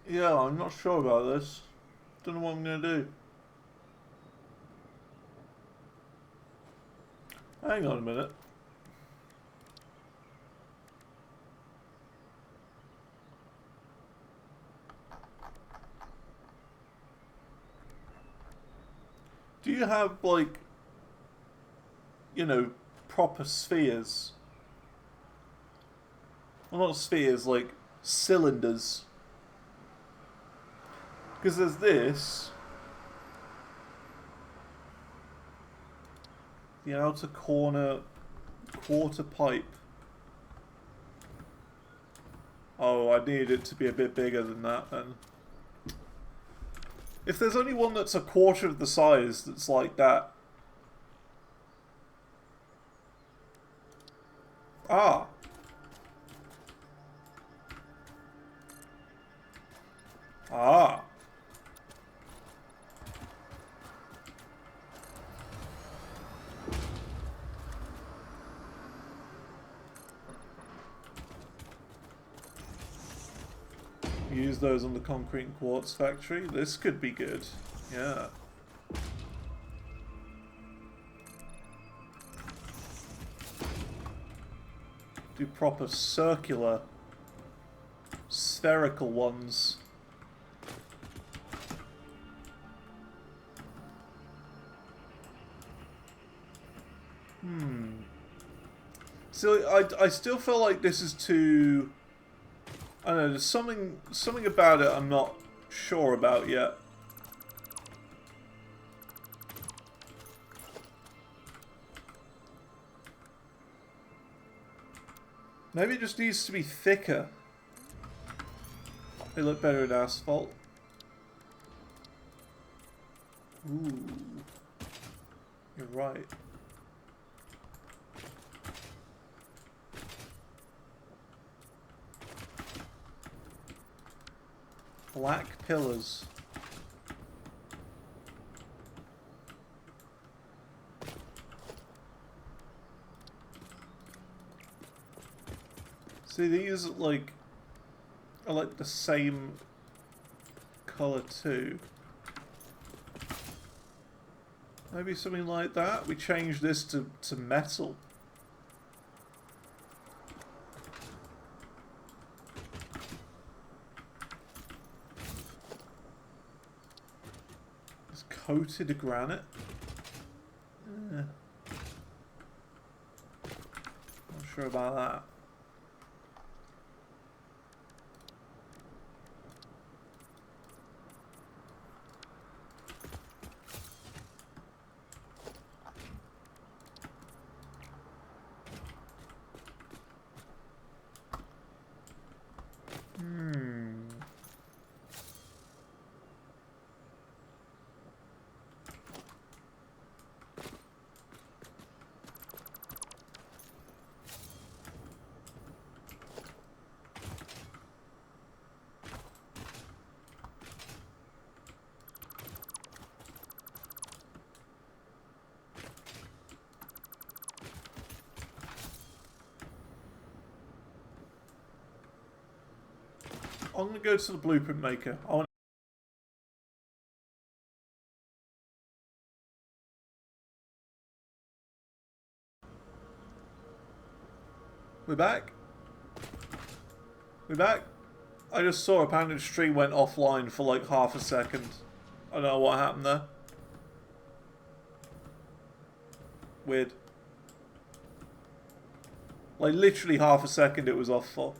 Yeah, I'm not sure about this. Don't know what I'm gonna do. Hang on a minute. Do you have, like, you know, proper spheres? Well, not spheres, like cylinders. Because there's this. The outer corner quarter pipe. Oh, I need it to be a bit bigger than that then. If there's only one that's a quarter of the size that's like that. Ah. Ah. Use those on the concrete and quartz factory. This could be good. Yeah. Do proper circular, spherical ones. So I still feel like this is too. I don't know. There's something about it I'm not sure about yet. Maybe it just needs to be thicker. They look better in asphalt. Ooh. You're right. Black pillars. See, these like are like the same color too. Maybe something like that. We change this to metal. It's coated granite. Not sure about that. I'm going to go to the blueprint maker. We're back? We're back? I just saw apparently the stream went offline for like half a second. I don't know what happened there. Weird. Like literally half a second it was off for.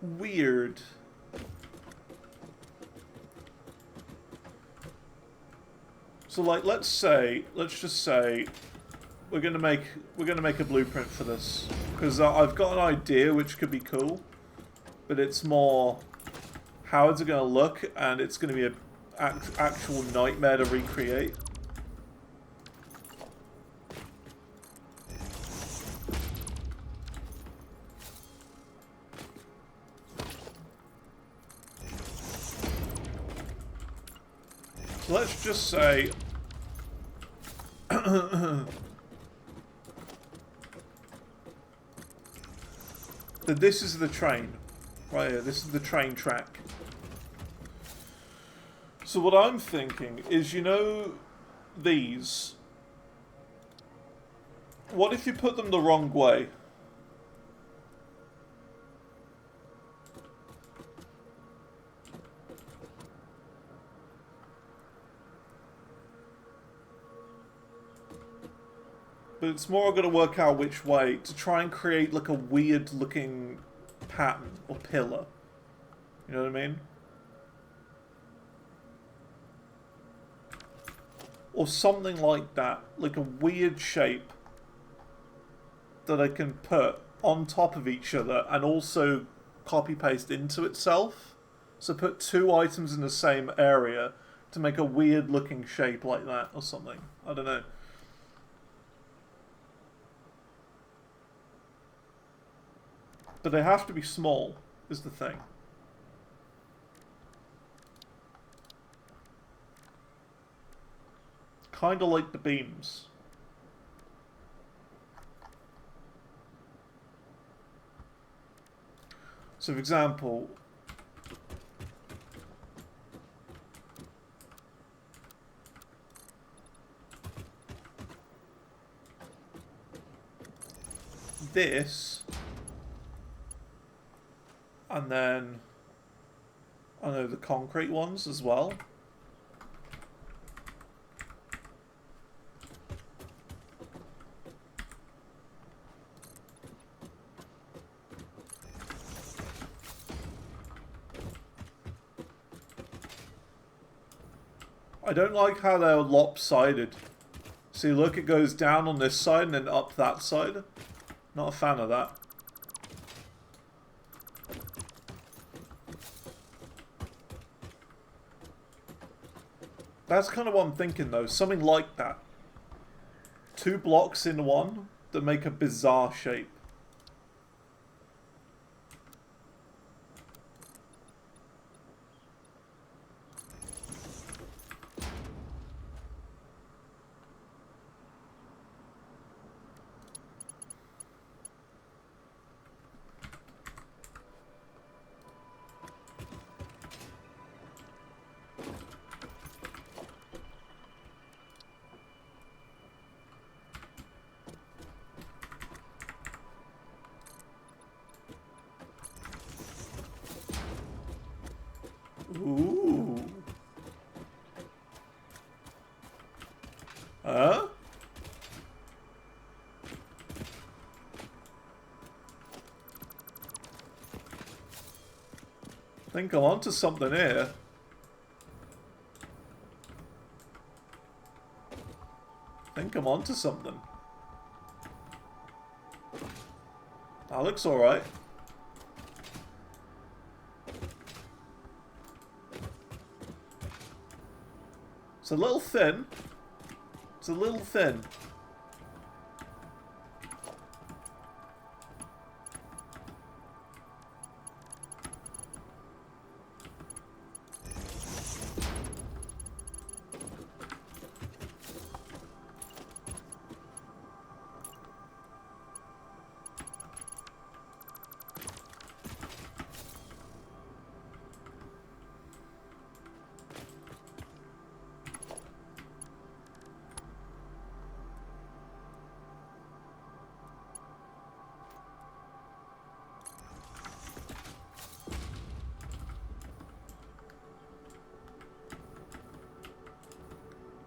Weird. So like let's just say we're gonna make a blueprint for this. Because I've got an idea which could be cool. But it's more how is it gonna look, and it's gonna be an actual nightmare to recreate. Let's just say that this is the train. Right here, this is the train track. So what I'm thinking is, you know, these. What if you put them the wrong way? But it's more going to work out which way to try and create like a weird looking pattern or pillar. You know what I mean? Or something like that. Like a weird shape that I can put on top of each other and also copy paste into itself. So put two items in the same area to make a weird looking shape like that or something. I don't know. But they have to be small, is the thing. Kind of like the beams. So for example, this, and then I know the concrete ones as well. I don't like how they're lopsided. See, look, it goes down on this side and then up that side. Not a fan of that. That's kind of what I'm thinking, though. Something like that. Two blocks in one that make a bizarre shape. think I'm onto something here. I think I'm onto something. That looks alright. It's a little thin. It's a little thin.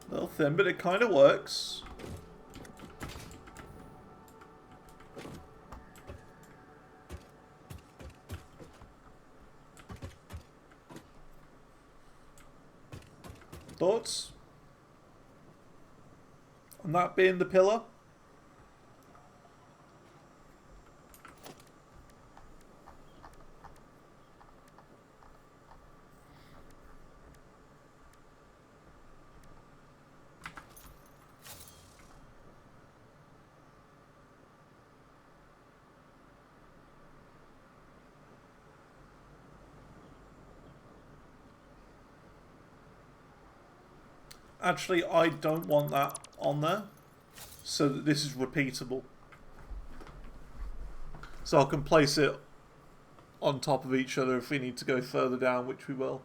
A little thin, but it kind of works. Thoughts? On that being the pillar? Actually, I don't want that on there, so that this is repeatable. So I can place it on top of each other if we need to go further down, which we will.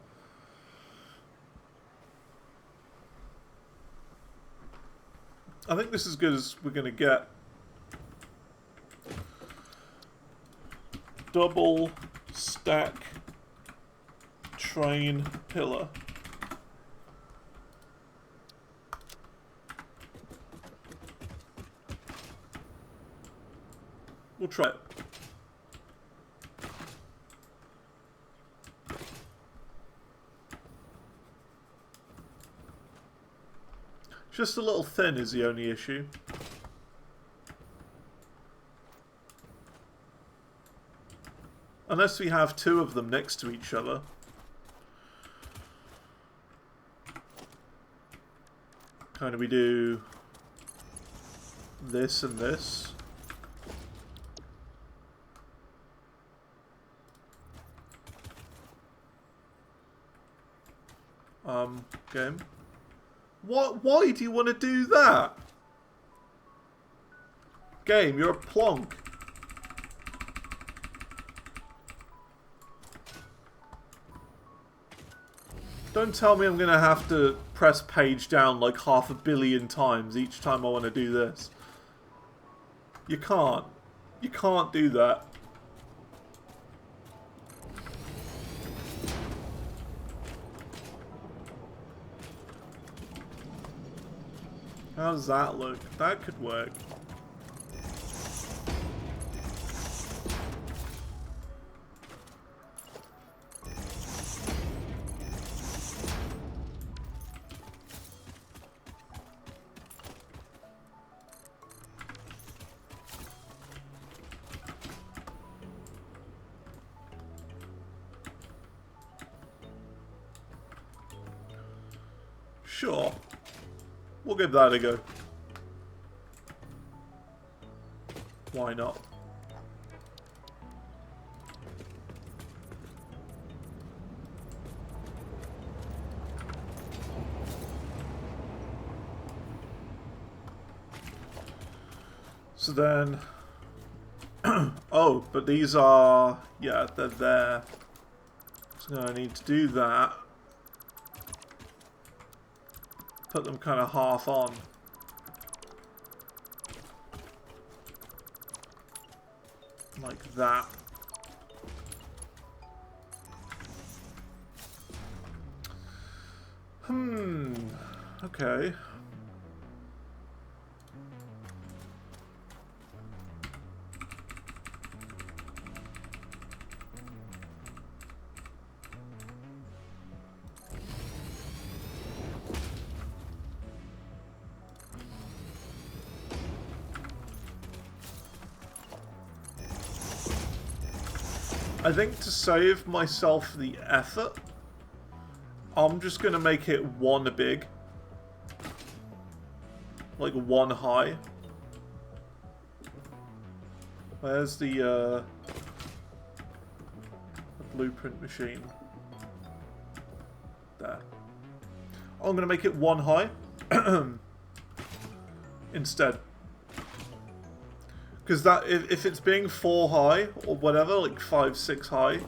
I think this is as good as we're going to get. Double stack train pillar. We'll try it. Just a little thin is the only issue. Unless we have two of them next to each other. Kind of we do this and this. Game. What? Why do you want to do that? Game, you're a plonk. Don't tell me I'm going to have to press page down like 500 million times each time I want to do this. You can't. You can't do that. How does that look? That could work. Sure. We'll give that a go. Why not? So then... oh, but these are... yeah, they're there. So I need to do that. Put them kind of half on. Like that. Okay. I think to save myself the effort, I'm just going to make it one big. Like one high. Where's the blueprint machine? There. Oh, I'm going to make it one high. Instead. Because that, if it's being 4 high, or whatever, like 5, 6 high,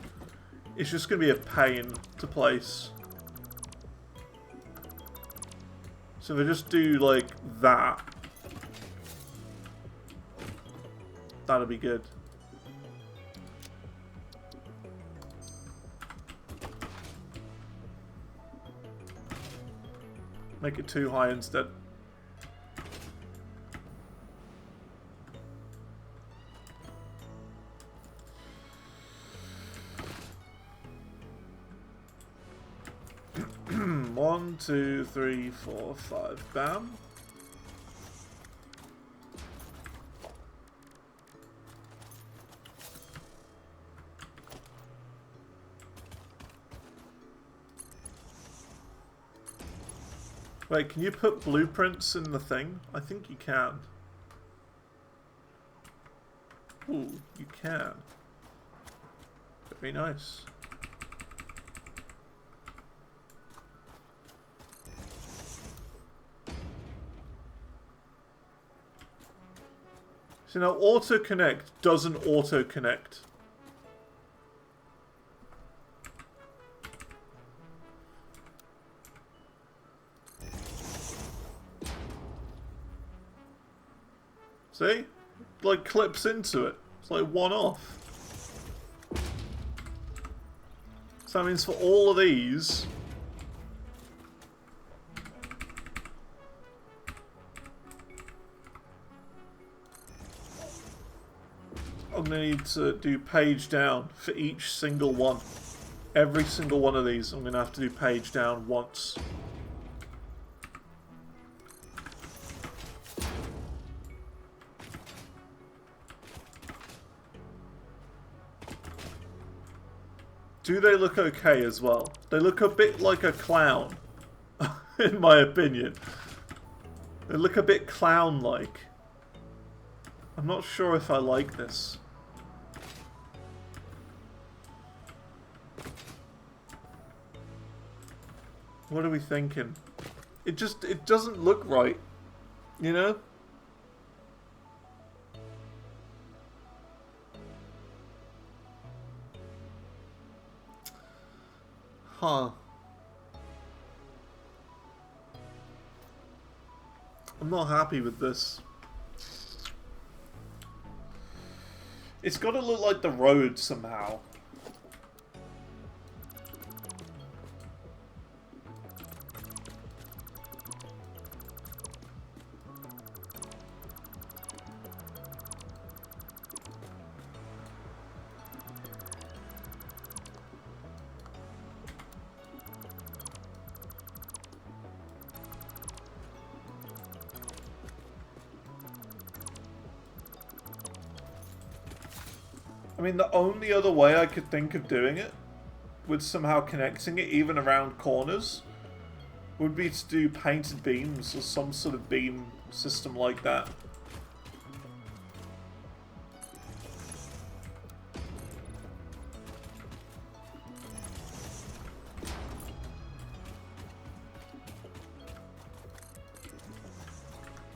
it's just going to be a pain to place. So if I just do, like, that, that'll be good. Make it too high instead. One, two, three, 4, 5. Bam. Wait, can you put blueprints in the thing? I think you can. Ooh, you can. Very nice. So now auto-connect doesn't auto-connect. See? Like clips into it. It's like one off. So that means for all of these, I'm going to need to do page down for each single one. Every single one of these I'm going to have to do page down once. Do they look okay as well? They look a bit like a clown, in my opinion. They look a bit clown-like. I'm not sure if I like this. What are we thinking? It doesn't look right, you know? Huh. I'm not happy with this. It's got to look like the road somehow. I mean, the only other way I could think of doing it, with somehow connecting it even around corners, would be to do painted beams or some sort of beam system like that.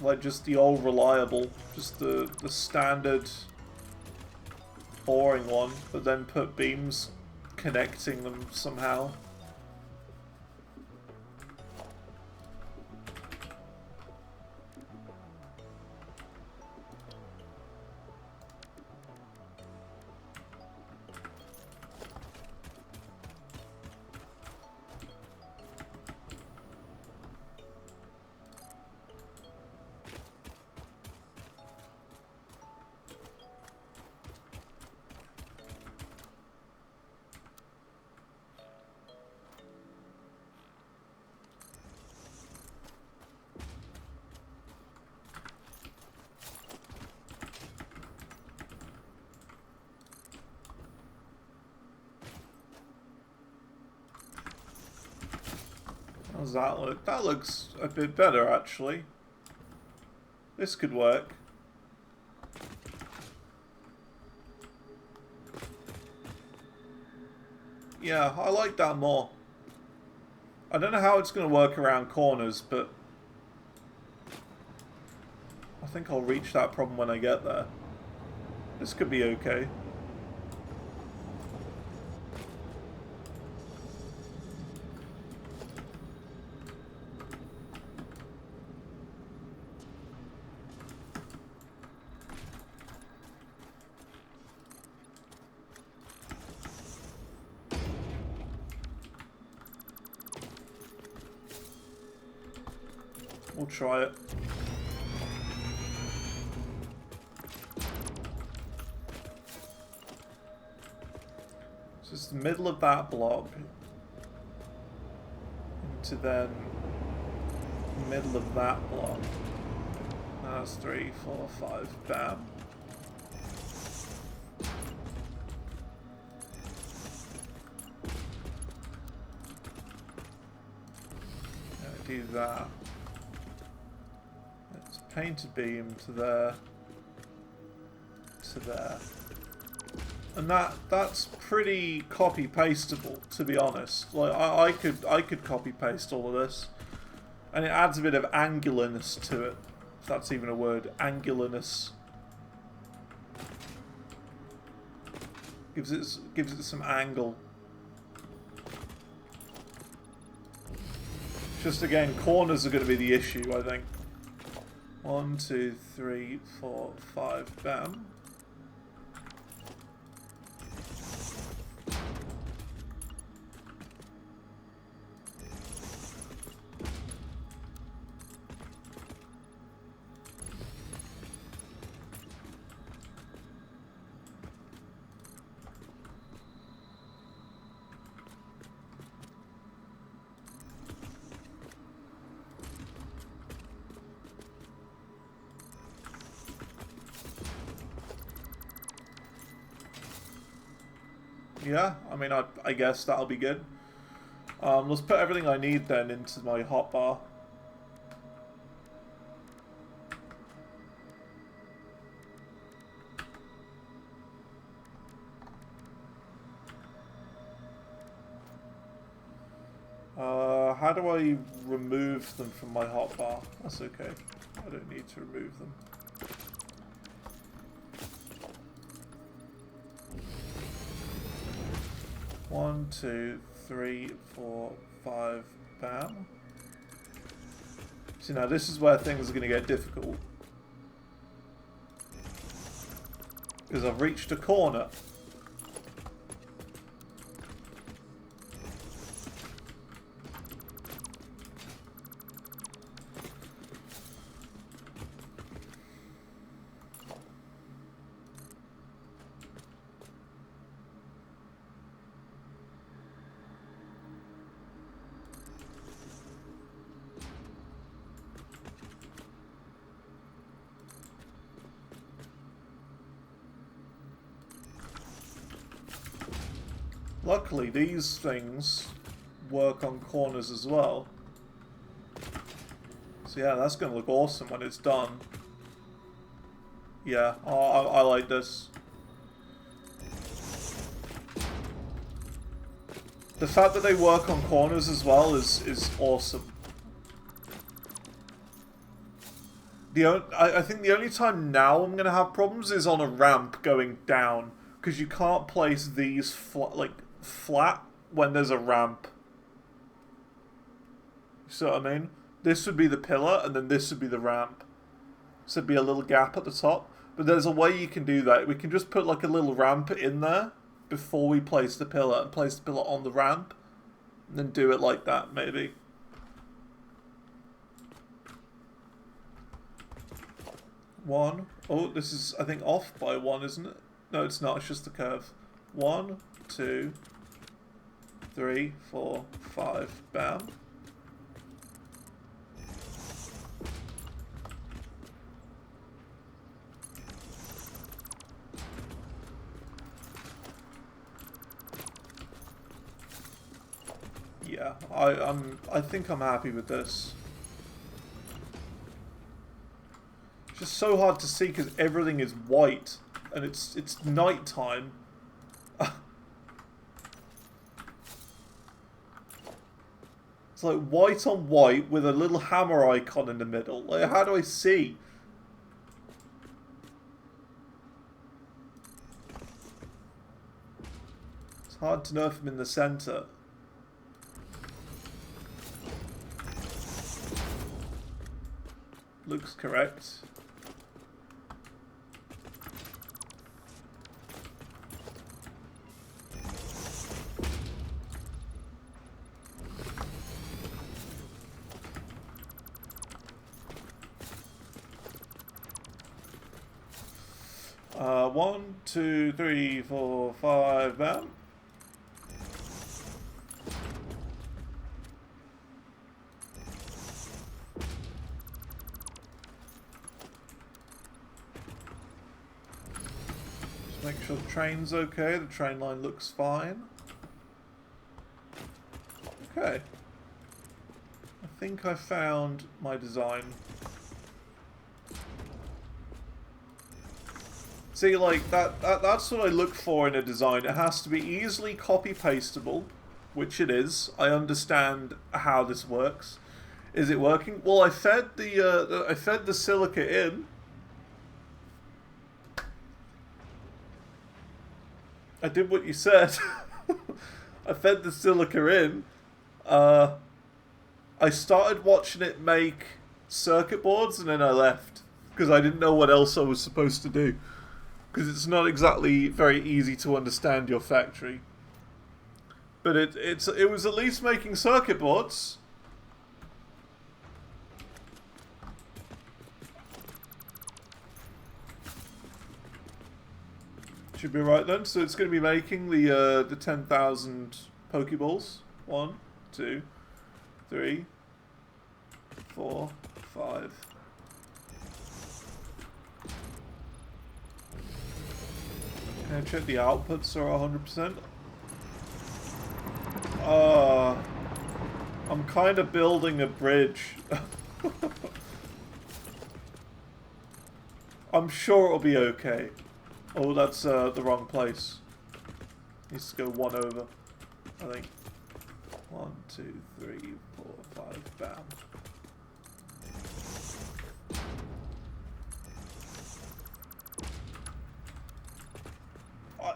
Like just the old reliable, just the standard boring one, but then put beams connecting them somehow. How does that look? That looks a bit better, actually. This could work. Yeah, I like that more. I don't know how it's going to work around corners, but I think I'll reach that problem when I get there. This could be okay. We'll try it. So it's the middle of that block. Into then middle of that block. That's 3, 4, 5. Bam. Do that. Let's paint a beam to there, to there, and that's pretty copy pastable, to be honest. Like I could copy paste all of this, and it adds a bit of angularness to it, if that's even a word. Angularness gives it some angle. Just again, corners are going to be the issue, I think. 1, 2, 3, 4, 5, bam. Yeah, I mean, I guess that'll be good. Let's put everything I need then into my hotbar. How do I remove them from my hotbar? That's okay. I don't need to remove them. One, 2, 3, 4, 5, bam. See, now this is where things are going to get difficult. Because I've reached a corner. Luckily, these things work on corners as well. So yeah, that's going to look awesome when it's done. Yeah, I like this. The fact that they work on corners as well is awesome. I think the only time now I'm going to have problems is on a ramp going down. Because you can't place these flat when there's a ramp. You see what I mean? This would be the pillar, and then this would be the ramp. So it'd be a little gap at the top. But there's a way you can do that. We can just put like a little ramp in there before we place the pillar, and place the pillar on the ramp. And then do it like that, maybe. One. Oh, this is, I think, off by 1, isn't it? No, it's not. It's just the curve. 1, 2, 3, 4, 5. Bam. Yeah, I think I'm happy with this. It's just so hard to see because everything is white and it's nighttime. It's like white on white with a little hammer icon in the middle. Like, how do I see? It's hard to know if I'm in the center. Looks correct. One, two, three, four, five, bam. Just make sure the train's okay. The train line looks fine. Okay. I think I found my design. See, like, that's what I look for in a design. It has to be easily copy-pastable, which it is. I understand how this works. Is it working? Well, I fed the silica in. I did what you said. I fed the silica in. I started watching it make circuit boards, and then I left. Because I didn't know what else I was supposed to do. Because it's not exactly very easy to understand your factory. But it was at least making circuit boards. Should be right then. So it's going to be making the 10,000 Pokeballs. 1, 2, 3, 4, 5. Can I check the outputs are 100%? I'm kind of building a bridge. I'm sure it'll be okay. Oh, that's the wrong place. Needs to go one over, I think. 1, 2, 3, 4, 5, bam.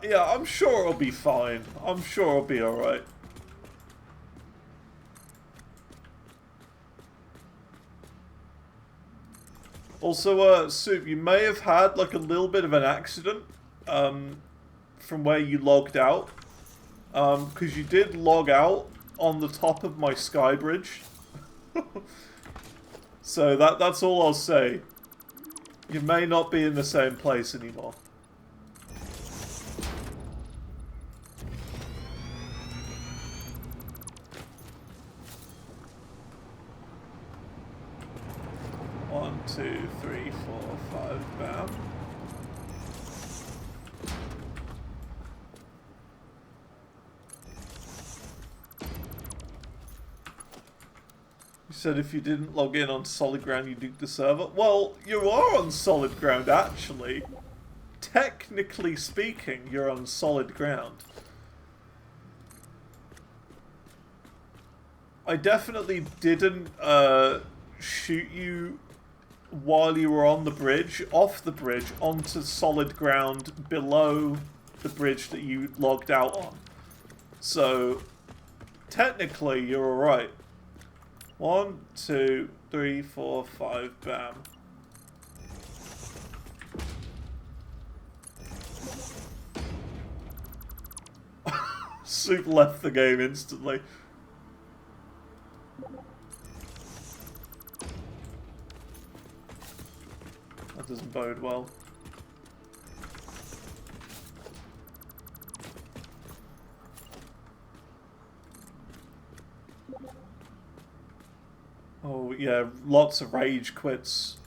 Yeah, I'm sure it'll be fine. I'm sure it'll be alright. Also, Soup, you may have had like a little bit of an accident from where you logged out. Because you did log out on the top of my sky bridge. So that's all I'll say. You may not be in the same place anymore. One, two, three, four, five, bam. You said if you didn't log in on solid ground, you nuked the server. Well, you are on solid ground, actually. Technically speaking, you're on solid ground. I definitely didn't shoot you while you were on the bridge, off the bridge, onto solid ground below the bridge that you logged out on. So, technically, you're alright. 1, 2, 3, 4, 5, bam. Soup left the game instantly. That doesn't bode well. Oh yeah, lots of rage quits.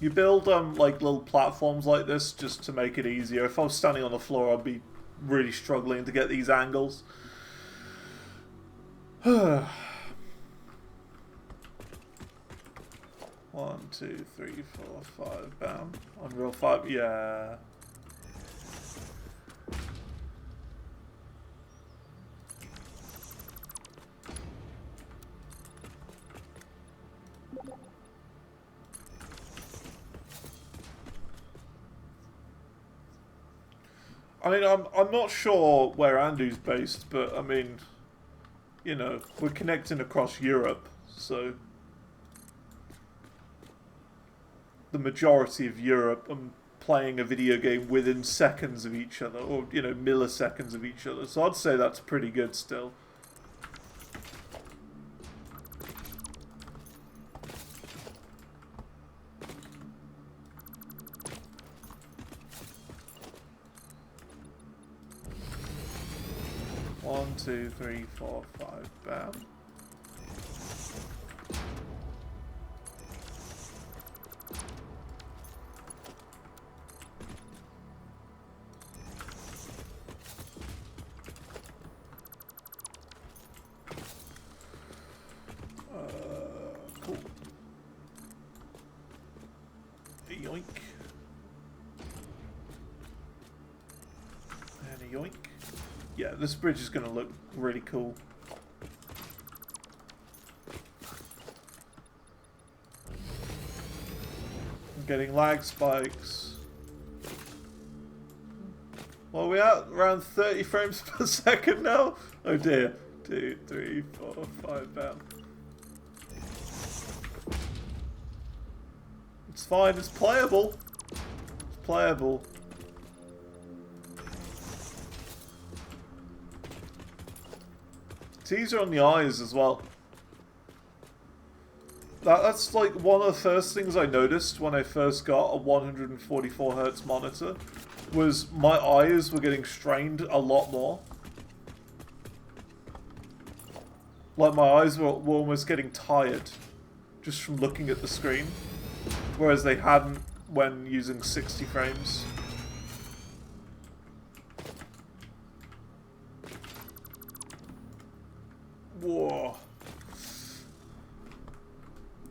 You build like little platforms like this just to make it easier. If I was standing on the floor, I'd be really struggling to get these angles. 1, 2, 3, 4, 5. Bam. Unreal 5. Yeah. I mean, I'm not sure where Andu's based, but I mean, you know, we're connecting across Europe, so the majority of Europe are playing a video game within seconds of each other, or, you know, milliseconds of each other. So I'd say that's pretty good still. One, 2, 3, 4, 5, bam. Cool. Yoink. And a yoink. Yeah, this bridge is going to look really cool. I'm getting lag spikes. Well, we're at around 30 frames per second now. Oh dear. 2, 3, 4, 5, bam. It's fine, it's playable. It's playable. Teaser on the eyes as well. That's like one of the first things I noticed when I first got a 144Hz monitor, was my eyes were getting strained a lot more. Like my eyes were almost getting tired just from looking at the screen, whereas they hadn't when using 60 frames. Whoa. It's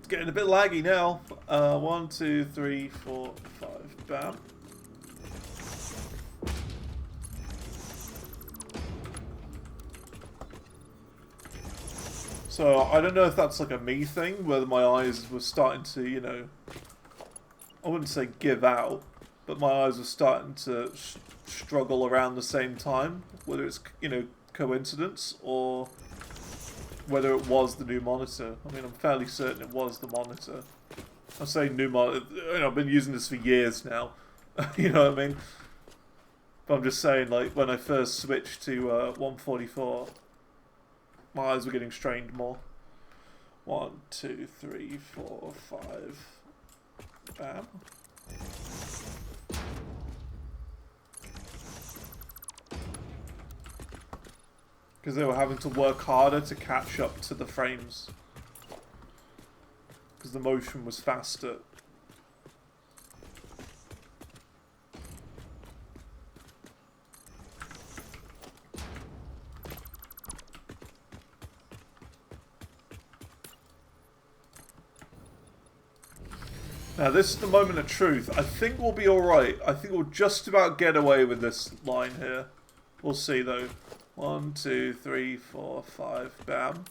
getting a bit laggy now. 1, 2, 3, 4, 5. Bam. So, I don't know if that's like a me thing, whether my eyes were starting to, you know, I wouldn't say give out, but my eyes were starting to struggle around the same time. Whether it's, you know, coincidence or whether it was the new monitor. I mean, I'm fairly certain it was the monitor. I say new monitor, you know, I've been using this for years now. You know what I mean? But I'm just saying, like, when I first switched to 144, my eyes were getting strained more. 1, 2, 3, 4, 5. Bam. Because they were having to work harder to catch up to the frames. Because the motion was faster. Now this is the moment of truth. I think we'll be alright. I think we'll just about get away with this line here. We'll see though. 1, 2, 3, 4, 5. Bam.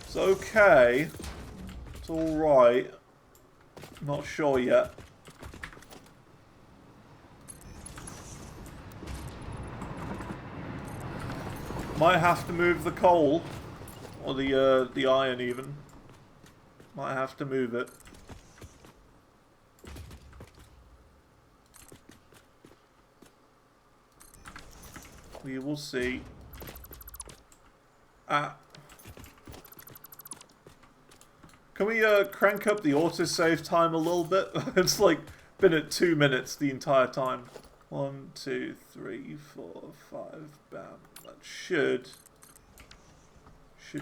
It's okay. It's alright. Not sure yet. Might have to move the coal. Or the iron even. Might have to move it. We will see. Can we crank up the autosave time a little bit? It's like been at 2 minutes the entire time. 1, 2, 3, 4, 5. Bam. That should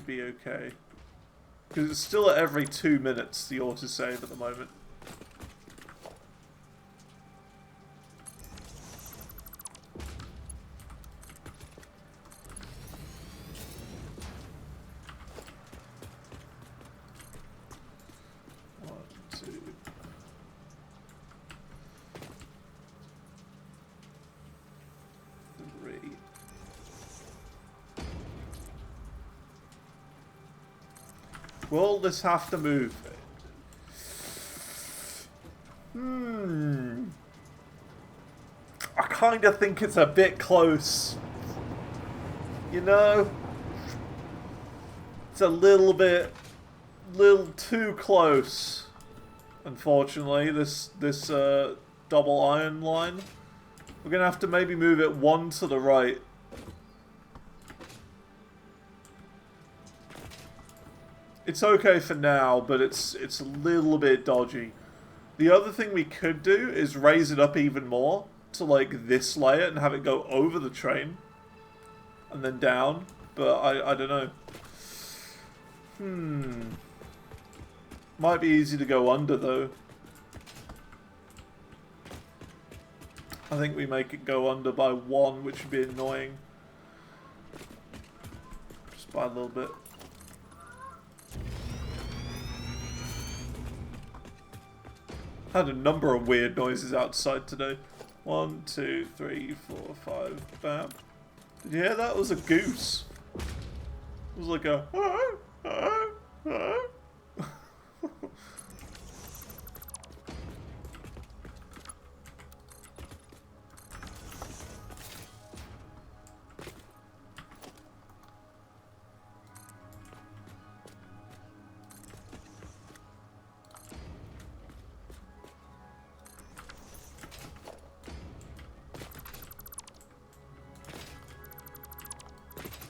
be okay. Because it's still at every 2 minutes the autosave at the moment. Will this have to move? I kind of think it's a bit close. You know? It's a little too close. Unfortunately, this double iron line. We're gonna have to maybe move it one to the right. It's okay for now, but it's a little bit dodgy. The other thing we could do is raise it up even more to like this layer and have it go over the train and then down, but I don't know. Might be easy to go under though. I think we make it go under by 1, which would be annoying. Just by a little bit. Had a number of weird noises outside today. 1, 2, 3, 4, 5. Bam. Did you hear that? It was a goose. It was like a...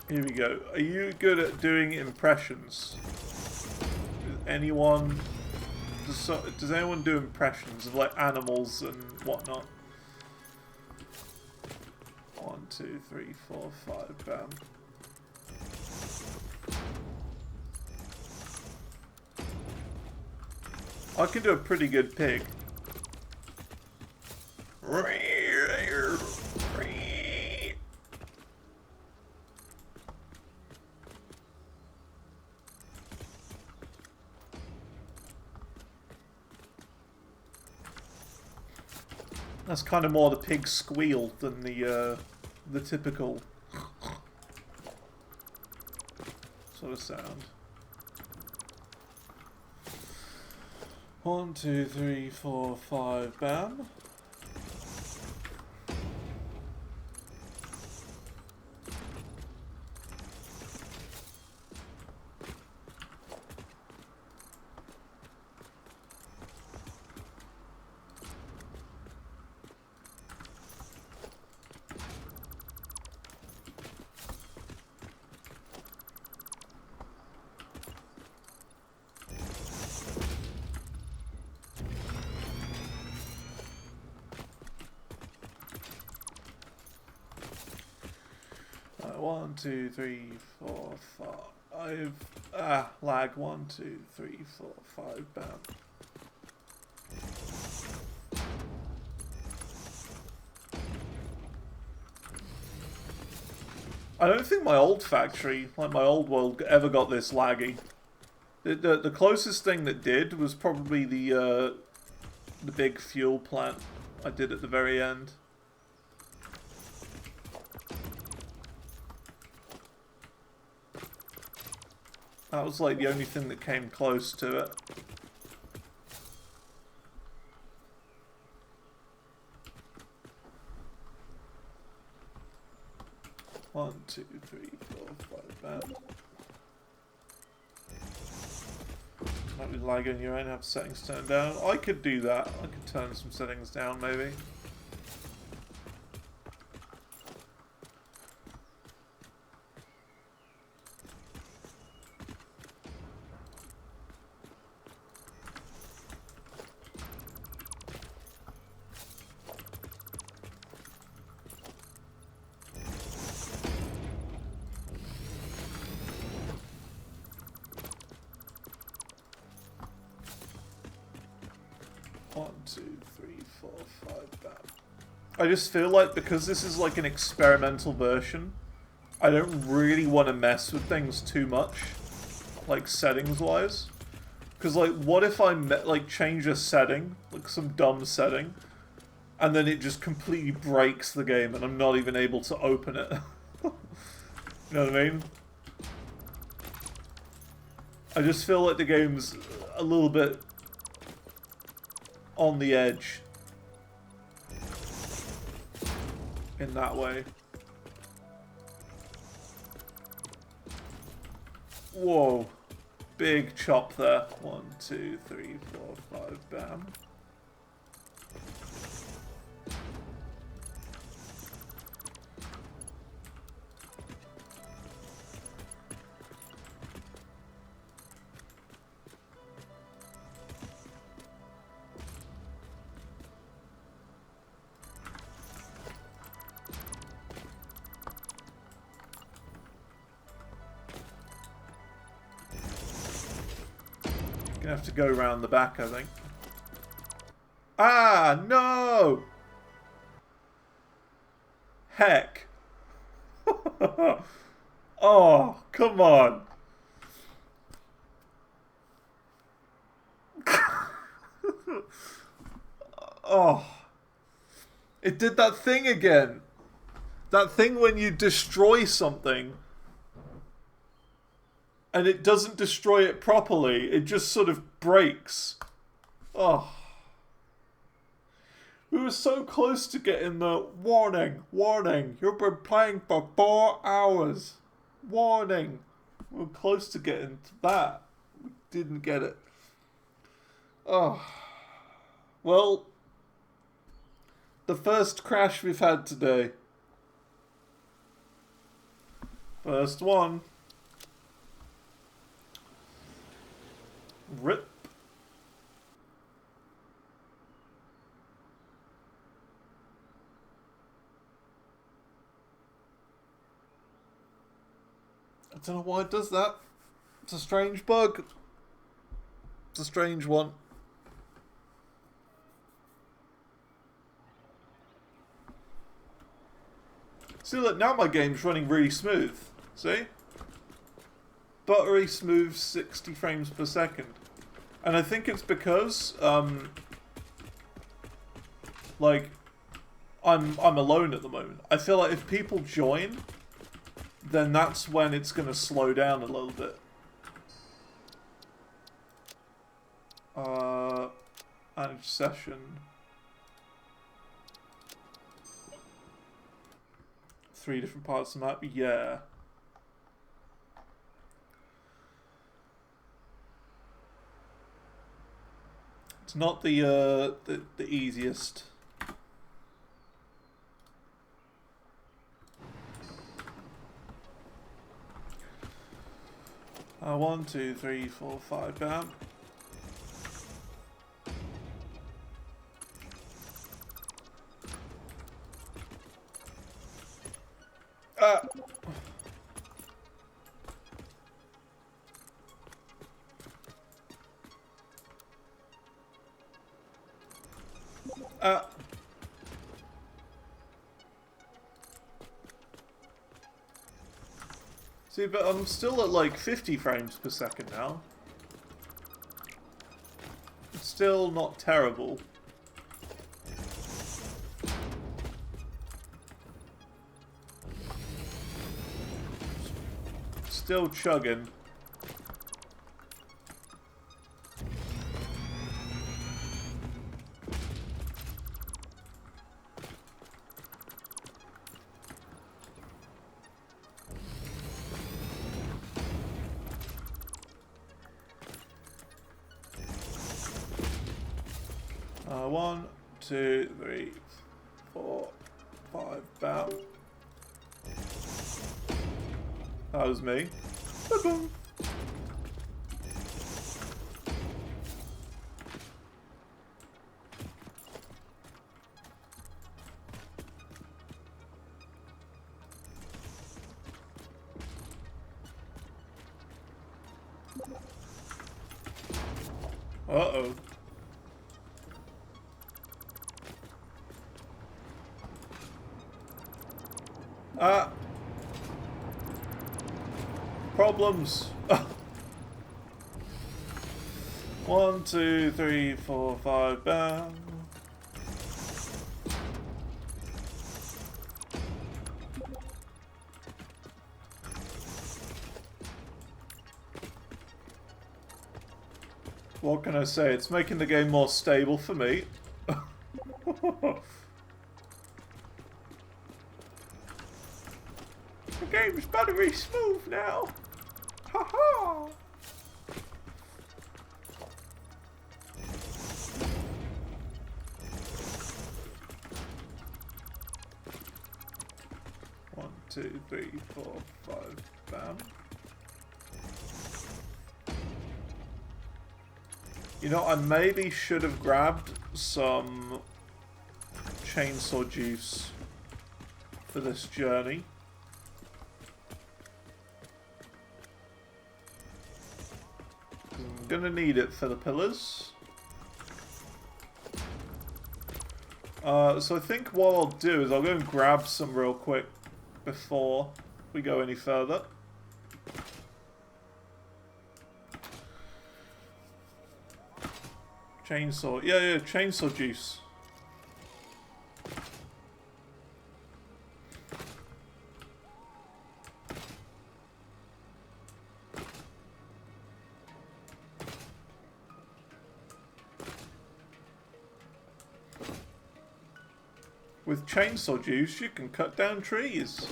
Here we go. Are you good at doing impressions? Anyone... Does anyone do impressions of like animals and whatnot? 1, 2, 3, 4, 5, bam. I can do a pretty good pig. That's kind of more the pig squeal than the typical sort of sound. 1, 2, 3, 4, 5, bam. One, 2, 3, 4, 5. Lag. 1, 2, 3, 4, 5. Bam. I don't think my old factory, like my old world, ever got this laggy. The closest thing that did was probably the big fuel plant I did at the very end. That was like the only thing that came close to it. One, 2, 3, 4, 5, bam. Might be lagging your own, have settings turned down. I could do that. I could turn some settings down maybe. I just feel like because this is like an experimental version, I don't really want to mess with things too much, like settings-wise. Because like, what if I like change a setting, like some dumb setting, and then it just completely breaks the game and I'm not even able to open it? You know what I mean? I just feel like the game's a little bit on the edge in that way. Whoa. Big chop there. 1, 2, 3, 4, 5, bam. Gonna have to go around the back, I think. Ah, no! Heck. Oh, come on. Oh. It did that thing again. That thing when you destroy something and it doesn't destroy it properly. It just sort of breaks. Oh. We were so close to getting the warning, warning. You've been playing for 4 hours. Warning. We were close to getting to that. We didn't get it. Oh. Well, the first crash we've had today. First one. Rip. I don't know why it does that. It's a strange bug. It's a strange one. See, look, now my game's running really smooth. See? Buttery smooth 60 frames per second. And I think it's because, like, I'm alone at the moment. I feel like if people join, then that's when it's going to slow down a little bit. Manage session. 3 different parts of the map, yeah. It's not the easiest. One, two, three, four, five, bam. See, but I'm still at like 50 frames per second now. It's still not terrible. Still chugging. One, two, three, four, five, bam. That was me. Boom. Uh-oh. Problems. 1, 2, 3, 4, 5, bam. What can I say? It's making the game more stable for me. The game's buttery smooth now. Ha-ha! One, two, three, four, five, bam. You know, I maybe should have grabbed some chainsaw juice for this journey. I'm gonna need it for the pillars. So I think what I'll do is I'll go and grab some real quick before we go any further. Chainsaw. Yeah, chainsaw juice. With chainsaw juice, you can cut down trees.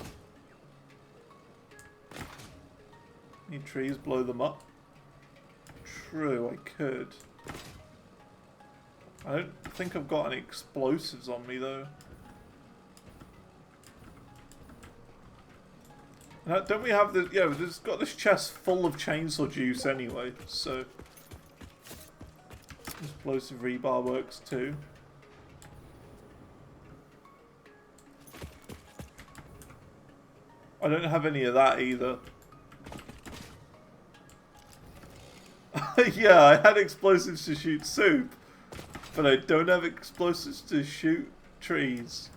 Need trees, blow them up. True, I could. I don't think I've got any explosives on me, though. Now, don't we have this? Yeah, we've got this chest full of chainsaw juice anyway, so... Explosive rebar works too. I don't have any of that either. Yeah, I had explosives to shoot soup, but I don't have explosives to shoot trees.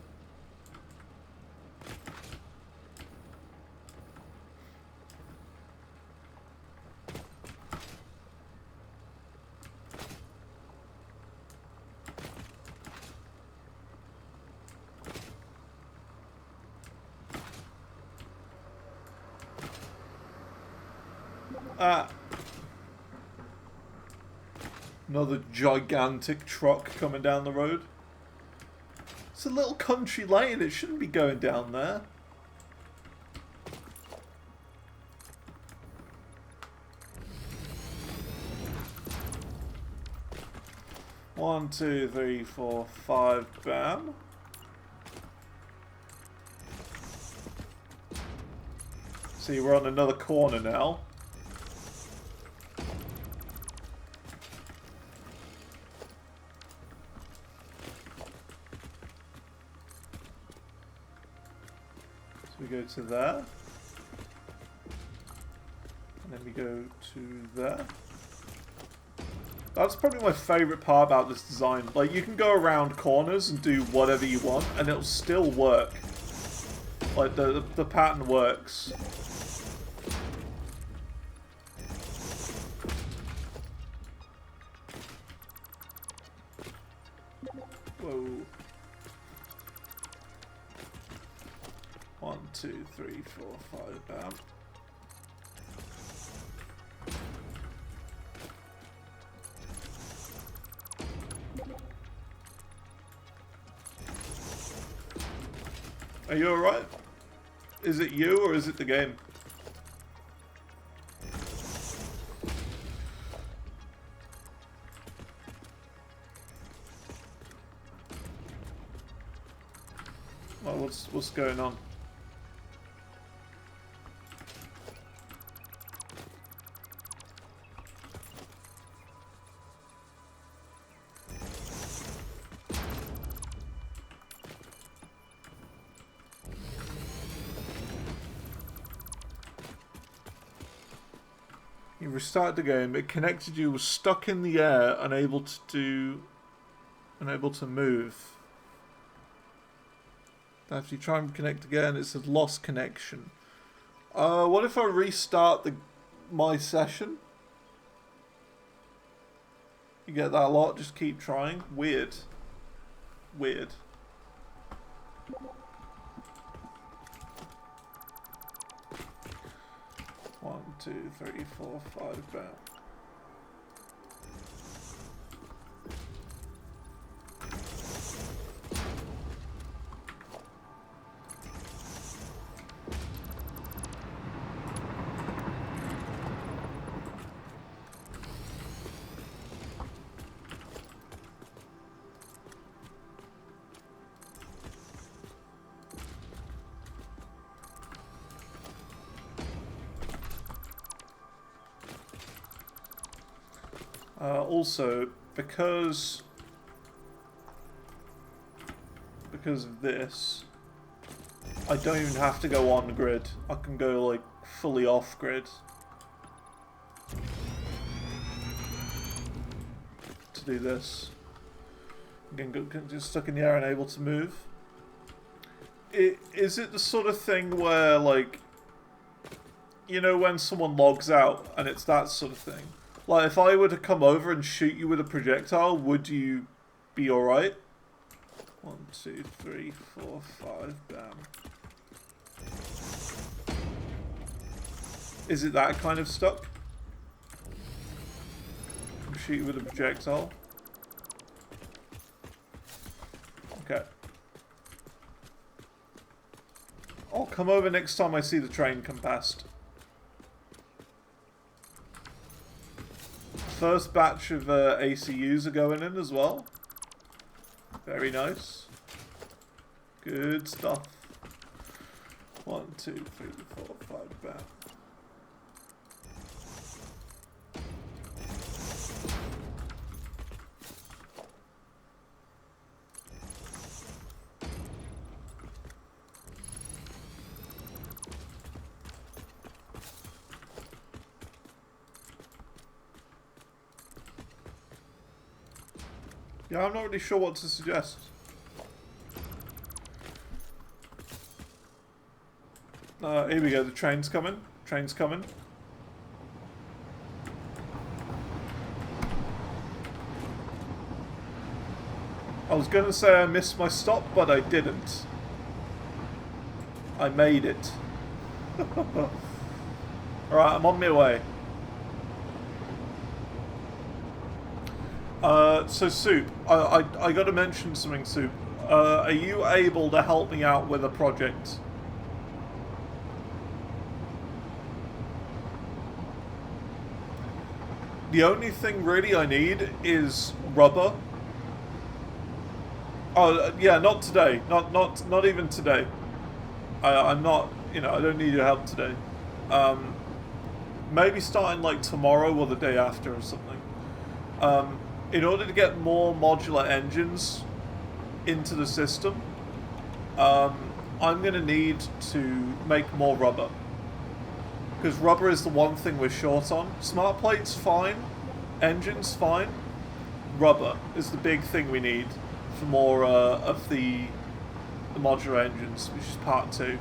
Another gigantic truck coming down the road. It's a little country lane, it shouldn't be going down there. One, two, three, four, five, bam. See, we're on another corner now. We go to there, and then we go to there. That's probably my favourite part about this design. Like, you can go around corners and do whatever you want, and it'll still work. Like, the pattern works. Whoa. 1, 2, 3, 4, 5, bam. Are you alright? Is it you or is it the game? Oh, what's going on? You restarted the game, it connected you, was stuck in the air, unable to move. After you try and connect again, it says lost connection. What if I restart my session? You get that a lot, just keep trying. Weird. Weird. One, two, three, four, five, bam. Also, because of this, I don't even have to go on grid. I can go like fully off grid to do this. Again, just stuck in the air and able to move. Is it the sort of thing where, like, you know, when someone logs out and it's that sort of thing? Like, if I were to come over and shoot you with a projectile, would you be alright? 1, 2, 3, 4, 5, bam. Is it that kind of stuck? Shoot you with a projectile? Okay. I'll come over next time I see the train come past. First batch of ACUs are going in as well. Very nice. Good stuff. 1, 2, 3, 4, 5, bam. Yeah, I'm not really sure what to suggest. Here we go, the train's coming. Train's coming. I was gonna say I missed my stop, but I didn't. I made it. Alright, I'm on my way. So Soup, I gotta mention something, Soup. Are you able to help me out with a project? The only thing really I need is rubber. Oh, yeah, not today. Not even today. I'm not, you know, I don't need your help today. Maybe starting like tomorrow or the day after or something. In order to get more modular engines into the system, I'm going to need to make more rubber. Because rubber is the one thing we're short on. Smart plate's fine. Engine's fine. Rubber is the big thing we need for more of the modular engines, which is part 2.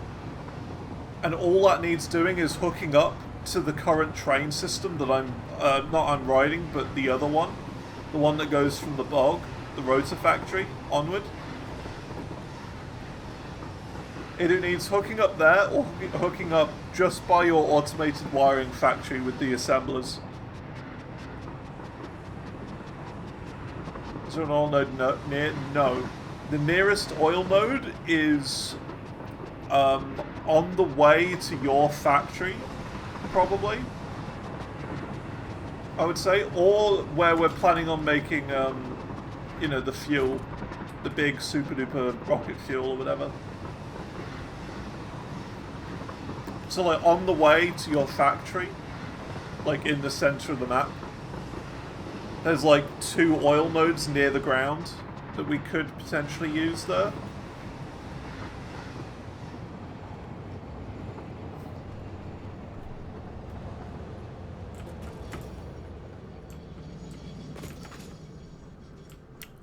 And all that needs doing is hooking up to the current train system that I'm riding, but the other one. The one that goes from the bog, the rotor factory, onward. It needs hooking up there, or hooking up just by your automated wiring factory with the assemblers. Is there an oil node no. The nearest oil node is on the way to your factory, probably. I would say, or where we're planning on making, you know, the fuel, the big super duper rocket fuel or whatever. So, like, on the way to your factory, like in the center of the map, there's like 2 oil nodes near the ground that we could potentially use there.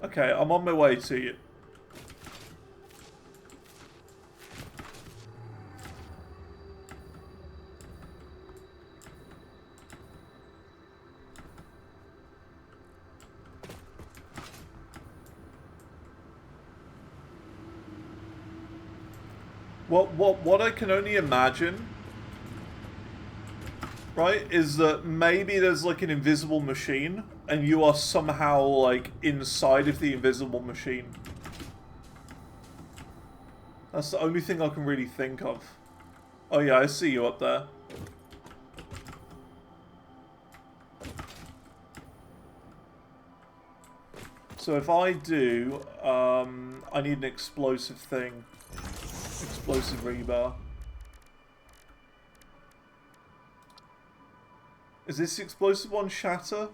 Okay, I'm on my way to you. What I can only imagine, right, is that maybe there's like an invisible machine and you are somehow like inside of the invisible machine. That's the only thing I can really think of. Oh yeah, I see you up there. So if I do, I need an explosive thing. Explosive rebar. Is this explosive one shatter?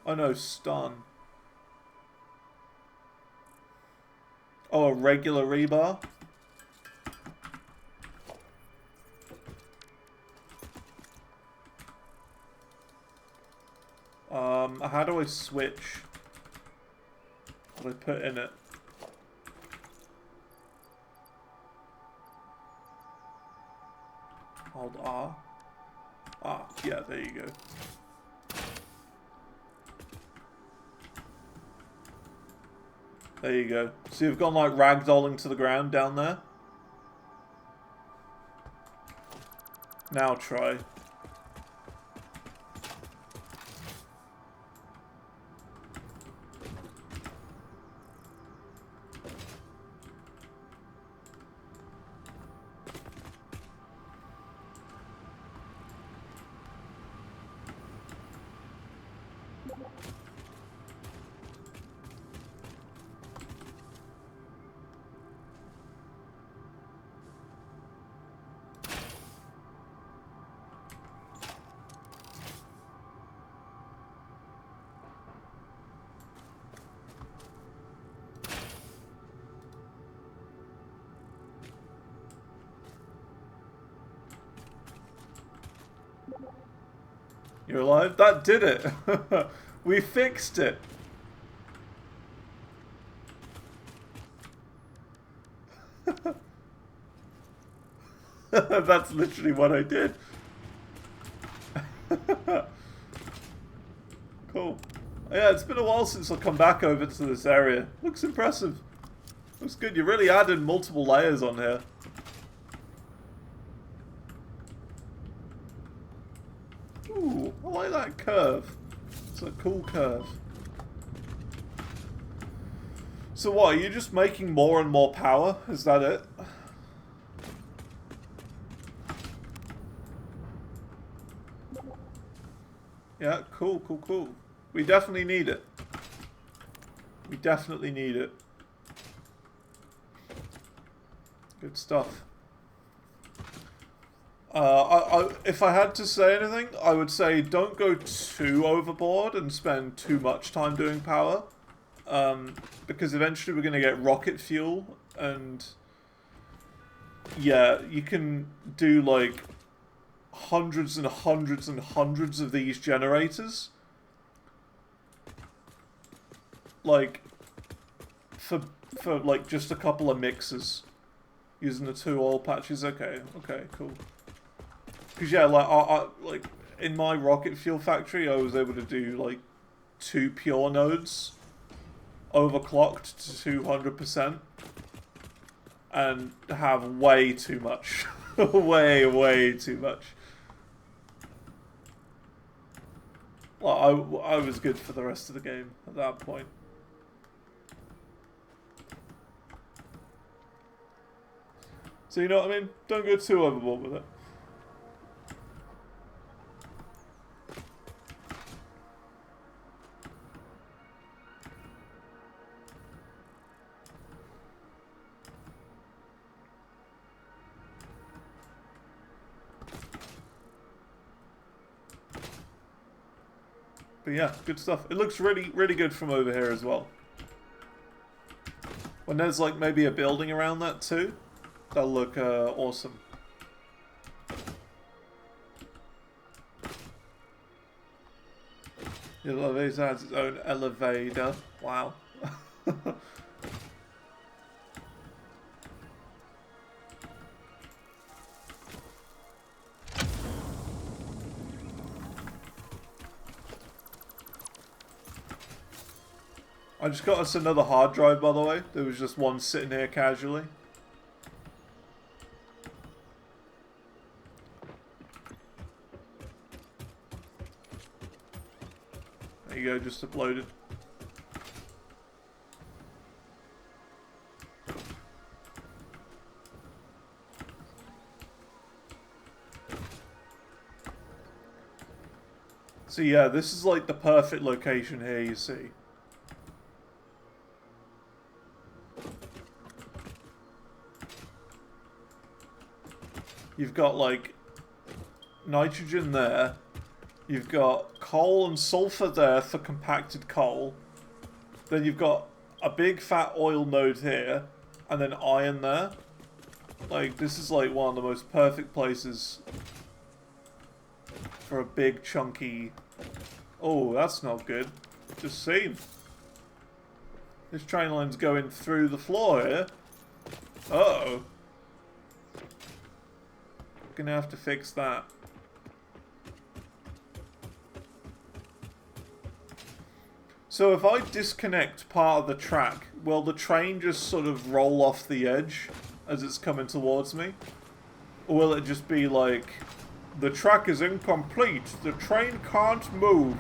Oh no, stun. Oh, a regular rebar? How do I switch what I put in it? Hold R. Ah, yeah, there you go. There you go. So you've gone like ragdolling to the ground down there. Now try. You're alive? That did it! We fixed it! That's literally what I did. Cool. Yeah, it's been a while since I've come back over to this area. Looks impressive. Looks good. You really added multiple layers on here. Ooh, I like that curve. It's a cool curve. So what, are you just making more and more power? Is that it? Yeah, cool, cool, cool. We definitely need it. We definitely need it. Good stuff. If I had to say anything, I would say don't go too overboard and spend too much time doing power. Because eventually we're going to get rocket fuel, and yeah, you can do like hundreds and hundreds and hundreds of these generators. Like, for like just a couple of mixes. Using the 2 oil patches. Okay, okay, cool. Because yeah, like, like in my rocket fuel factory, I was able to do like 2 pure nodes overclocked to 200% and have way too much. way too much. Well, I was good for the rest of the game at that point. So you know what I mean? Don't go too overboard with it. But yeah, good stuff. It looks really, really good from over here as well. When there's like maybe a building around that too, that'll look awesome. The elevator has its own elevator. Wow. I just got us another hard drive, by the way. There was just one sitting here casually. There you go, just uploaded. So yeah, this is like the perfect location here, you see. You've got like nitrogen there. You've got coal and sulfur there for compacted coal. Then you've got a big fat oil node here, and then iron there. Like, this is like one of the most perfect places for a big chunky... Oh, that's not good. Just seen. This train line's going through the floor here. Uh-oh. Gonna have to fix that. So if I disconnect part of the track, will the train just sort of roll off the edge as it's coming towards me? Or will it just be like, the track is incomplete, the train can't move?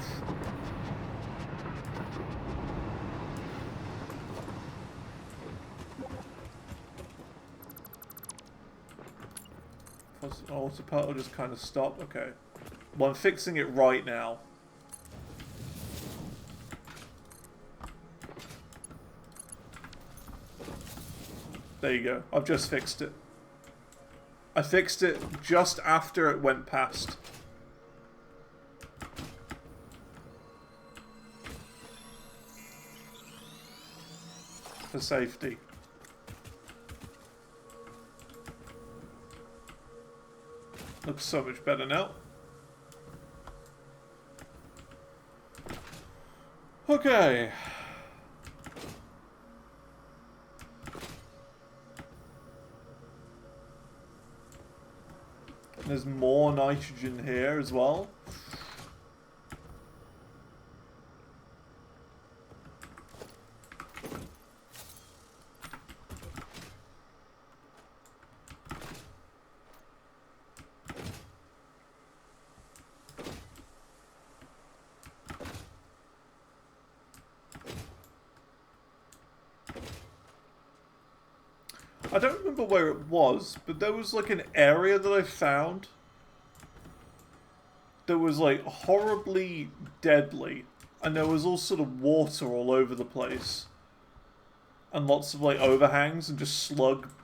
Autopilot will just kind of stop. Okay. Well, I'm fixing it right now. There you go. I've just fixed it. I fixed it just after it went past. For safety. Looks so much better now. Okay. There's more nitrogen here as well. I don't remember where it was, but there was like an area that I found that was like horribly deadly, and there was all sort of water all over the place, and lots of like overhangs and just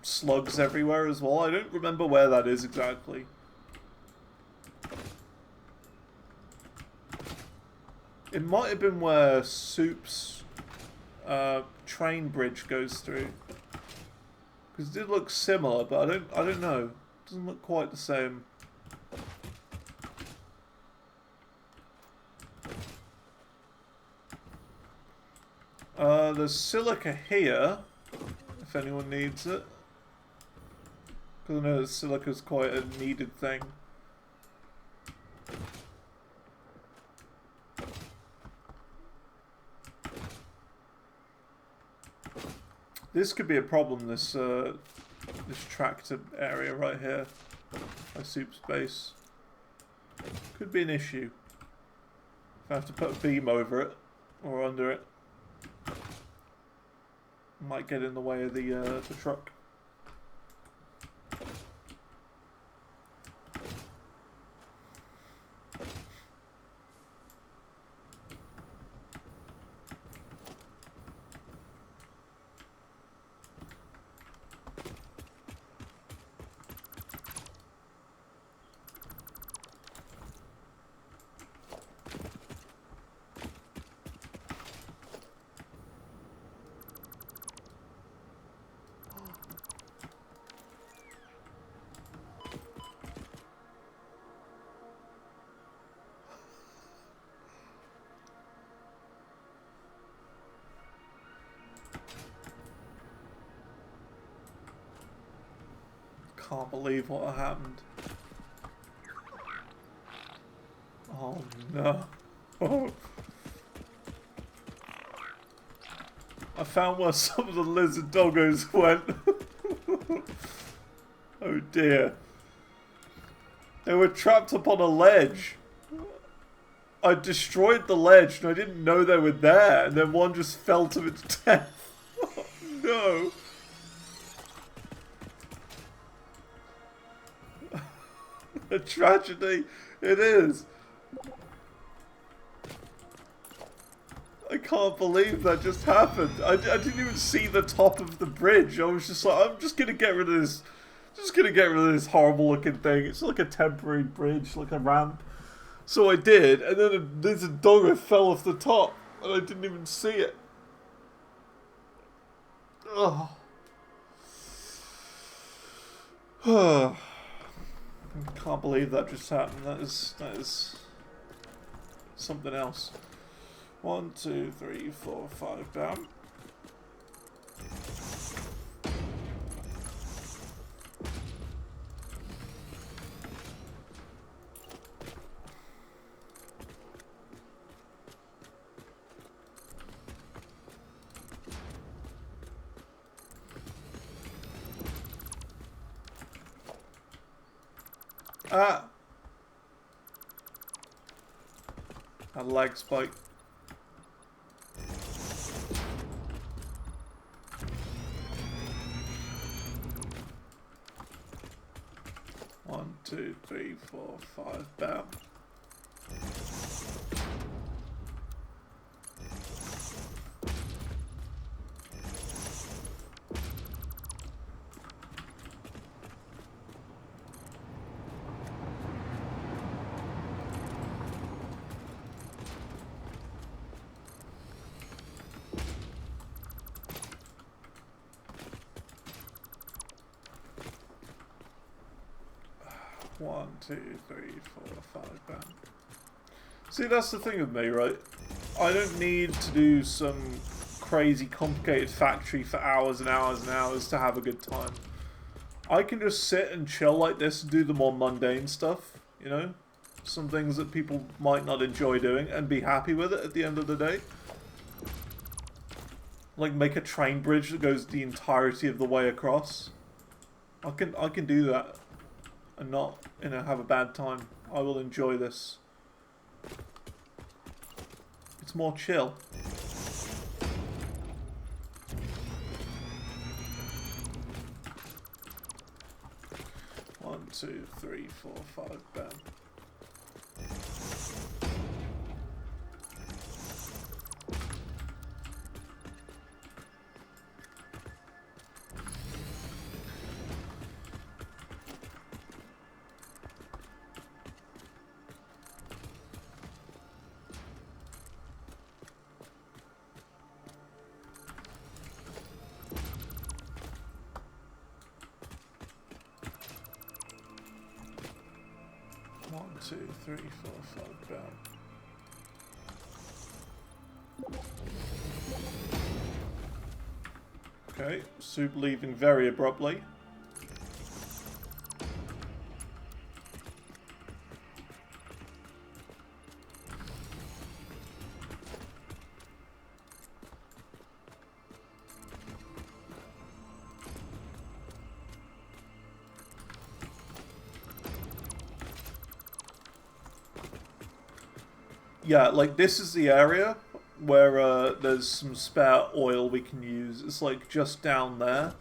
slugs everywhere as well. I don't remember where that is exactly. It might have been where Soup's train bridge goes through. Because it did look similar, but I don't know. It doesn't look quite the same. There's silica here, if anyone needs it. Because I know that silica's quite a needed thing. This could be a problem, this tractor area right here. My Soup's base. Could be an issue. If I have to put a beam over it, or under it. Might get in the way of the truck. Can't believe what happened. Oh no. Oh. I found where some of the lizard doggos went. Oh dear. They were trapped up on a ledge. I destroyed the ledge and I didn't know they were there, and then one just fell to its death. Oh no. A tragedy it is. I can't believe that just happened. I didn't even see the top of the bridge. I was just like, I'm just gonna get rid of this. Just gonna get rid of this horrible looking thing. It's like a temporary bridge, like a ramp. So I did, and then there's a doggo fell off the top, and I didn't even see it. Oh. I can't believe that just happened. That is something else. 1, 2, 3, 4, 5, bam. Ah! A lag spike. One, two, three, 4, 5, bam. One, two, three, 4, 5, bam. See, that's the thing with me, right? I don't need to do some crazy complicated factory for hours and hours and hours to have a good time. I can just sit and chill like this and do the more mundane stuff, you know? Some things that people might not enjoy doing and be happy with it at the end of the day. Like make a train bridge that goes the entirety of the way across. I can do that and not, you know, have a bad time. I will enjoy this. It's more chill. One, two, three, 4, 5, bam. One, two, three, 4, 5, bam. Okay, Soup leaving very abruptly. Yeah, like this is the area where there's some spare oil we can use. It's like just down there.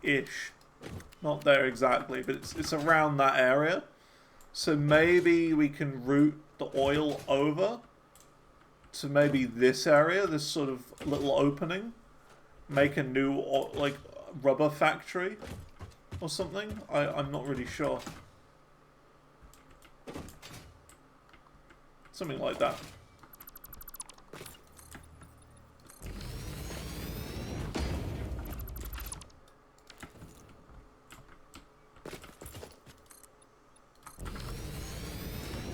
Ish. Not there exactly, but it's around that area. So maybe we can route the oil over to maybe this area, this sort of little opening. Make a new, like, rubber factory or something. I'm not really sure. Something like that.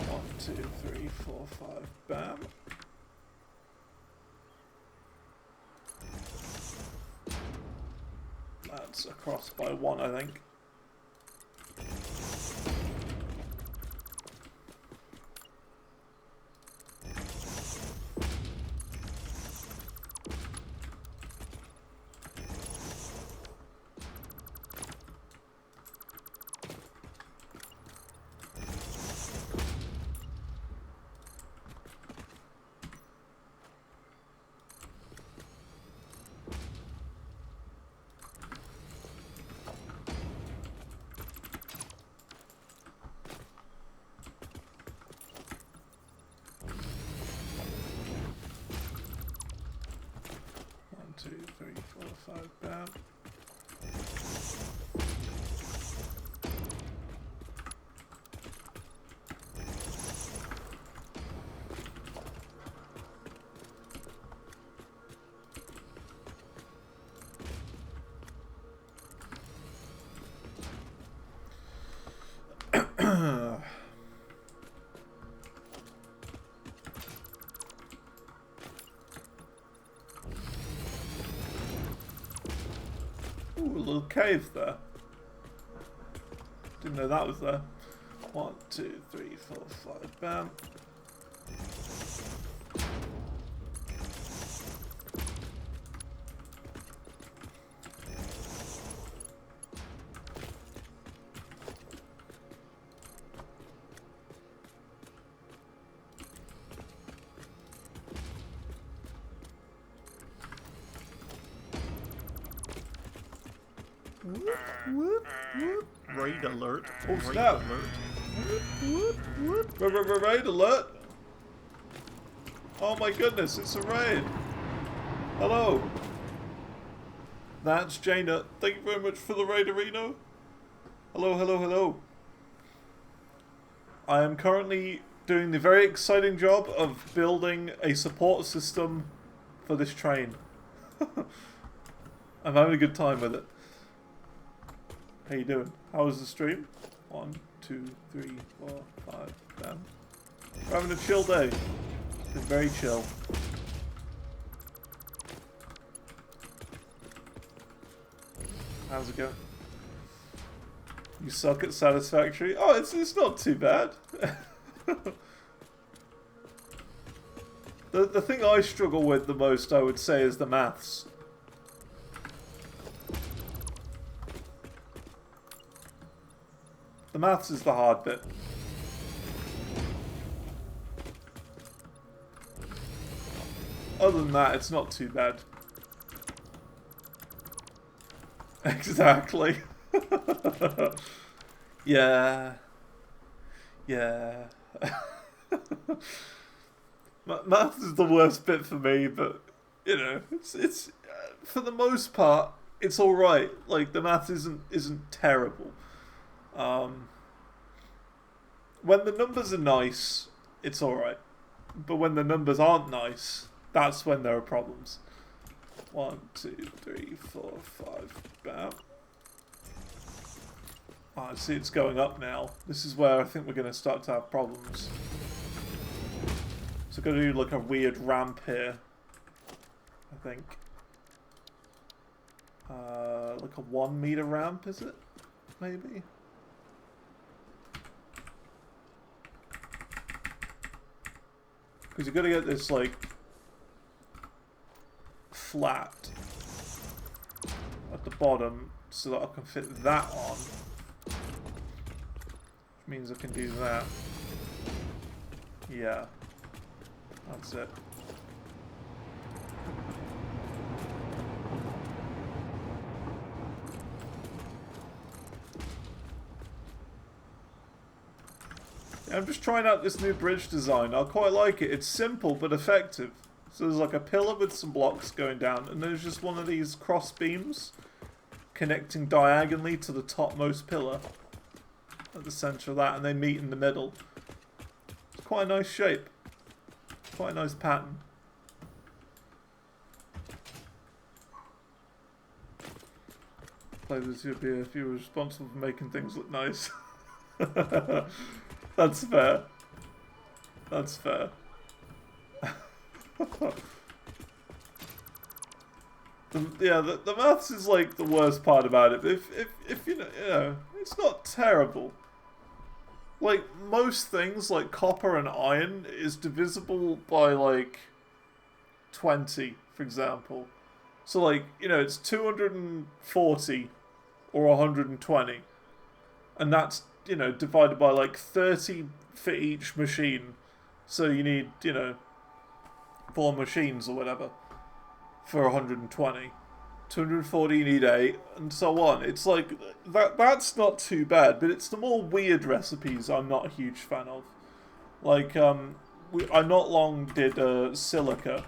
One, two, three, 4, 5, bam. That's across by 1, I think. little cave there. Didn't know that was there. 1, 2, 3, 4, 5. Bam. Whoop, whoop, whoop. Raid alert. Oh, Raid snap. alert. Whoop, whoop, whoop. Raid alert! Oh my goodness, it's a raid! Hello! That's Jaina. Thank you very much for the raid, Areno. Hello, hello, hello. I am currently doing the very exciting job of building a support system for this train. I'm having a good time with it. How you doing? How was the stream? 1, 2, 3, 4, 5, damn. We're having a chill day. It's been very chill. How's it going? You suck at Satisfactory? Oh, it's not too bad. The thing I struggle with the most, I would say, is the maths. The maths is the hard bit. Other than that, it's not too bad. Exactly. Yeah. Yeah. Maths is the worst bit for me, but you know, it's for the most part, it's all right. Like the maths isn't terrible. When the numbers are nice, it's all right. But when the numbers aren't nice, that's when there are problems. 1, 2, 3, 4, 5. Bam. Oh, I see it's going up now. This is where I think we're going to start to have problems. So I'm going to do like a weird ramp here. I think. Like a 1 meter ramp, is it? Maybe? Because you've got to get this like flat at the bottom so that I can fit that on. Which means I can do that. Yeah. That's it. I'm just trying out this new bridge design. I quite like it. It's simple but effective. So there's like a pillar with some blocks going down, and there's just one of these cross beams connecting diagonally to the topmost pillar at the center of that, and they meet in the middle. It's quite a nice shape. Quite a nice pattern. Play this would be if you were responsible for making things look nice. That's fair. That's fair. The maths is like the worst part about it. But if you know, it's not terrible. Like most things, like copper and iron, is divisible by like 20, for example. So like it's 240 or 120, and that's divided by like 30 for each machine. So you need 4 machines or whatever for 120. 240 you need 8, and so on. It's like that's not too bad, but it's the more weird recipes I'm not a huge fan of. Like I not long did silica,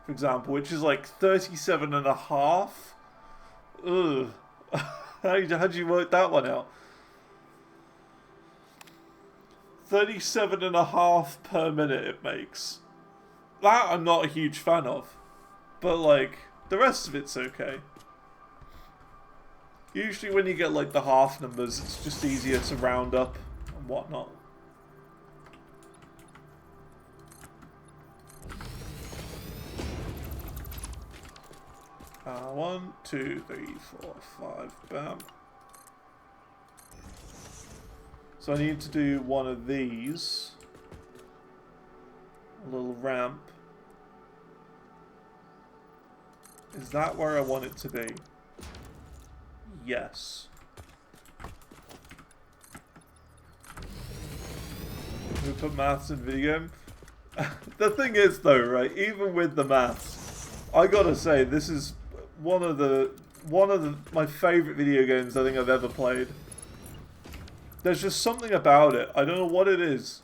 for example, which is like 37.5. Ugh. How'd you work that one out? 37.5 per minute it makes. That I'm not a huge fan of. But like, the rest of it's okay. Usually when you get like the half numbers, it's just easier to round up and whatnot. 1, 2, 3, 4, 5, bam. So I need to do one of these. A little ramp. Is that where I want it to be? Yes. We put maths in video game. The thing is though, right, even with the maths, I gotta say this is one of my favourite video games I think I've ever played. There's just something about it. I don't know what it is.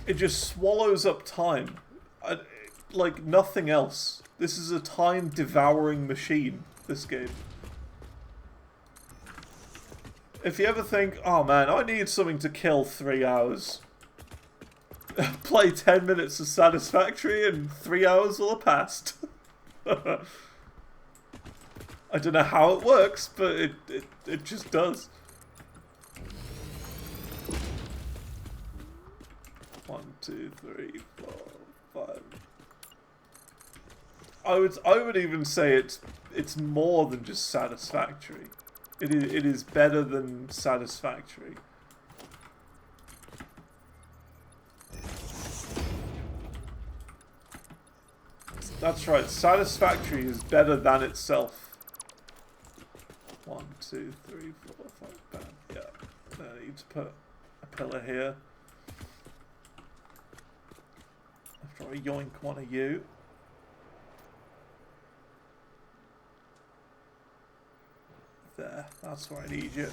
It just swallows up time. Like nothing else. This is a time-devouring machine, this game. If you ever think, oh man, I need something to kill 3 hours. Play 10 minutes of Satisfactory and 3 hours will have passed. I don't know how it works, but it just does. 1, 2, 3, 4, 5. I would even say it's more than just Satisfactory. It is better than Satisfactory. That's right, Satisfactory is better than itself. 1, 2, 3, 4, 5, bam. Yeah. I need to put a pillar here. After I yoink one of you. There, that's where I need you.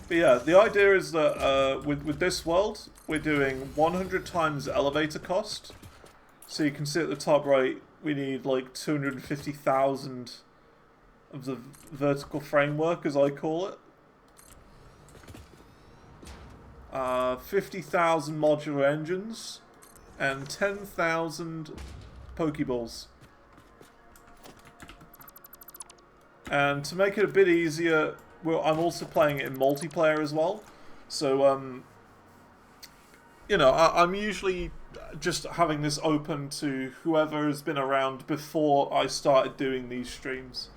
But yeah, the idea is that with this world, we're doing 100 times elevator cost. So you can see at the top right, we need like 250,000 of the vertical framework, as I call it. 50,000 modular engines, and 10,000 Pokeballs. And to make it a bit easier, I'm also playing it in multiplayer as well. So, you know, I'm usually just having this open to whoever has been around before I started doing these streams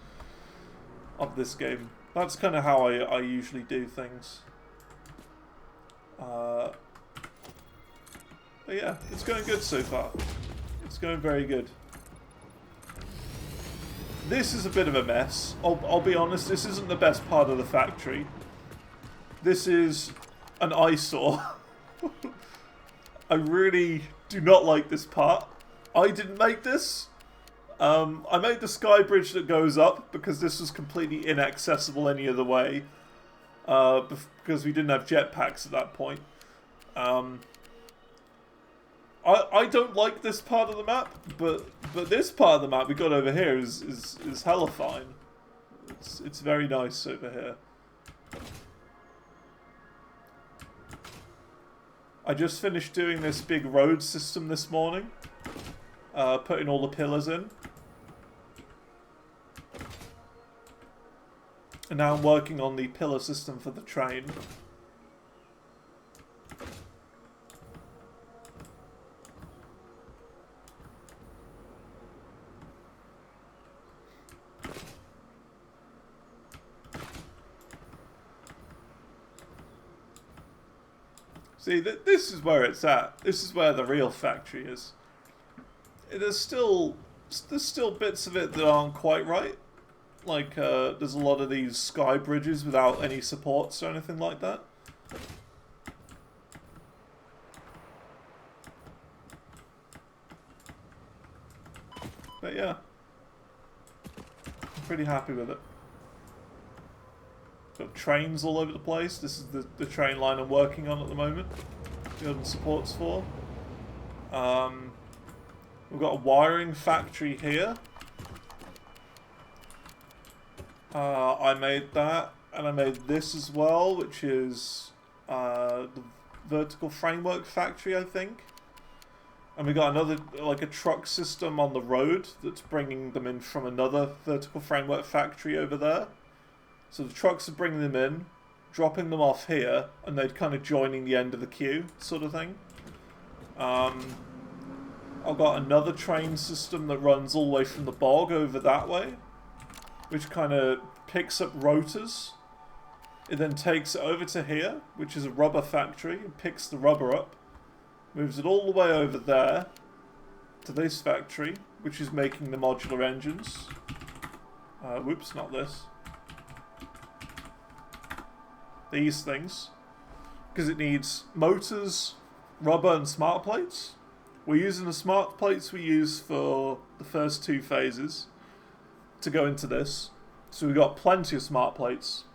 of this game. That's kind of how I usually do things. But yeah, it's going good so far. It's going very good. This is a bit of a mess. I'll be honest, this isn't the best part of the factory. This is an eyesore. I really do not like this part. I didn't make this. I made the sky bridge that goes up because this was completely inaccessible any other way. Because we didn't have jetpacks at that point. I don't like this part of the map, but this part of the map we got over here is hella fine. It's very nice over here. I just finished doing this big road system this morning, putting all the pillars in. And now I'm working on the pillar system for the train. See, this is where it's at. This is where the real factory is. There's still bits of it that aren't quite right. Like, there's a lot of these sky bridges without any supports or anything like that. But yeah, I'm pretty happy with it. Got trains all over the place. This is the train line I'm working on at the moment. Building supports for. We've got a wiring factory here. I made that, and I made this as well, which is the vertical framework factory, I think. And we got another, like a truck system on the road that's bringing them in from another vertical framework factory over there. So the trucks are bringing them in, dropping them off here, and they're kind of joining the end of the queue, sort of thing. And I've got another train system that runs all the way from the bog over that way, which kind of picks up rotors. It then takes it over to here, which is a rubber factory, and picks the rubber up, moves it all the way over there to this factory, which is making the modular engines. Whoops, not this. These things. Because it needs motors, rubber, and smart plates. We're using the smart plates we use for the first 2 phases to go into this. So we've got plenty of smart plates.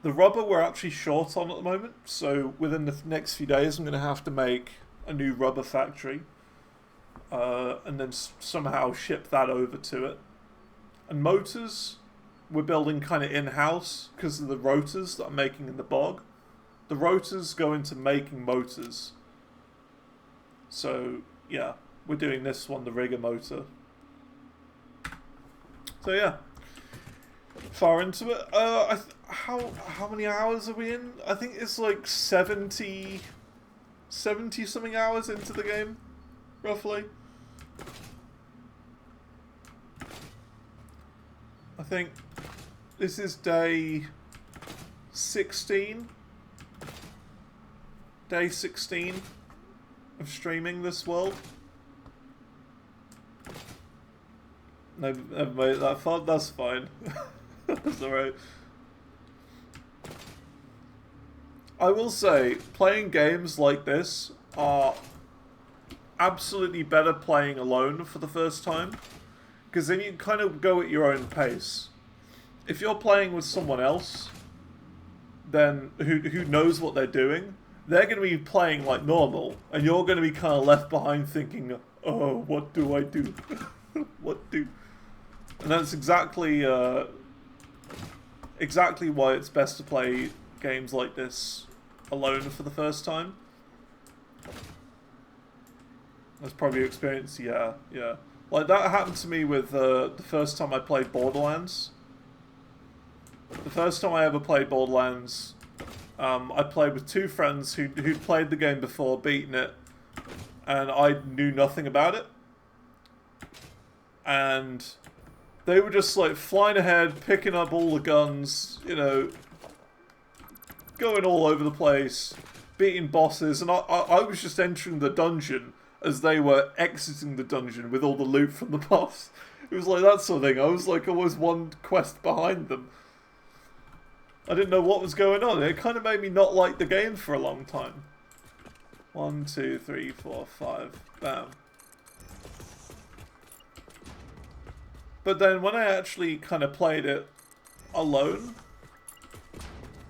The rubber we're actually short on at the moment, so within the next few days I'm going to have to make a new rubber factory and then somehow ship that over to it. And motors, we're building kind of in-house because of the rotors that I'm making in the bog. The rotors go into making motors. So, yeah, we're doing this one, the rigger motor. So, yeah. Far into it. How many hours are we in? I think it's like 70 something hours into the game, roughly. I think this is day 16. Day 16 of streaming this world. No, never made it that far. That's fine. That's alright. I will say, playing games like this are absolutely better playing alone for the first time. Because then you kind of go at your own pace. If you're playing with someone else, then who knows what they're doing, they're going to be playing like normal, and you're going to be kind of left behind thinking, oh, what do I do? What do... And that's exactly why it's best to play games like this alone for the first time. That's probably your experience, yeah. Like, that happened to me with the first time I played Borderlands. The first time I ever played Borderlands, I played with 2 friends who'd played the game before, beaten it, and I knew nothing about it. And they were just, like, flying ahead, picking up all the guns, you know, going all over the place, beating bosses, and I was just entering the dungeon as they were exiting the dungeon with all the loot from the boss. It was like that sort of thing. I was like almost one quest behind them. I didn't know what was going on. It kind of made me not like the game for a long time. 1, 2, 3, 4, 5. Bam. But then when I actually kind of played it alone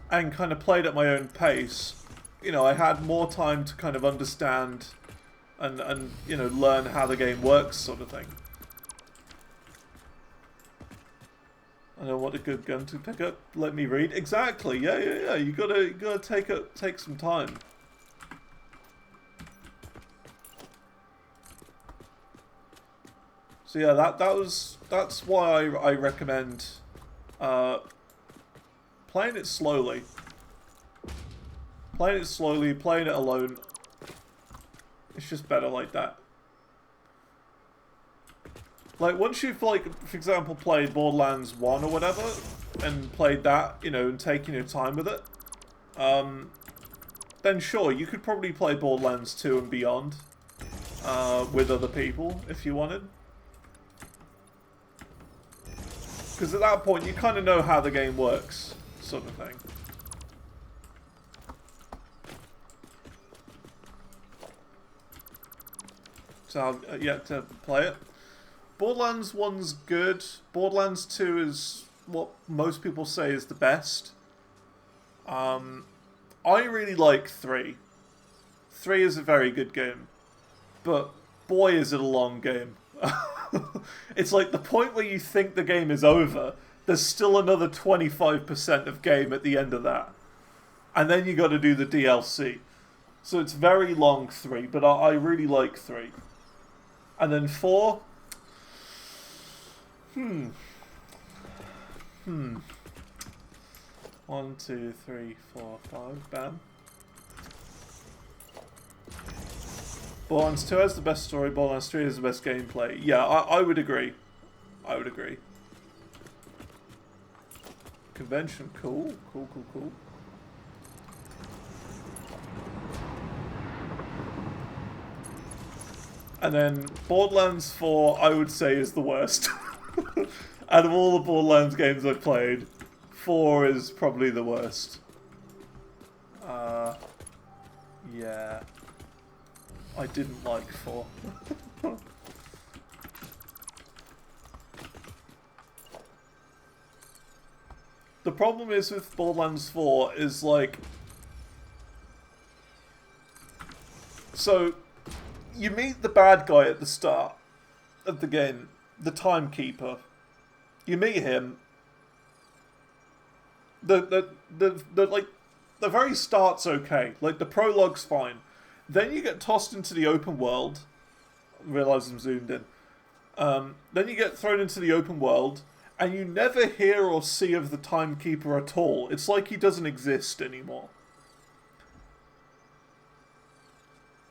and kind of played at my own pace, you know, I had more time to kind of understand and you know, learn how the game works, sort of thing. I know what a good gun to pick up. Let me read. Exactly. Yeah. You gotta take some time. So yeah, that's why I recommend playing it slowly. Playing it alone. It's just better like that. Like, once you've, like, for example, played Borderlands 1 or whatever, and played that, you know, and taken your time with it, then sure, you could probably play Borderlands 2 and beyond with other people, if you wanted. Because at that point, you kind of know how the game works, sort of thing. So I've yet to play it. Borderlands 1's good. Borderlands 2 is what most people say is the best. I really like 3. 3 is a very good game. But boy is it a long game. It's like the point where you think the game is over, there's still another 25% of game at the end of that. And then you got to do the DLC. So it's very long, 3, but I really like 3. And then 4... 1, 2, 3, 4, 5, bam. Borderlands 2 has the best story, Borderlands 3 has the best gameplay. Yeah, I would agree. I would agree. Convention, cool. Cool. And then Borderlands 4, I would say, is the worst. Out of all the Borderlands games I've played, 4 is probably the worst. Yeah. I didn't like 4. The problem is with Borderlands 4 is like... So, you meet the bad guy at the start of the game, the Timekeeper. You meet him. The very start's okay. Like, the prologue's fine. Then you get tossed into the open world. I realise I'm zoomed in. Then you get thrown into the open world, and you never hear or see of the Timekeeper at all. It's like he doesn't exist anymore.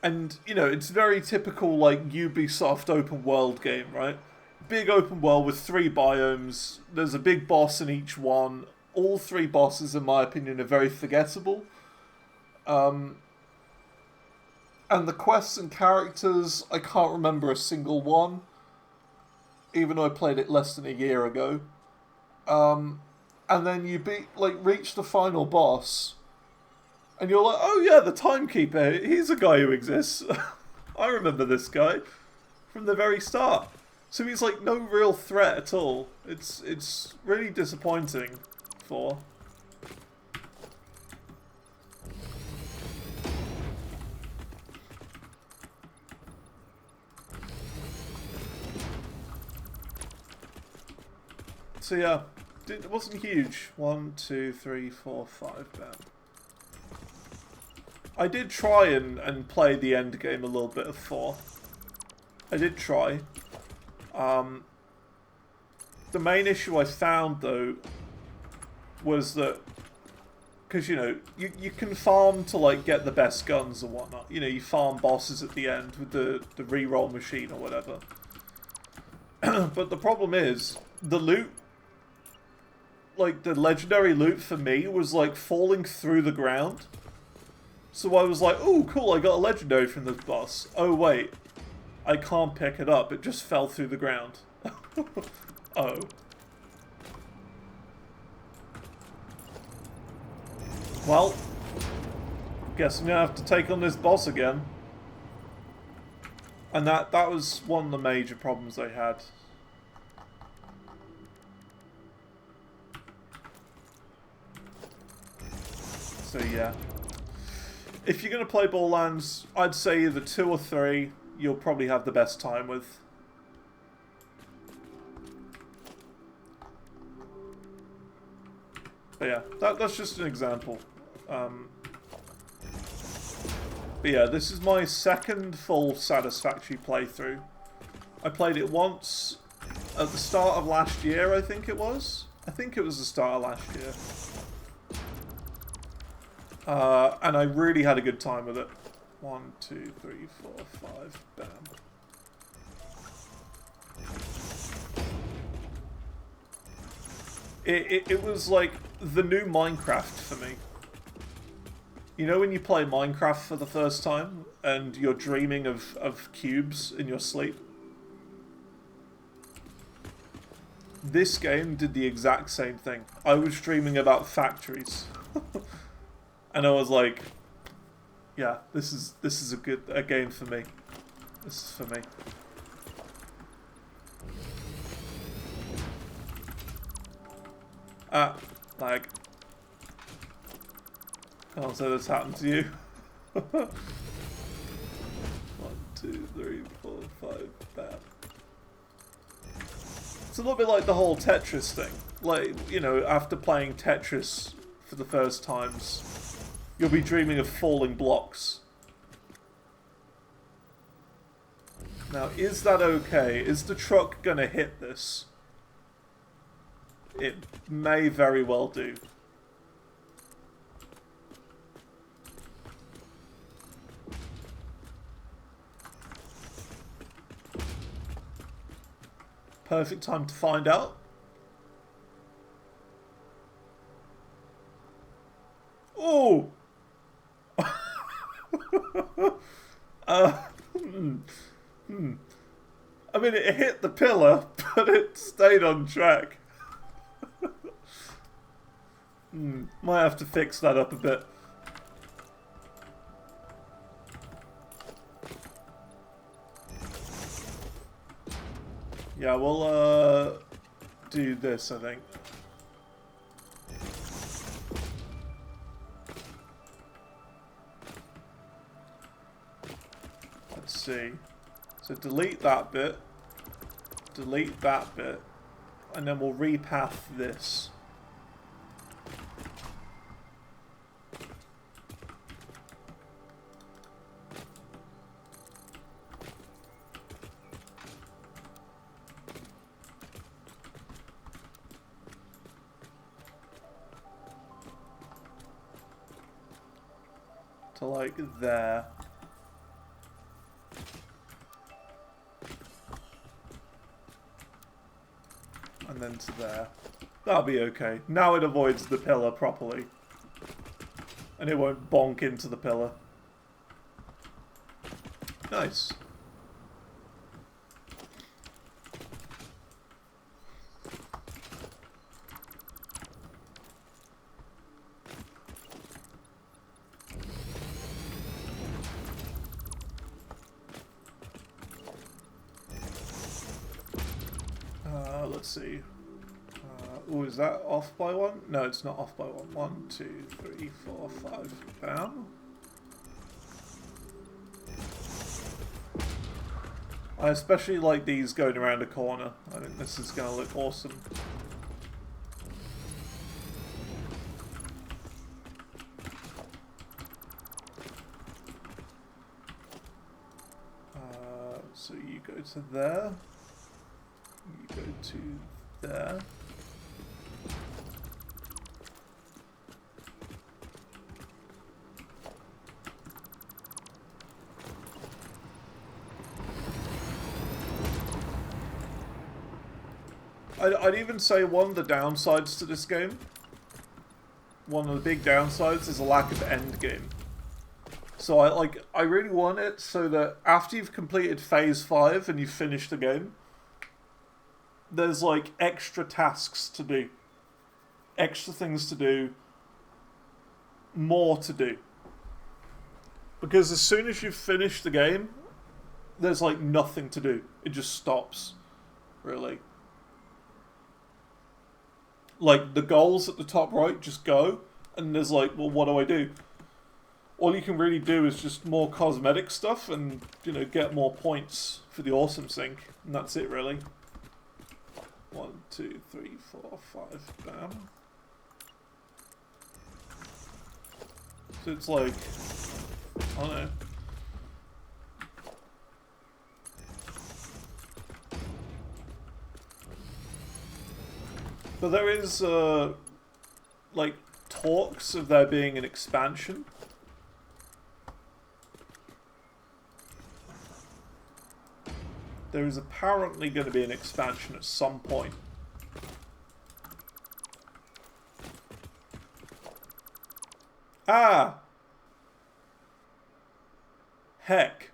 And, you know, it's very typical, like, Ubisoft open world game, right? Big open world with 3 biomes. There's a big boss in each one. All 3 bosses, in my opinion, are very forgettable. And the quests and characters, I can't remember a single one. Even though I played it less than a year ago. And then you reach the final boss. And you're like, oh yeah, the Timekeeper, he's a guy who exists. I remember this guy from the very start. So he's like no real threat at all. It's really disappointing for. So yeah, it wasn't huge. 1, 2, 3, 4, 5, bam. I did try and play the end game a little bit of 4. I did try. The main issue I found, though, was that... Because, you know, you can farm to, like, get the best guns and whatnot. You know, you farm bosses at the end with the reroll machine or whatever. But the problem is, the loot... Like, the legendary loot for me was, like, falling through the ground. So I was like, oh, cool, I got a legendary from this boss. Oh, wait. I can't pick it up. It just fell through the ground. Oh. Well, guess I'm gonna have to take on this boss again. And that was one of the major problems they had. So yeah. If you're going to play Borderlands, I'd say either 2 or 3, you'll probably have the best time with. But yeah, that's just an example. But yeah, this is my second full Satisfactory playthrough. I played it once at the start of last year, I think it was. I think it was the start of last year. And I really had a good time with it. 1, 2, 3, 4, 5, bam. It was like the new Minecraft for me. You know when you play Minecraft for the first time and you're dreaming of cubes in your sleep? This game did the exact same thing. I was dreaming about factories. And I was like, yeah, this is a game for me. This is for me. Ah, lag. Can't say this happened to you. 1, 2, 3, 4, 5, bam. It's a little bit like the whole Tetris thing. Like, you know, after playing Tetris for the first times, you'll be dreaming of falling blocks. Now, is that okay? Is the truck gonna hit this? It may very well do. Perfect time to find out. Oh! I mean, it hit the pillar, but it stayed on track. Might have to fix that up a bit. Yeah, we'll do this, I think. Let's see. So delete that bit, and then we'll repath this. To like there. And then to there. That'll be okay. Now it avoids the pillar properly. And it won't bonk into the pillar. Nice. Let's see. Oh, is that off by one? No, it's not off by one. 1, 2, 3, 4, 5. Bam. I especially like these going around a corner. I think this is going to look awesome. So you go to there. You go to there. I'd even say one of the downsides to this game, one of the big downsides, is a lack of end game. So I really want it so that after you've completed phase 5 and you've finished the game, there's like extra tasks to do, extra things to do, more to do. Because as soon as you've finished the game, there's like nothing to do. It just stops, really. Like the goals at the top right just go, and there's like, well, what do I do? All you can really do is just more cosmetic stuff and, you know, get more points for the awesome sync, and that's it really. 1, 2, 3, 4, 5, bam. So it's like, I don't know. But there is, like, talks of there being an expansion. There is apparently going to be an expansion at some point. Ah! Heck.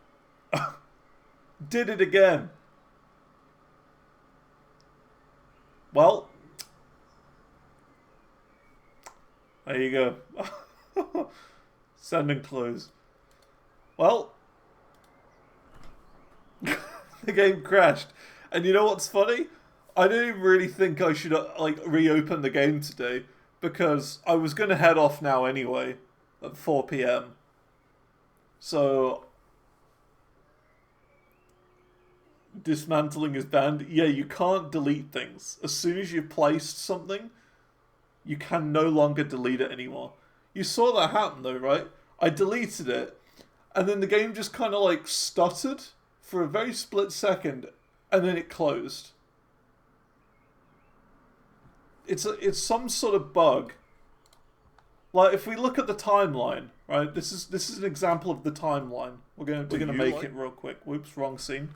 Did it again. Well. There you go. Send and close. Well. The game crashed. And you know what's funny? I didn't really think I should like reopen the game today, because I was going to head off now anyway at 4 PM. So dismantling is banned. Yeah, you can't delete things. As soon as you've placed something, you can no longer delete it anymore. You saw that happen though, right? I deleted it, and then the game just kind of like stuttered for a very split second, and then it closed. It's some sort of bug. Like if we look at the timeline, right? This is an example of the timeline. We're gonna make it real quick. Whoops, wrong scene.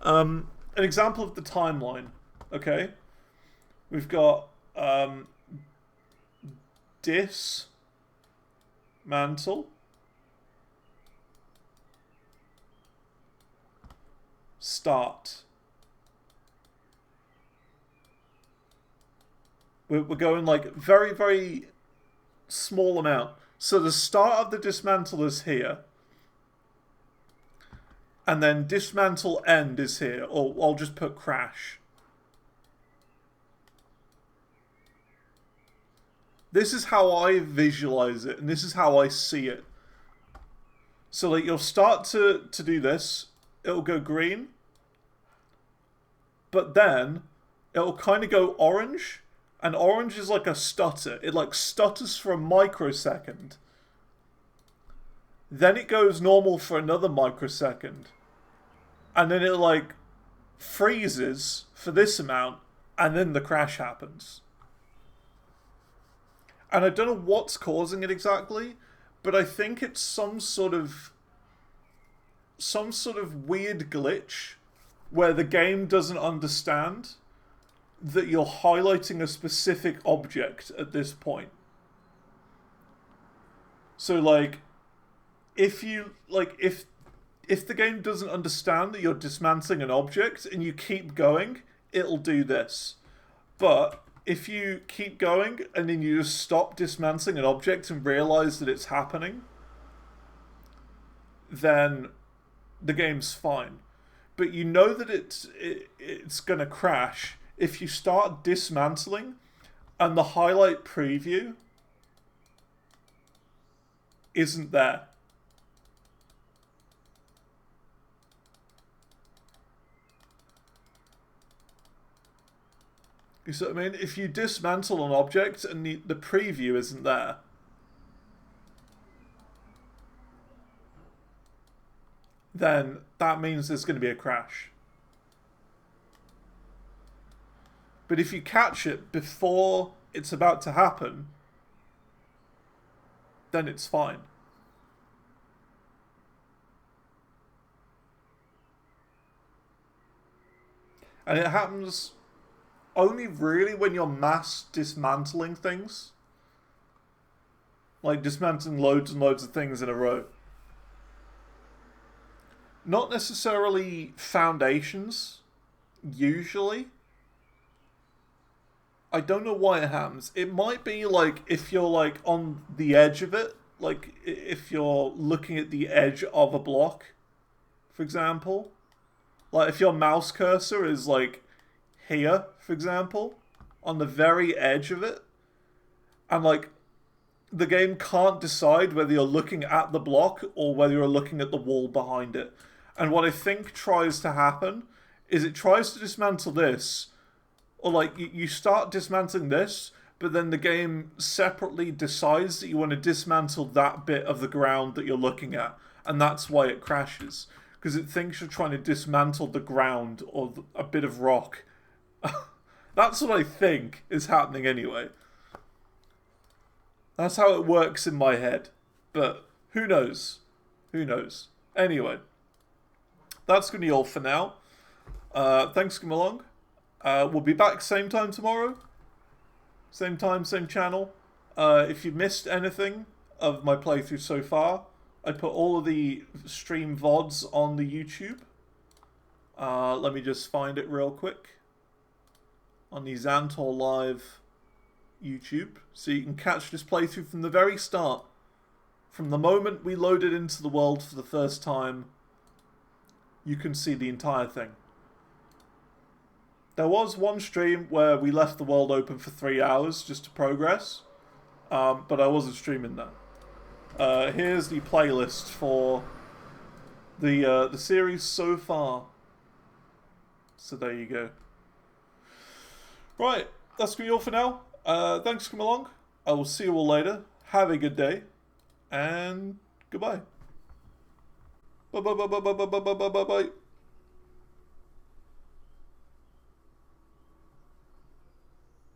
An example of the timeline. Okay. We've got dismantle. Start. We're going like very, very small amount. So the start of the dismantle is here. And then dismantle end is here. Or I'll just put crash. This is how I visualize it. And this is how I see it. So like you'll start to do this. It'll go green. But then it'll kind of go orange. And orange is like a stutter. It like stutters for a microsecond. Then it goes normal for another microsecond. And then it like freezes for this amount. And then the crash happens. And I don't know what's causing it exactly. But I think it's some sort of weird glitch. Where the game doesn't understand that you're highlighting a specific object at this point. So like if the game doesn't understand that you're dismantling an object and you keep going, it'll do this. But if you keep going and then you just stop dismantling an object and realize that it's happening, then the game's fine. But you know that it's gonna crash if you start dismantling and the highlight preview isn't there. You see what I mean? If you dismantle an object and the preview isn't there, then that means there's going to be a crash. But if you catch it before it's about to happen, then it's fine. And it happens only really when you're mass dismantling things. Like dismantling loads and loads of things in a row. Not necessarily foundations, usually. I don't know why it happens. It might be like if you're like on the edge of it, like if you're looking at the edge of a block, for example. Like if your mouse cursor is like here, for example, on the very edge of it, and like the game can't decide whether you're looking at the block or whether you're looking at the wall behind it. And what I think tries to happen is it tries to dismantle this, or like you start dismantling this, but then the game separately decides that you want to dismantle that bit of the ground that you're looking at, and that's why it crashes, because it thinks you're trying to dismantle the ground or a bit of rock. That's what I think is happening anyway. That's how it works in my head, but who knows? Who knows? Anyway, that's going to be all for now. Thanks for coming along. We'll be back same time tomorrow. Same time, same channel. If you missed anything of my playthrough so far, I put all of the stream VODs on the YouTube. Let me just find it real quick. On the Zantor Live YouTube. So you can catch this playthrough from the very start. From the moment we loaded into the world for the first time, you can see the entire thing. There was one stream where we left the world open for 3 hours just to progress, but I wasn't streaming that. Here's the playlist for the series so far. So there you go. Right, that's going to be all for now. Thanks for coming along. I will see you all later. Have a good day, and goodbye. Bye bye bye bye bye bye bye bye bye bye.